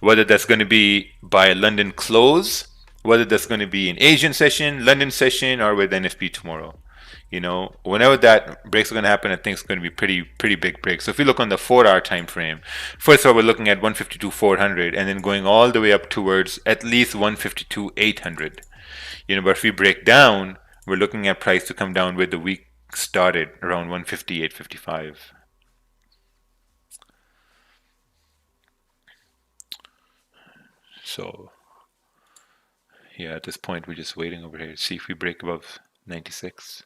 Whether that's going to be by London close, whether that's going to be an Asian session, London session, or with NFP tomorrow. You know, whenever that breaks are going to happen, I think it's going to be pretty big break. So if you look on the 4-hour time frame, first of all, we're looking at 152.400 and then going all the way up towards at least 152.800. You know, but if we break down, we're looking at price to come down where the week started around 158.55. So yeah, at this point, we're just waiting over here to see if we break above 96.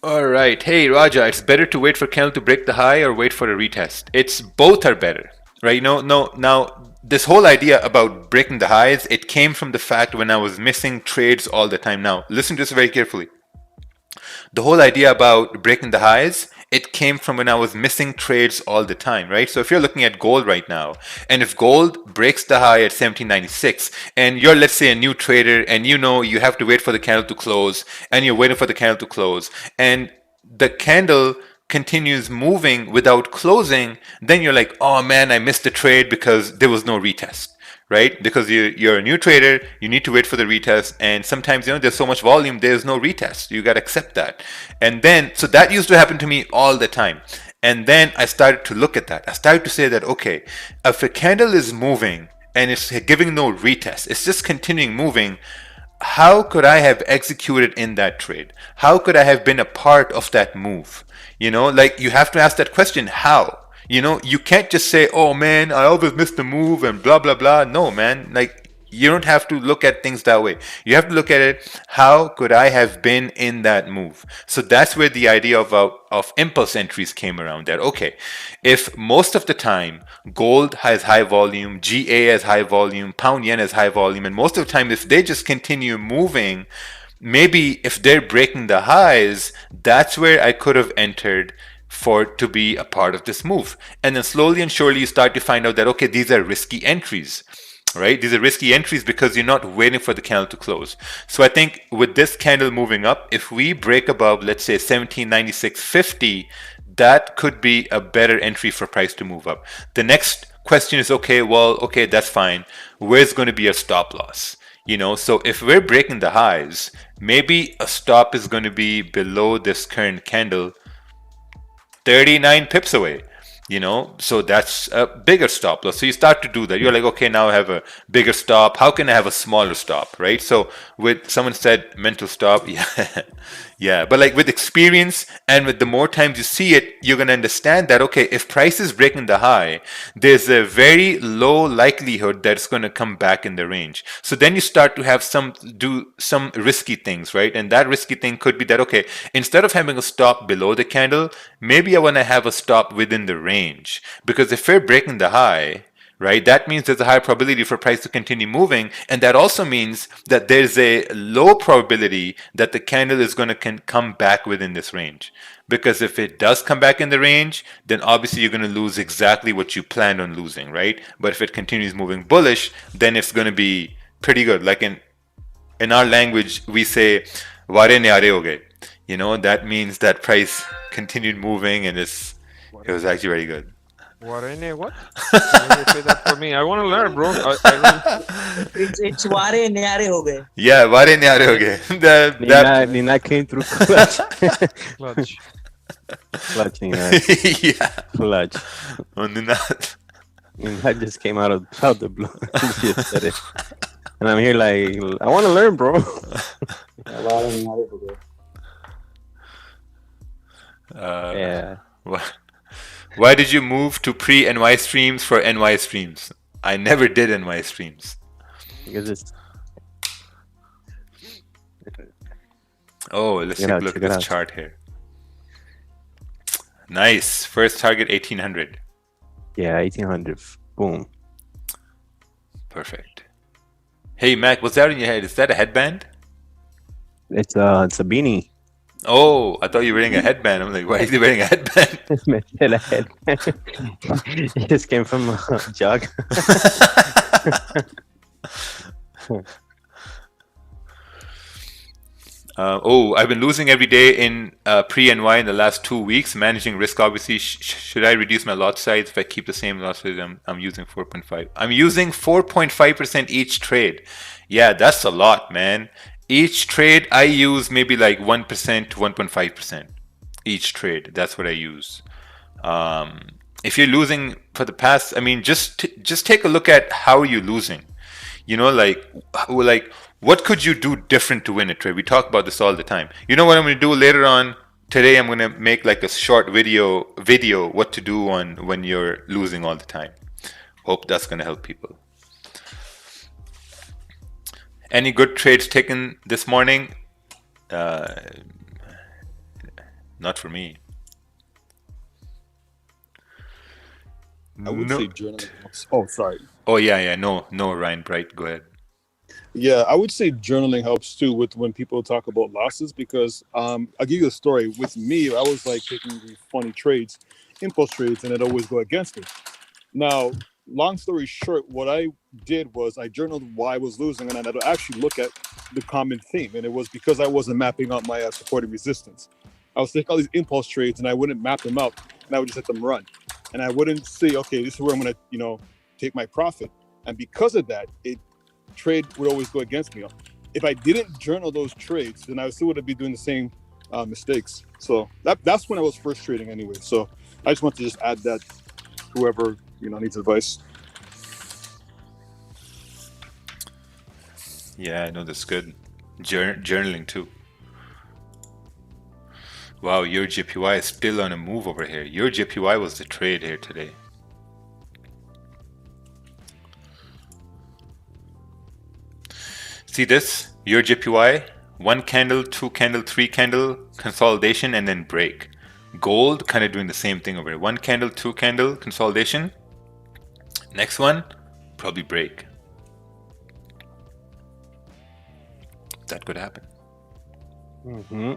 All right. Hey, Raja, it's better to wait for candle to break the high or wait for a retest. It's both are better, right? Now, this whole idea about breaking the highs, it came from the fact when I was missing trades all the time. Now, listen to this very carefully. The whole idea about breaking the highs, it came from when I was missing trades all the time, right? So if you're looking at gold right now, and if gold breaks the high at 1796, and you're, let's say, a new trader, and you know you have to wait for the candle to close, and you're waiting for the candle to close, and the candle continues moving without closing, then you're like, oh man, I missed the trade because there was no retest, right? Because you're a new trader, you need to wait for the retest, and sometimes there's so much volume, there's no retest. You got to accept that. And then so that used to happen to me all the time. And then I started to look at that. I started to say that, okay, if a candle is moving and it's giving no retest, it's just continuing moving, how could I have executed in that trade? How could I have been a part of that move? Like you have to ask that question, how? You can't just say, oh man, I always miss the move and blah, blah, blah. No, man. Like, you don't have to look at things that way. You have to look at it, how could I have been in that move? So that's where the idea of impulse entries came around. That, okay, if most of the time gold has high volume, GA has high volume, pound yen has high volume, and most of the time if they just continue moving, maybe if they're breaking the highs, that's where I could have entered to be a part of this move. And then slowly and surely you start to find out that, okay, these are risky entries, right? These are risky entries because you're not waiting for the candle to close. So I think with this candle moving up, if we break above, let's say 1796.50, that could be a better entry for price to move up. The next question is, okay, that's fine. Where's going to be a stop loss? So if we're breaking the highs, maybe a stop is going to be below this current candle, 39 pips away. So that's a bigger stop loss. So you start to do that. You're like, okay, now I have a bigger stop. How can I have a smaller stop, right? So with someone said mental stop, yeah. But like with experience and with the more times you see it, you're going to understand that, okay, if price is breaking the high, there's a very low likelihood that it's going to come back in the range. So then you start to have do some risky things, right? And that risky thing could be that, okay, instead of having a stop below the candle, maybe I want to have a stop within the range. Because if we're breaking the high, right, that means there's a high probability for price to continue moving, and that also means that there's a low probability that the candle is going to come back within this range. Because if it does come back in the range, then obviously you're going to lose exactly what you planned on losing, right? But if it continues moving bullish, then it's going to be pretty good. Like in our language, we say "Ware nyare ho gaye." That means that price continued moving and it was actually very good. What? Can you say that for me? I want to learn, bro. It's ware nyare ho gaye. Yeah, ware nyare ho gaye. Nina came through clutch. Clutch. Clutch, Nina. Yeah. Clutch. Oh, Nina. Nina just came out of the blue. Just said it. And I'm here like, I want to learn, bro. Yeah. Why did you move to pre-NY streams for NY streams? I never did NY streams. Because it's... Oh, let's take a look at this chart here. Nice. First target 1800. Yeah, 1800. Boom. Perfect. Hey, Mac, what's that in your head? Is that a headband? It's a beanie. Oh, I thought you were wearing a headband. I'm like, why is he wearing a headband? A headband. It just came from a jug. I've been losing every day in pre-NY in the last 2 weeks, managing risk, obviously. Should I reduce my lot size if I keep the same lot size? I'm using 4.5. I'm using 4.5% each trade. Yeah, that's a lot, man. Each trade, I use maybe like 1% to 1.5%. Each trade, that's what I use. If you're losing for the past, I mean, just take a look at how you're losing. Like what could you do different to win a trade? We talk about this all the time. You know what I'm going to do later on? Today I'm going to make like a short video what to do when you're losing all the time. Hope that's going to help people. Any good trades taken this morning? Not for me. I would say journaling. Oh, sorry. Oh, yeah. No, Ryan Bright, go ahead. Yeah, I would say journaling helps too with when people talk about losses because I'll give you a story. With me, I was like taking these funny trades, impulse trades, and it always go against me. Now, long story short, what I did was I journaled why I was losing, and I'd actually look at the common theme, and it was because I wasn't mapping out my support and resistance. I was taking all these impulse trades, and I wouldn't map them out, and I would just let them run, and I wouldn't say, okay, this is where I'm going to, take my profit. and because of that, trade would always go against me. If I didn't journal those trades, then I still would be doing the same mistakes. So that's when I was first trading anyway. So I just want to just add that to whoever needs advice. Yeah, I know that's good. Journaling too. Wow, your JPY is still on a move over here. Your JPY was the trade here today. See this? Your JPY, 1 candle, 2 candle, 3 candle, consolidation, and then break. Gold kind of doing the same thing over here. 1 candle, 2 candle, consolidation. Next one, probably break. That could happen. Mm-hmm.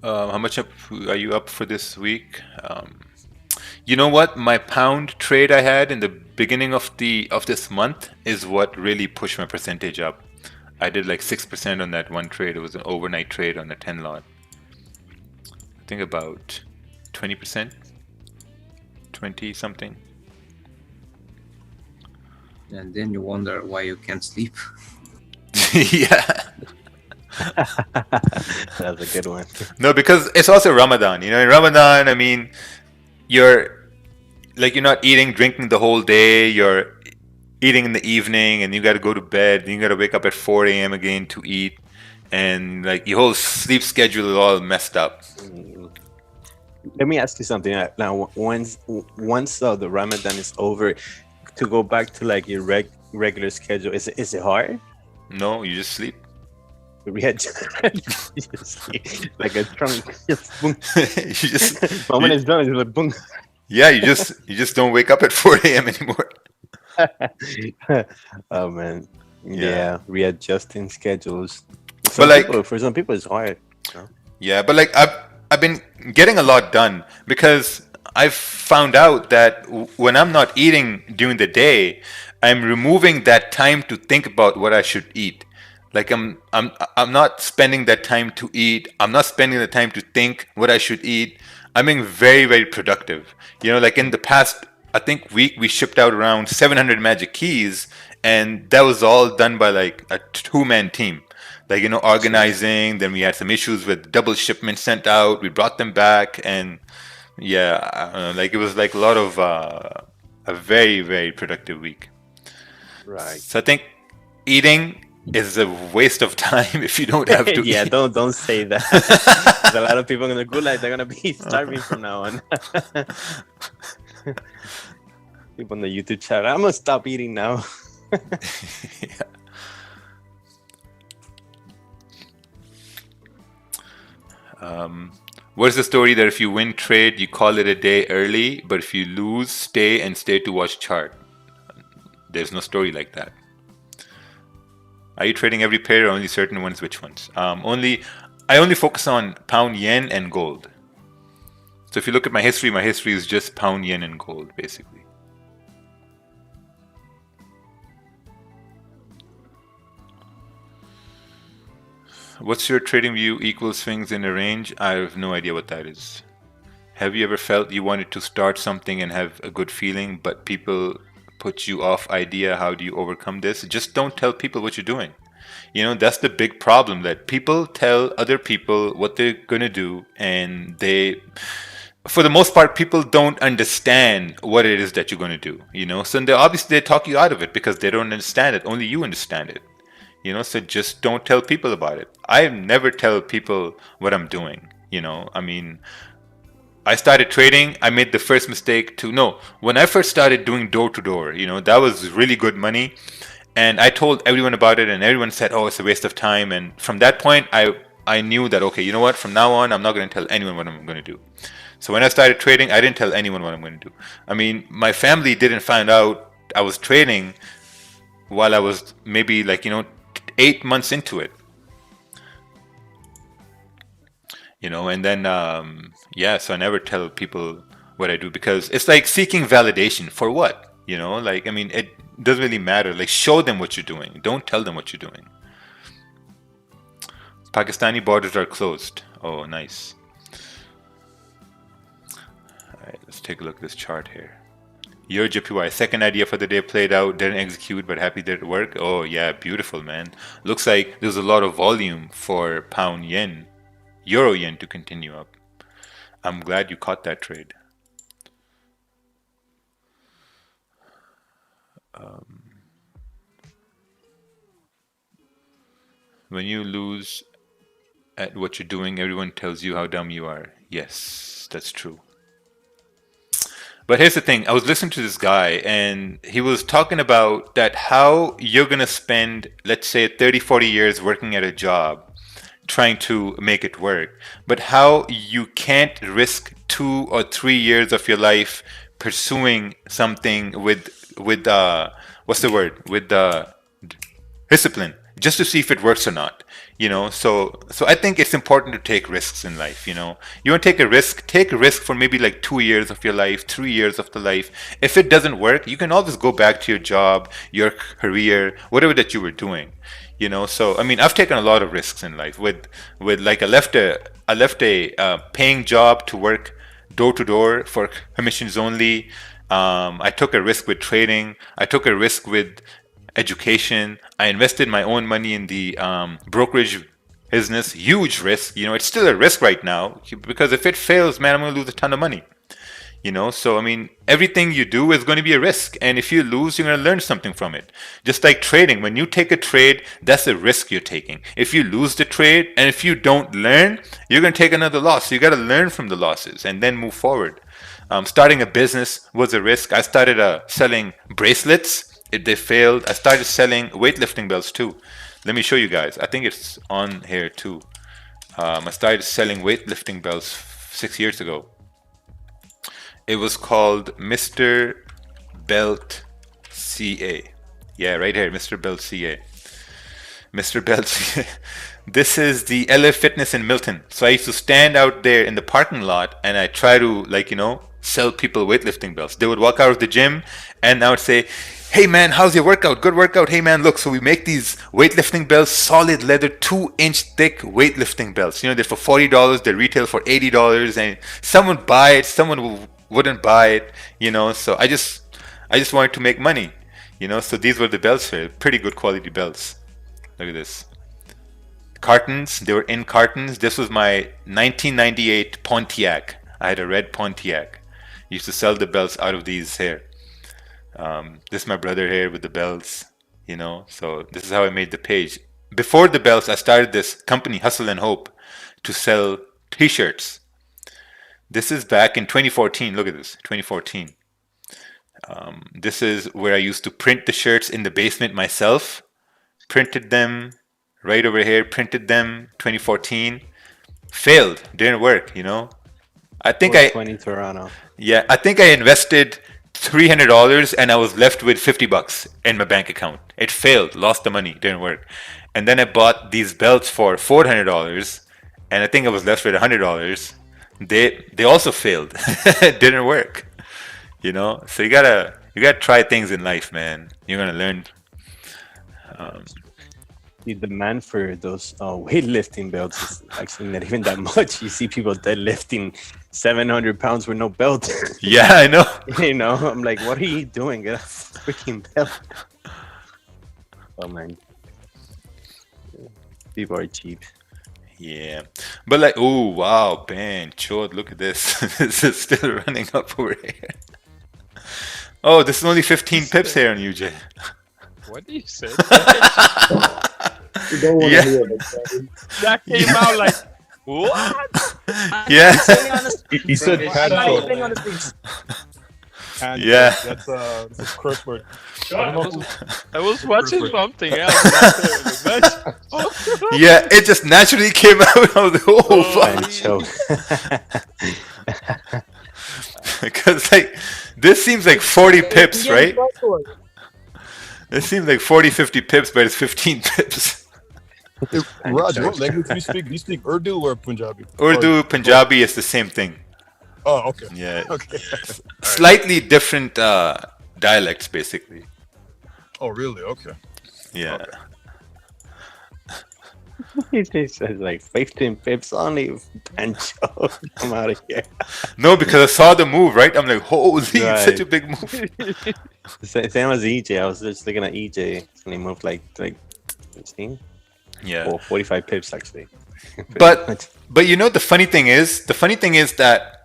How much up are you up for this week? You know what? My pound trade I had in the beginning of this month is what really pushed my percentage up. I did like 6% on that one trade. It was an overnight trade on a 10 lot. I think about 20%, 20 something. And then you wonder why you can't sleep. Yeah. That's a good one. No, because it's also Ramadan. In Ramadan, I mean, you're not eating, drinking the whole day. You're eating in the evening, and you got to go to bed. And you got to wake up at 4 a.m. again to eat, and your whole sleep schedule is all messed up. Let me ask you something. Now, once the Ramadan is over, to go back to your regular schedule, is it hard? No, you just sleep. We had like a trunk. Boom. You just moment is done, it's like boom. Yeah, you just don't wake up at 4 a.m. anymore. Oh man, yeah, readjusting schedules. For some people, it's hard. Yeah, but I've been getting a lot done because I've found out that when I'm not eating during the day, I'm removing that time to think about what I should eat. I'm not spending that time to eat. I'm not spending the time to think what I should eat. I'm being very, very productive. In the past, I think week, we shipped out around 700 magic keys, and that was all done by a 2-man team. Organizing. Then we had some issues with double shipments sent out. We brought them back, and it was a lot of a very, very productive week. Right. So I think eating is a waste of time if you don't have to yeah, eat. don't say that. There's a lot of people in the good life, they're gonna be starving from now on. People on the YouTube chat, I'm gonna stop eating now. What's the story that if you win trade, you call it a day early, but if you lose, stay to watch chart? There's no story like that. Are you trading every pair or only certain ones? Which ones? I only focus on pound, yen, and gold. So if you look at my history is just pound, yen, and gold, basically. What's your trading view? Equal swings in a range? I have no idea what that is. Have you ever felt you wanted to start something and have a good feeling, but people put you off idea? How do you overcome this? Just don't tell people what you're doing. That's the big problem, that people tell other people what they're going to do, and for the most part, people don't understand what it is that you're going to do, so they talk you out of it because they don't understand it. Only you understand it, so just don't tell people about it. I never tell people what I'm doing. I started trading. I made the first mistake when I first started doing door to door, that was really good money. And I told everyone about it, and everyone said, oh, it's a waste of time. And from that point, I knew that, okay, you know what? From now on, I'm not going to tell anyone what I'm going to do. So when I started trading, I didn't tell anyone what I'm going to do. My family didn't find out I was trading while I was maybe 8 months into it. And then, so I never tell people what I do because it's like seeking validation for what? It doesn't really matter. Show them what you're doing. Don't tell them what you're doing. Pakistani borders are closed. Oh, nice. All right, let's take a look at this chart here. Your JPY, second idea for the day played out, didn't execute, but happy did it work. Oh yeah, beautiful, man. Looks like there's a lot of volume for pound yen, euro yen to continue up. I'm glad you caught that trade. When you lose at what you're doing, everyone tells you how dumb you are. Yes, that's true. But here's the thing, I was listening to this guy and he was talking about that how you're going to spend, let's say 30, 40 years working at a job trying to make it work, but how you can't risk 2 or 3 years of your life pursuing something with what's the word? With discipline, just to see if it works or not. You know, so I think it's important to take risks in life. You know, you want to take a risk for maybe like 2 years of your life, 3 years of the life. If it doesn't work, you can always go back to your job, your career, whatever that you were doing. You know, so I mean, I've taken a lot of risks in life. With like I left a paying job to work door to door for commissions only. I took a risk with trading. I took a risk with education. I invested my own money in the brokerage business. Huge risk. You know, it's still a risk right now because if it fails, man, I'm going to lose a ton of money. You know, so I mean, everything you do is going to be a risk. And if you lose, you're going to learn something from it. Just like trading, when you take a trade, that's a risk you're taking. If you lose the trade and if you don't learn, you're going to take another loss. So you got to learn from the losses and then move forward. Starting a business was a risk. I started selling bracelets. They failed. I started selling weightlifting belts too. Let me show you guys. I think it's on here too. I started selling weightlifting belts 6 years ago. It was called Mr. Belt CA. Yeah, right here, Mr. Belt CA. Mr. Belt CA. This is the LA Fitness in Milton. So I used to stand out there in the parking lot and I try to, like, you know, sell people weightlifting belts. They would walk out of the gym and I would say, hey man, how's your workout? Good workout. Hey man, look, so we make these weightlifting belts, solid leather, 2-inch thick weightlifting belts. You know, they're for $40, they retail for $80, and someone would buy it, someone wouldn't buy it, you know, so I just wanted to make money, you know, so these were the belts here, pretty good quality belts. Look at this. Cartons, they were in cartons. This was my 1998 Pontiac. I had a red Pontiac. Used to sell the belts out of these here. This is my brother here with the belts, you know, so this is how I made the page. Before the belts, I started this company, Hustle and Hope, to sell t-shirts. This is back in 2014. Look at this, 2014. This is where I used to print the shirts in the basement myself. Printed them right over here, printed them, 2014. Failed, didn't work, you know. I think 20 Toronto. Yeah, I think I invested $300 and I was left with $50 in my bank account. It failed, lost the money, didn't work. And then I bought these belts for $400 and I think I was left with $100. They also failed. Didn't work. You know, so you gotta try things in life, man. You're gonna learn. The demand for those weightlifting belts is actually not even that much. You see people deadlifting 700 pounds with no belt. Yeah, I know. You know, I'm like, what are you doing? Get a freaking belt. Oh man, people are cheap. Yeah, but like, oh wow, man, Chod, look at this. This is still running up over here. Oh, this is only 15 pips here on UJ. What did you say? You don't want to hear it. That came out like, what? Yeah. He said hand Yeah. That's a curse word. I was watching something else. Yeah, it just naturally came out. I was like, oh, fuck. Because like, this seems like 40 pips, right? It seems like 40, 50 pips, but it's 15 pips. Raj, what language do you speak? Do you speak Urdu or Punjabi? Urdu, Punjabi is the same thing. Oh, okay. Yeah. Okay. Slightly different dialects, basically. Oh, really? Okay. Yeah. Okay. He says like 15 pips only. Pancho, I'm out of here. No, because I saw the move, right? I'm like, holy, it's such a Right. big move. Same as EJ. I was just looking at EJ and he moved like 15? Yeah. Or 45 pips actually. Pretty But much. you know the funny thing is that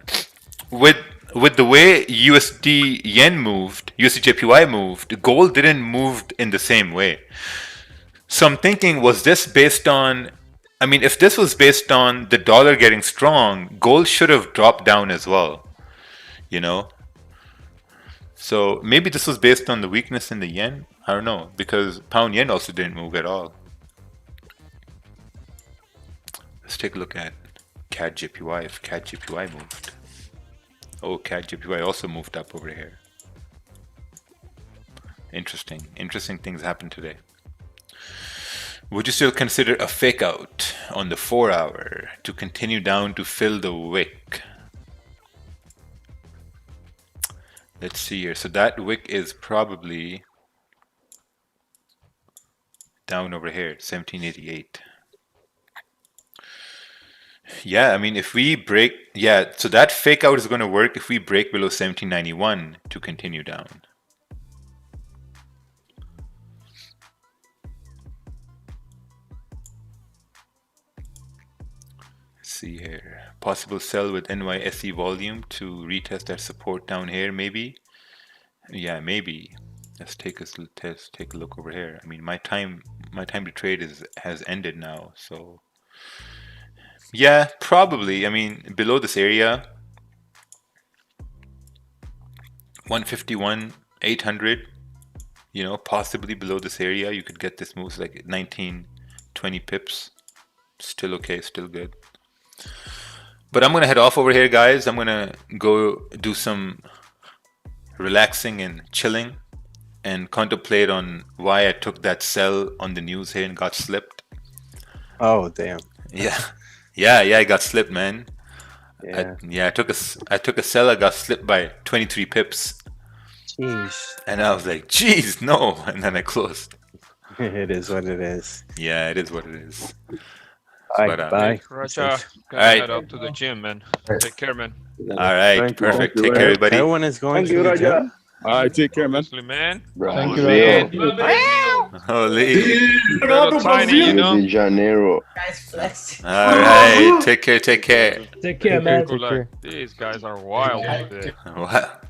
with the way USD yen moved, USD JPY moved, gold didn't move in the same way. So I'm thinking, was this based on? I mean, if this was based on the dollar getting strong, gold should have dropped down as well. You know. So maybe this was based on the weakness in the yen. I don't know, because pound yen also didn't move at all. Let's take a look at CAD JPY. If CAD JPY moved. Oh, CAD JPY also moved up over here. Interesting. Interesting things happened today. Would you still consider a fake out on the 4-hour to continue down to fill the wick? Let's see here. So that wick is probably down over here, 1788. Yeah, I mean, if we break, yeah, so that fake out is going to work if we break below 1791 to continue down. Let's see here. Possible sell with NYSE volume to retest that support down here, maybe. Yeah, maybe. Let's take a test. Take a look over here. I mean, my time to trade has ended now, so. Yeah, probably. I mean, below this area, 151, 800, you know, possibly below this area, you could get this move like 19, 20 pips. Still okay, still good. But I'm going to head off over here, guys. I'm going to go do some relaxing and chilling and contemplate on why I took that sell on the news here and got slipped. Oh, damn. Yeah. Yeah, I got slipped, man. Yeah. I took a sell. I got slipped by 23 pips. Jeez. And I was like, "Jeez, no!" And then I closed. It is what it is. Yeah, it is what it is. All right, bye. Raja, gonna All right. head up to the gym, man. Take care, man. All right, perfect. Take care, everybody. Everyone is going to the gym. All right, take care, man. Honestly, man. Thank you, Holy. Little tiny, you know. De Janeiro. Guys, flex. All right, take care. Take care, man. These guys are wild today. Wow.